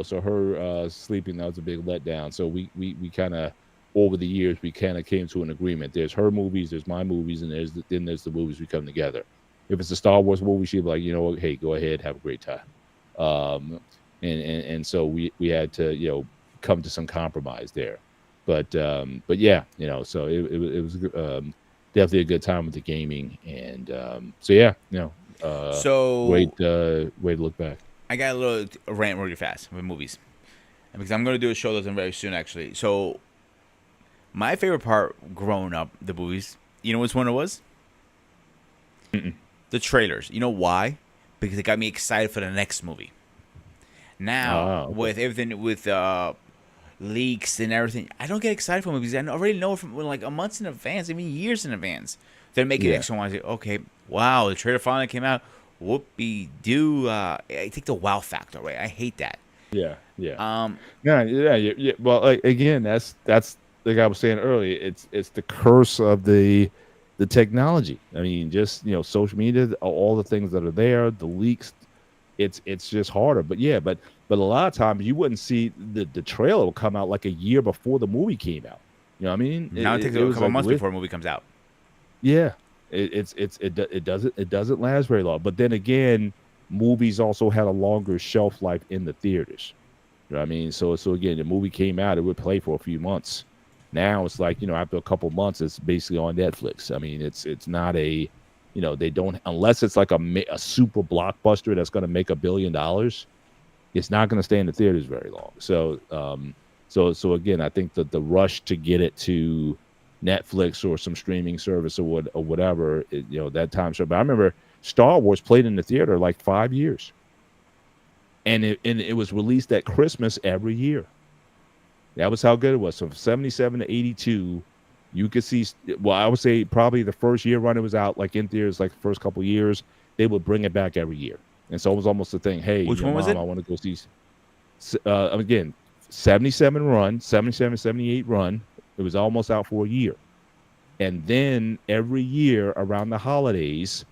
so her sleeping, that was a big letdown. So we kind of, over the years, we kind of came to an agreement. There's her movies, there's my movies, and then there's the movies we come together. If it's a Star Wars movie, she'd be like, hey, go ahead, have a great time. And so we had to come to some compromise there. But yeah, so it was definitely a good time with the gaming. And so yeah, great So way to look back. I got a little rant really fast with movies, because I'm going to do a show that's very soon, actually. So my favorite part growing up, the movies, you know which one it was? Mm-mm. The trailers. You know why? Because it got me excited for the next movie. Now, Okay. with everything, with leaks and everything, I don't get excited for movies. I already know from like a month in advance, even years in advance. They're making Yeah. extra ones. Okay, wow, the trailer finally came out. Whoopie doo! I take the wow factor away. I hate that. Yeah. Um, Well, like, again, that's like I was saying earlier. It's the curse of the technology. I mean, just social media, all the things that are there, the leaks. It's just harder. But yeah, but a lot of times you wouldn't see the trailer will come out like a year before the movie came out. You know what I mean? now it takes It a was couple like, months before a movie comes out. yeah, it doesn't last very long. But then again, movies also had a longer shelf life in the theaters. You know what I mean? So again, the movie came out, it would play for a few months. Now it's like, after a couple months, it's basically on Netflix. I mean, it's not a, they don't, unless it's like a super blockbuster that's going to make $1 billion. It's not going to stay in the theaters very long. So again, I think that the rush to get it to Netflix or some streaming service or whatever, that time. So, but I remember Star Wars played in the theater like 5 years, and it was released at Christmas every year. That was how good it was. So from 77 to 82, you could see. Well, I would say probably the first year run it was out, like in theaters, like the first couple of years, they would bring it back every year. And so it was almost a thing. Hey, Which one was Mom, it? I want to go see. Again, 77 run, 77, 78 run. It was almost out for a year. And then every year around the holidays,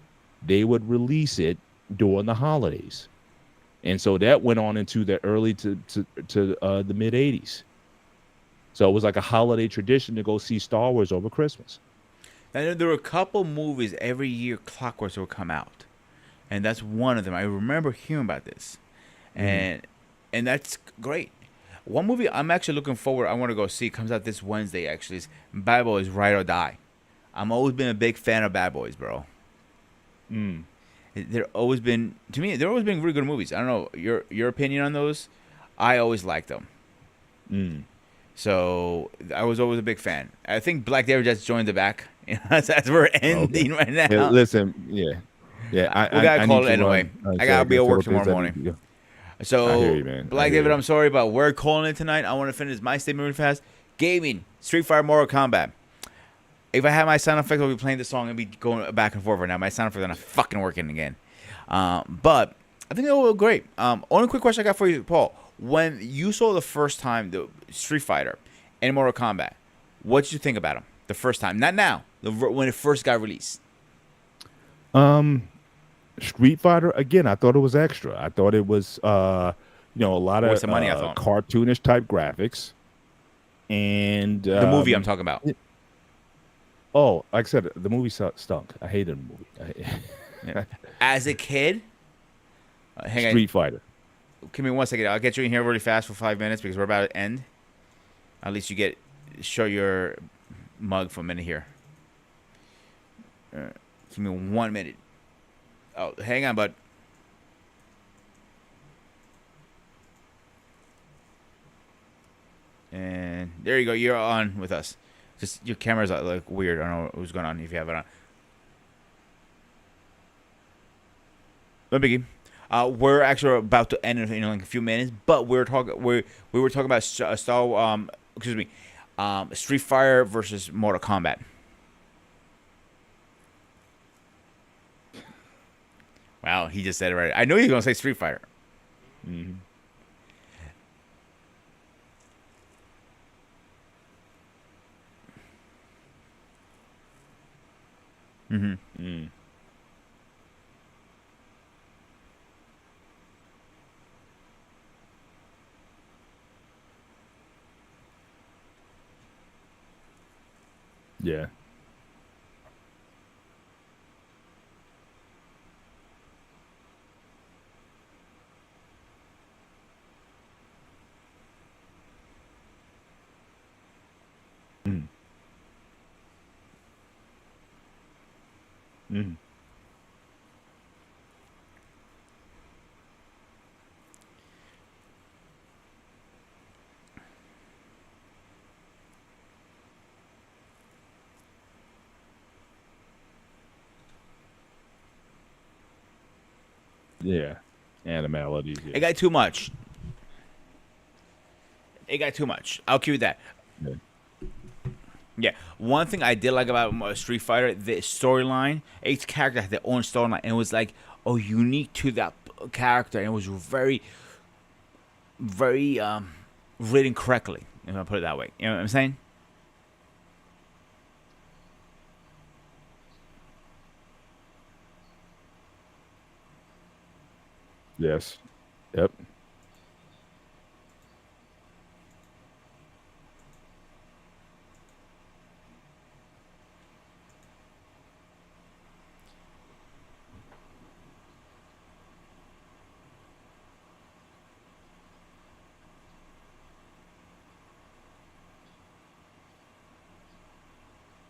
they would release it during the holidays. And so that went on into the early to the mid 80s. So it was like a holiday tradition to go see Star Wars over Christmas. I know there were a couple movies every year, clockwork, that would come out, and that's one of them. I remember hearing about this, and that's great. One movie I'm actually looking forward. I want to go see. Comes out this Wednesday. Actually, is Bad Boys: Ride or Die. I'm always been a big fan of Bad Boys, bro. Mm. They're always been to me. They're always been really good movies. I don't know your opinion on those. I always liked them. Mm. So I was always a big fan. I think Black Devil just joined the back. As we're ending right now. Yeah, listen, yeah. We gotta I call need it to anyway. run. I gotta be at work Philippines, tomorrow I need to morning. go. I hear So you, man. I Black hear David, you. I'm sorry, but we're calling it tonight. I want to finish my statement really fast. Gaming, Street Fighter, Mortal Kombat. If I had my sound effects, I'll be playing the song and be going back and forth right now. My sound effects are not fucking working again. But I think they'll look great. Only quick question I got for you, Paul. When you saw the first time the Street Fighter and Mortal Kombat, what did you think about them the first time? Not now. When it first got released. Street Fighter, again, I thought it was extra. I thought it was a lot of Waste of money, I thought. cartoonish type graphics. And The movie I'm talking about. like I said, the movie stunk. I hated the movie. Yeah. As a kid, hang Street Fighter. Give me 1 second. I'll get you in here really fast for 5 minutes because we're about to end. At least you show your mug for a minute here. Give me 1 minute. Oh, hang on, bud. And there you go. You're on with us. Just your camera's like weird. I don't know what's going on if you have it on. no biggie. We're actually about to end in like a few minutes, but we were talking about excuse me, Street Fighter versus Mortal Kombat. Wow, he just said it right. I knew he was gonna say Street Fighter. Hmm. Mm-hmm. Mm. Yeah. Mm. Mm. Yeah. Animalities. It Yeah. got too much. It got too much. I'll give you that. Yeah. Yeah, one thing I did like about Street Fighter, the storyline. Each character had their own storyline, and it was like, oh, unique to that character, and it was very, very written correctly. If I put it that way, you know what I'm saying? Yes. Yep.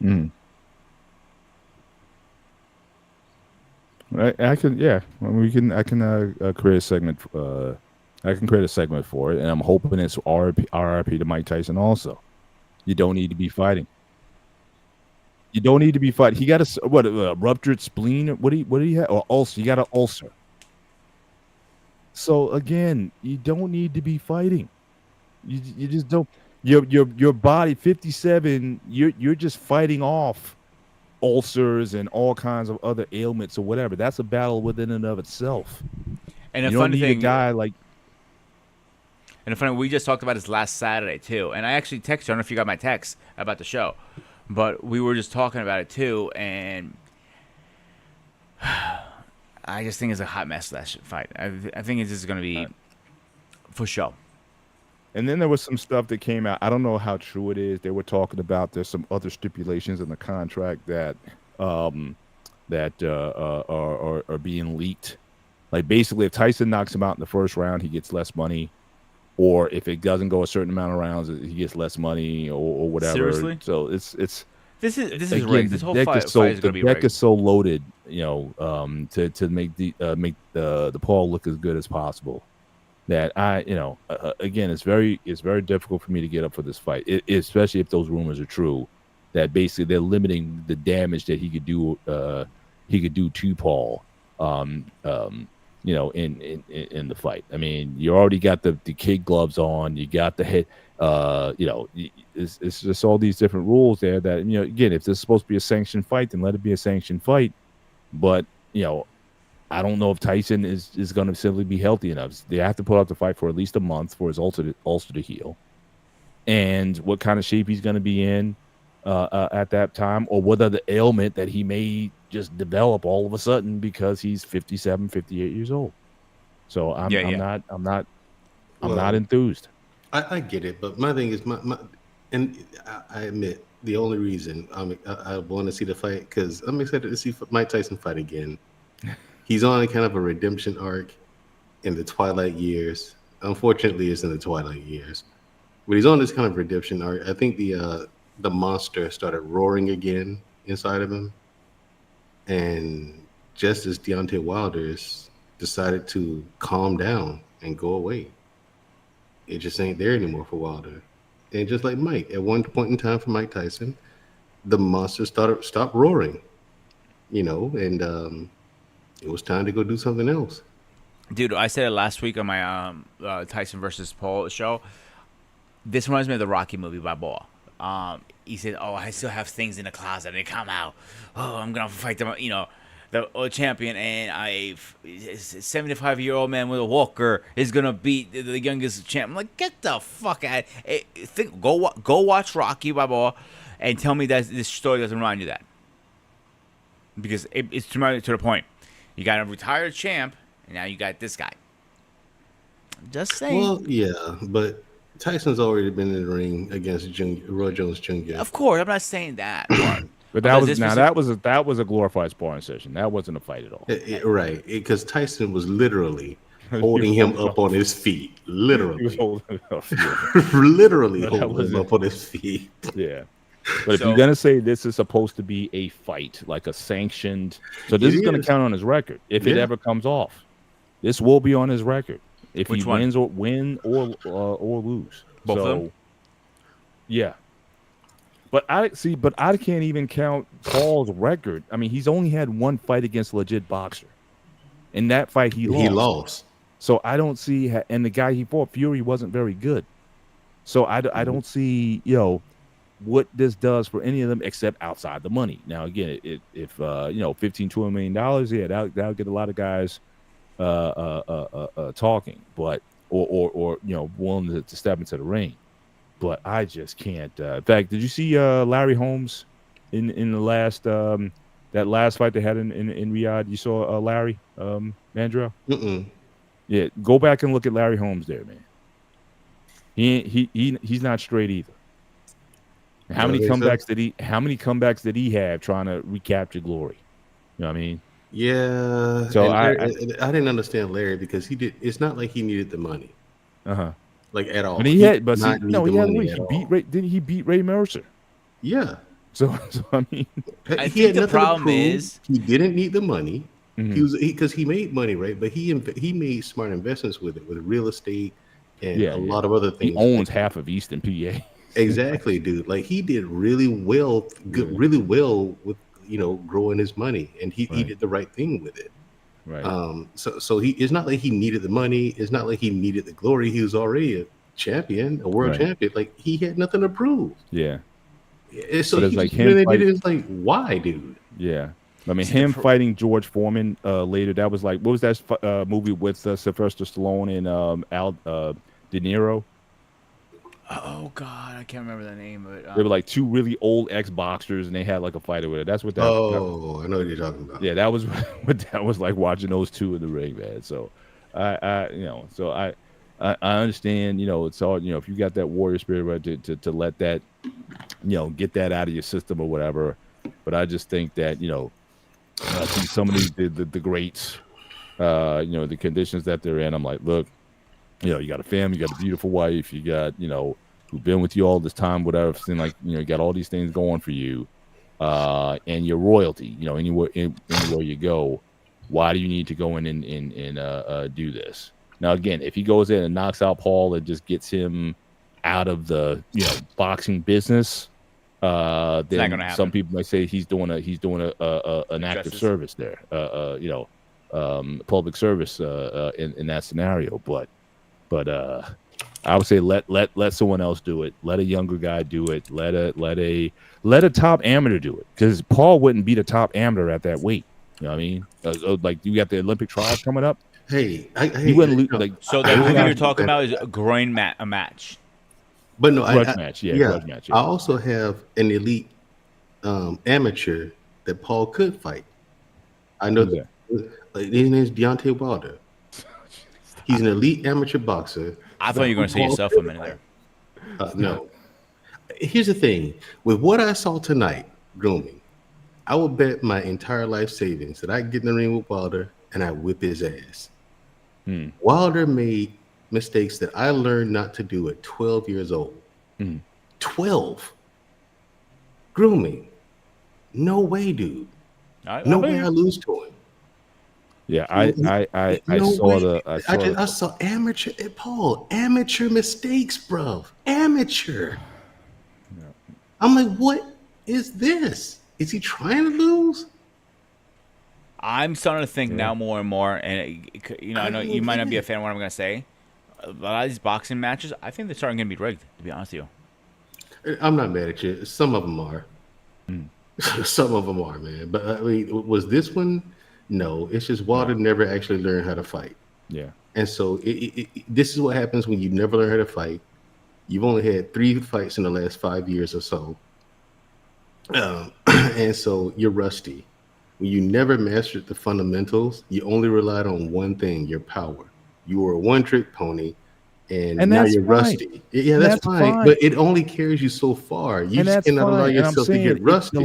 Mm. I can, yeah. Well, we can. I can create a segment. I can create a segment for it, and I'm hoping it's RRP to Mike Tyson. Also, you don't need to be fighting. You don't need to be fighting. He got a ruptured spleen. What do you have? Or ulcer. You got an ulcer. So again, you don't need to be fighting. You just don't. Your body 57. You're just fighting off ulcers and all kinds of other ailments or whatever. That's a battle within and of itself. And the You don't funny need a thing, guy like we just talked about this last Saturday too, and I actually texted you. I don't know if you got my text about the show, but we were just talking about it too, and I just think it's a hot mess that fight. I think it's just gonna be for show. and then there was some stuff that came out. I don't know how true it is. They were talking about there's some other stipulations in the contract um that are being leaked. Like basically, if Tyson knocks him out in the first round, he gets less money, or if it doesn't go a certain amount of rounds, he gets less money or whatever. Seriously, So it's this is again rigged. the This whole deck is fight so is the gonna be deck rigged. is so loaded, to make the Paul look as good as possible. That again, it's very difficult for me to get up for this fight, especially if those rumors are true. That basically they're limiting the damage that he could do to Paul. Um, um, in the fight. I mean, you already got the kid gloves on. You got the head. It's just all these different rules there. That again, if this is supposed to be a sanctioned fight, then let it be a sanctioned fight. But you know, I don't know if Tyson is going to simply be healthy enough. They have to put out the fight for at least a month for his ulcer to heal, and what kind of shape he's going to be in at that time, or what other ailment that he may just develop all of a sudden because he's 57, 58 years old. So I'm Yeah, I'm yeah. not I'm not I'm not Well, enthused. I get it, but my thing is and I admit the only reason I want to see the fight because I'm excited to see Mike Tyson fight again. He's on kind of a redemption arc in the twilight years. Unfortunately, it's in the twilight years, but he's on this kind of redemption arc. I think the monster started roaring again inside of him, and just as Deontay Wilder's decided to calm down and go away, it just ain't there anymore for Wilder. And just like Mike, at one point in time for Mike Tyson, the monster stopped roaring, and It was time to go do something else. Dude, I said it last week on my Tyson versus Paul show. This reminds me of the Rocky movie by Ball. He said, "Oh, I still have things in the closet. They come out. Oh, I'm gonna fight them. The champion and a 75-year-old man with a walker is gonna beat the youngest champ." I'm like, get the fuck out. Go watch Rocky by Ball, and tell me that this story doesn't remind you that, because it's to the point. You got a retired champ, and now you got this guy. Just saying. Well, yeah, but Tyson's already been in the ring against Roy Jones Jr. Of course, I'm not saying that part. But Because that was a glorified sparring session. That wasn't a fight at all. Right, because Tyson was literally holding him up on his feet. He was Literally. holding it up. Yeah. Literally But that holding him wasn't- up on his feet. Yeah. But if So- you're gonna say this is supposed to be a fight, like a sanctioned, so this It is gonna is. count on his record if it Yeah. ever comes off. This will be on his record if Which he one? win or lose. Both of So, them? yeah. But I can't even count Paul's record. I mean, he's only had one fight against a legit boxer. In that fight, he lost. He lost. So I don't see, and the guy he fought, Fury, wasn't very good. So I don't see, what this does for any of them except outside the money. Now, again, if $15-20 million, yeah, that'll get a lot of guys talking, but or willing to step into the ring. But I just can't. In fact, did you see Larry Holmes in the last that last fight they had in Riyadh? You saw Larry Mandrell? Mm-mm. Yeah, go back and look at Larry Holmes there, man. He's not straight either. How many comebacks did he have trying to recapture glory? You know what I mean? Yeah. So I didn't understand Larry because it's not like he needed the money. Uh-huh. Like at all. But He did not need the money at all. Didn't he beat Ray Mercer? Yeah. So I mean, I He think had the nothing to problem prove. is- he didn't need the money. Mhm. Because he made money, right? But he made smart investments with it, with real estate and a lot of other he things. owns half of Eastern PA. Exactly, dude. Like he did really well, really well with growing his money, and he Right. did the right thing with it. Right. So it's not like he needed the money. It's not like he needed the glory. He was already a champion, a world Right. champion. Like he had nothing to prove. Yeah. So But it's he like just went him and did it. fight- It's like, why, dude? Yeah. I mean, See, him fighting George Foreman later, that was like, what was that movie with Sylvester Stallone and Al De Niro? Oh God, I can't remember the name of it. They were like two really old ex-boxers, and they had like a fight with it. That's what that. Oh, I know what you're talking about. Yeah, that was what that was like, watching those two in the ring, man. So, I understand. It's all, if you got that warrior spirit, right, to let that, get that out of your system or whatever. But I just think that I see some of these the greats, the conditions that they're in. I'm like, look, you got a family, you got a beautiful wife, you got, who've been with you all this time, whatever. Seem like, you got all these things going for you, and your royalty, anywhere you go. Why do you need to go in and do this? Now, again, if he goes in and knocks out Paul, it just gets him out of the boxing business. not Then gonna happen. some people might say he's doing an active Justice. service there, public service in that scenario. But I would say let someone else do it. Let a younger guy do it. Let a top amateur do it, because Paul wouldn't beat a top amateur at that weight. You know what I mean? Like you got the Olympic trials coming up. Hey, He wouldn't lose. Like, So the I movie have- you're talking about is a a match. But no, grudge match, grudge match. I also have an elite amateur that Paul could fight. I know Who's that. His name is Deontay Wilder. He's an elite amateur boxer. I thought you were going to say Paul yourself for a could minute there. fight. No. Here's the thing. With what I saw tonight, grooming, I would bet my entire life savings that I get in the ring with Wilder and I whip his ass. Wilder made mistakes that I learned not to do at 12 years old. 12. Grooming. No way, dude. No way I lose to him. Yeah, I No saw way. the I saw amateur Paul. Amateur mistakes, bro. Amateur. I'm like, what is this? Is he trying to lose? I'm starting to think Yeah. now more and more, and I I know mean, you might not be a yeah. fan of what I'm gonna say. A lot of these boxing matches, I think they're starting to be rigged. To be honest with you. I'm not mad at you. Some of them are. Mm. Some of them are, man. But I mean, was this one? No. It's just Wilder No. never actually learned how to fight. Yeah. And so this is what happens when you never learn how to fight. You've only had 3 fights in the last 5 years or so. And so you're rusty. When you never mastered the fundamentals, you only relied on one thing, your power. You were a one trick pony and And now that's you're fine. rusty. Yeah, And that's that's fine. fine. But it only carries you so far. You And just that's cannot allow fine. And I'm yourself to saying get it the rusty.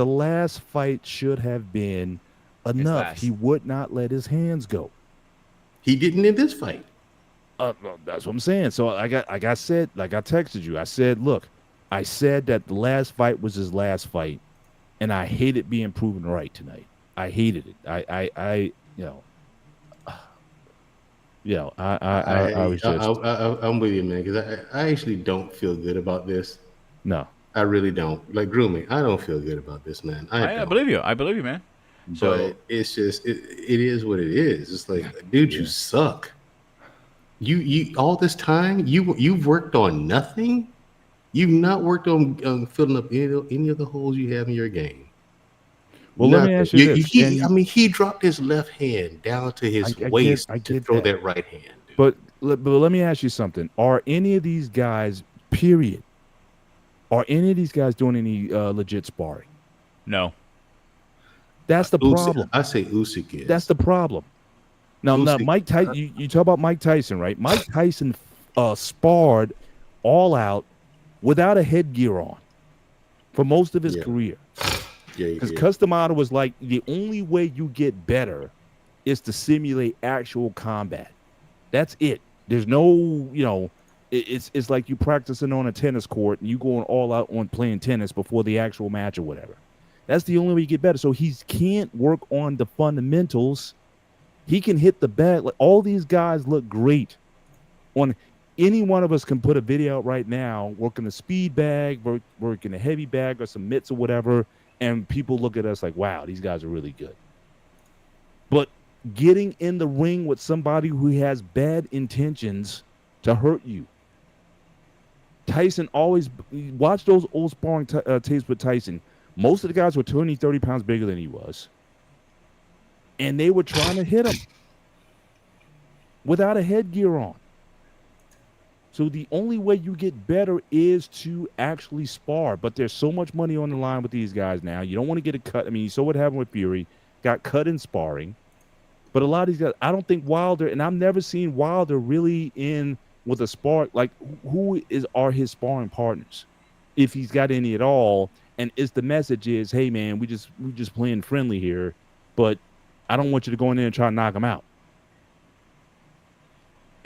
last fight should have been It's enough. He last. would not let his hands go. He didn't in this fight. Well, that's what I'm saying. So like I said, like I texted you. I said, look, I said that the last fight was his last fight, and I hated being proven right tonight. I hated it. I you know, I was just I'm with you, man, because I actually don't feel good about this. no. I really don't. Like grooming, I don't feel good about this, man. I I don't. believe you. I believe you, man. So But it's just it is what it is. It's like, dude, you Yeah. suck. You all this time you've worked on nothing. You've not worked on filling up any of the holes you have in your game. Well, let me Nothing. ask you this, I and mean, he dropped his left hand down to his waist I to get throw that, that right hand, dude. but let me ask you something. Are any of these guys, period, are any of these guys doing any legit sparring? no. That's the problem. I say Usyk That's is. the problem. Now, Usyk, Mike Tyson. You talk about Mike Tyson, right? Mike Tyson sparred all out without a headgear on for most of his yeah, career. yeah, he Because did. Custom Auto was like the only way you get better is to simulate actual combat. That's it. There's no, it's like you practicing on a tennis court and you going all out on playing tennis before the actual match or whatever. That's the only way you get better. So he can't work on the fundamentals. He can hit the bag. Like all these guys look great. On any one of us can put a video out right now, working a speed bag, working a heavy bag or some mitts or whatever, and people look at us like, wow, these guys are really good. But getting in the ring with somebody who has bad intentions to hurt you. Tyson always watch those old sparring tapes with Tyson. Most of the guys were 20, 30 pounds bigger than he was. And they were trying to hit him without a headgear on. So the only way you get better is to actually spar. But there's so much money on the line with these guys now. You don't want to get a cut. I mean, you saw what happened with Fury. Got cut in sparring. But a lot of these guys, I don't think Wilder, and I've never seen Wilder really in with a spar. Like, who are his sparring partners? If he's got any at all. And it's the message is, hey, man, we just playing friendly here. But I don't want you to go in there and try to knock him out.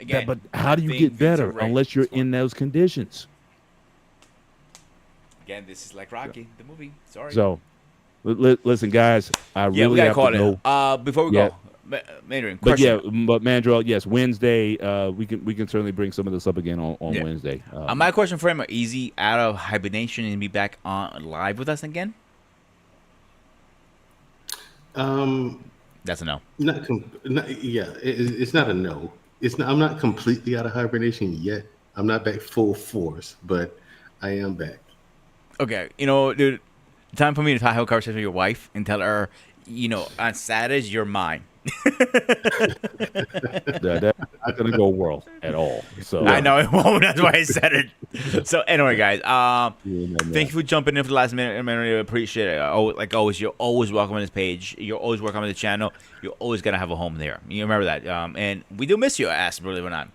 Again, But how I do you think get things are better rigged. unless you're This one. in those conditions? Again, this is like Rocky, the movie. Sorry. So, listen, guys, I Yeah, we really gotta have call to go. it. Before we Yeah. go, Mandarin, But question. yeah, but Mandrell, yes, Wednesday, we can certainly bring some of this up again on Yeah. Wednesday. My question for him: are easy out of hibernation and be back on live with us again? Um, That's a no. yeah, it's not a no. It's not. I'm not completely out of hibernation yet. I'm not back full force, but I am back. Okay, dude, time for me to have a conversation with your wife and tell her, on Saturdays you're mine. That's not gonna go well at all. So I know it won't. That's why I said it. So anyway, guys, thank you for jumping in for the last minute. I really appreciate it. Like always, you're always welcome on this page. You're always welcome on the channel. You're always gonna have a home there. You remember that. And we do miss you, ass, believe it or not.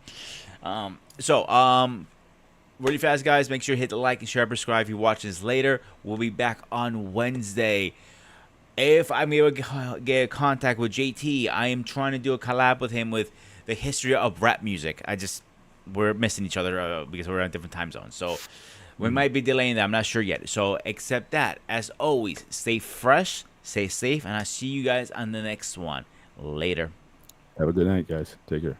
Really fast, guys. Make sure you hit the like and share, subscribe. If you watch this later, we'll be back on Wednesday. If I'm able to get contact with JT, I am trying to do a collab with him with the history of rap music. We're missing each other because we're on different time zones. So we might be delaying that. I'm not sure yet. So accept that. As always, stay fresh, stay safe, and I'll see you guys on the next one. Later. have a good night, guys. Take care.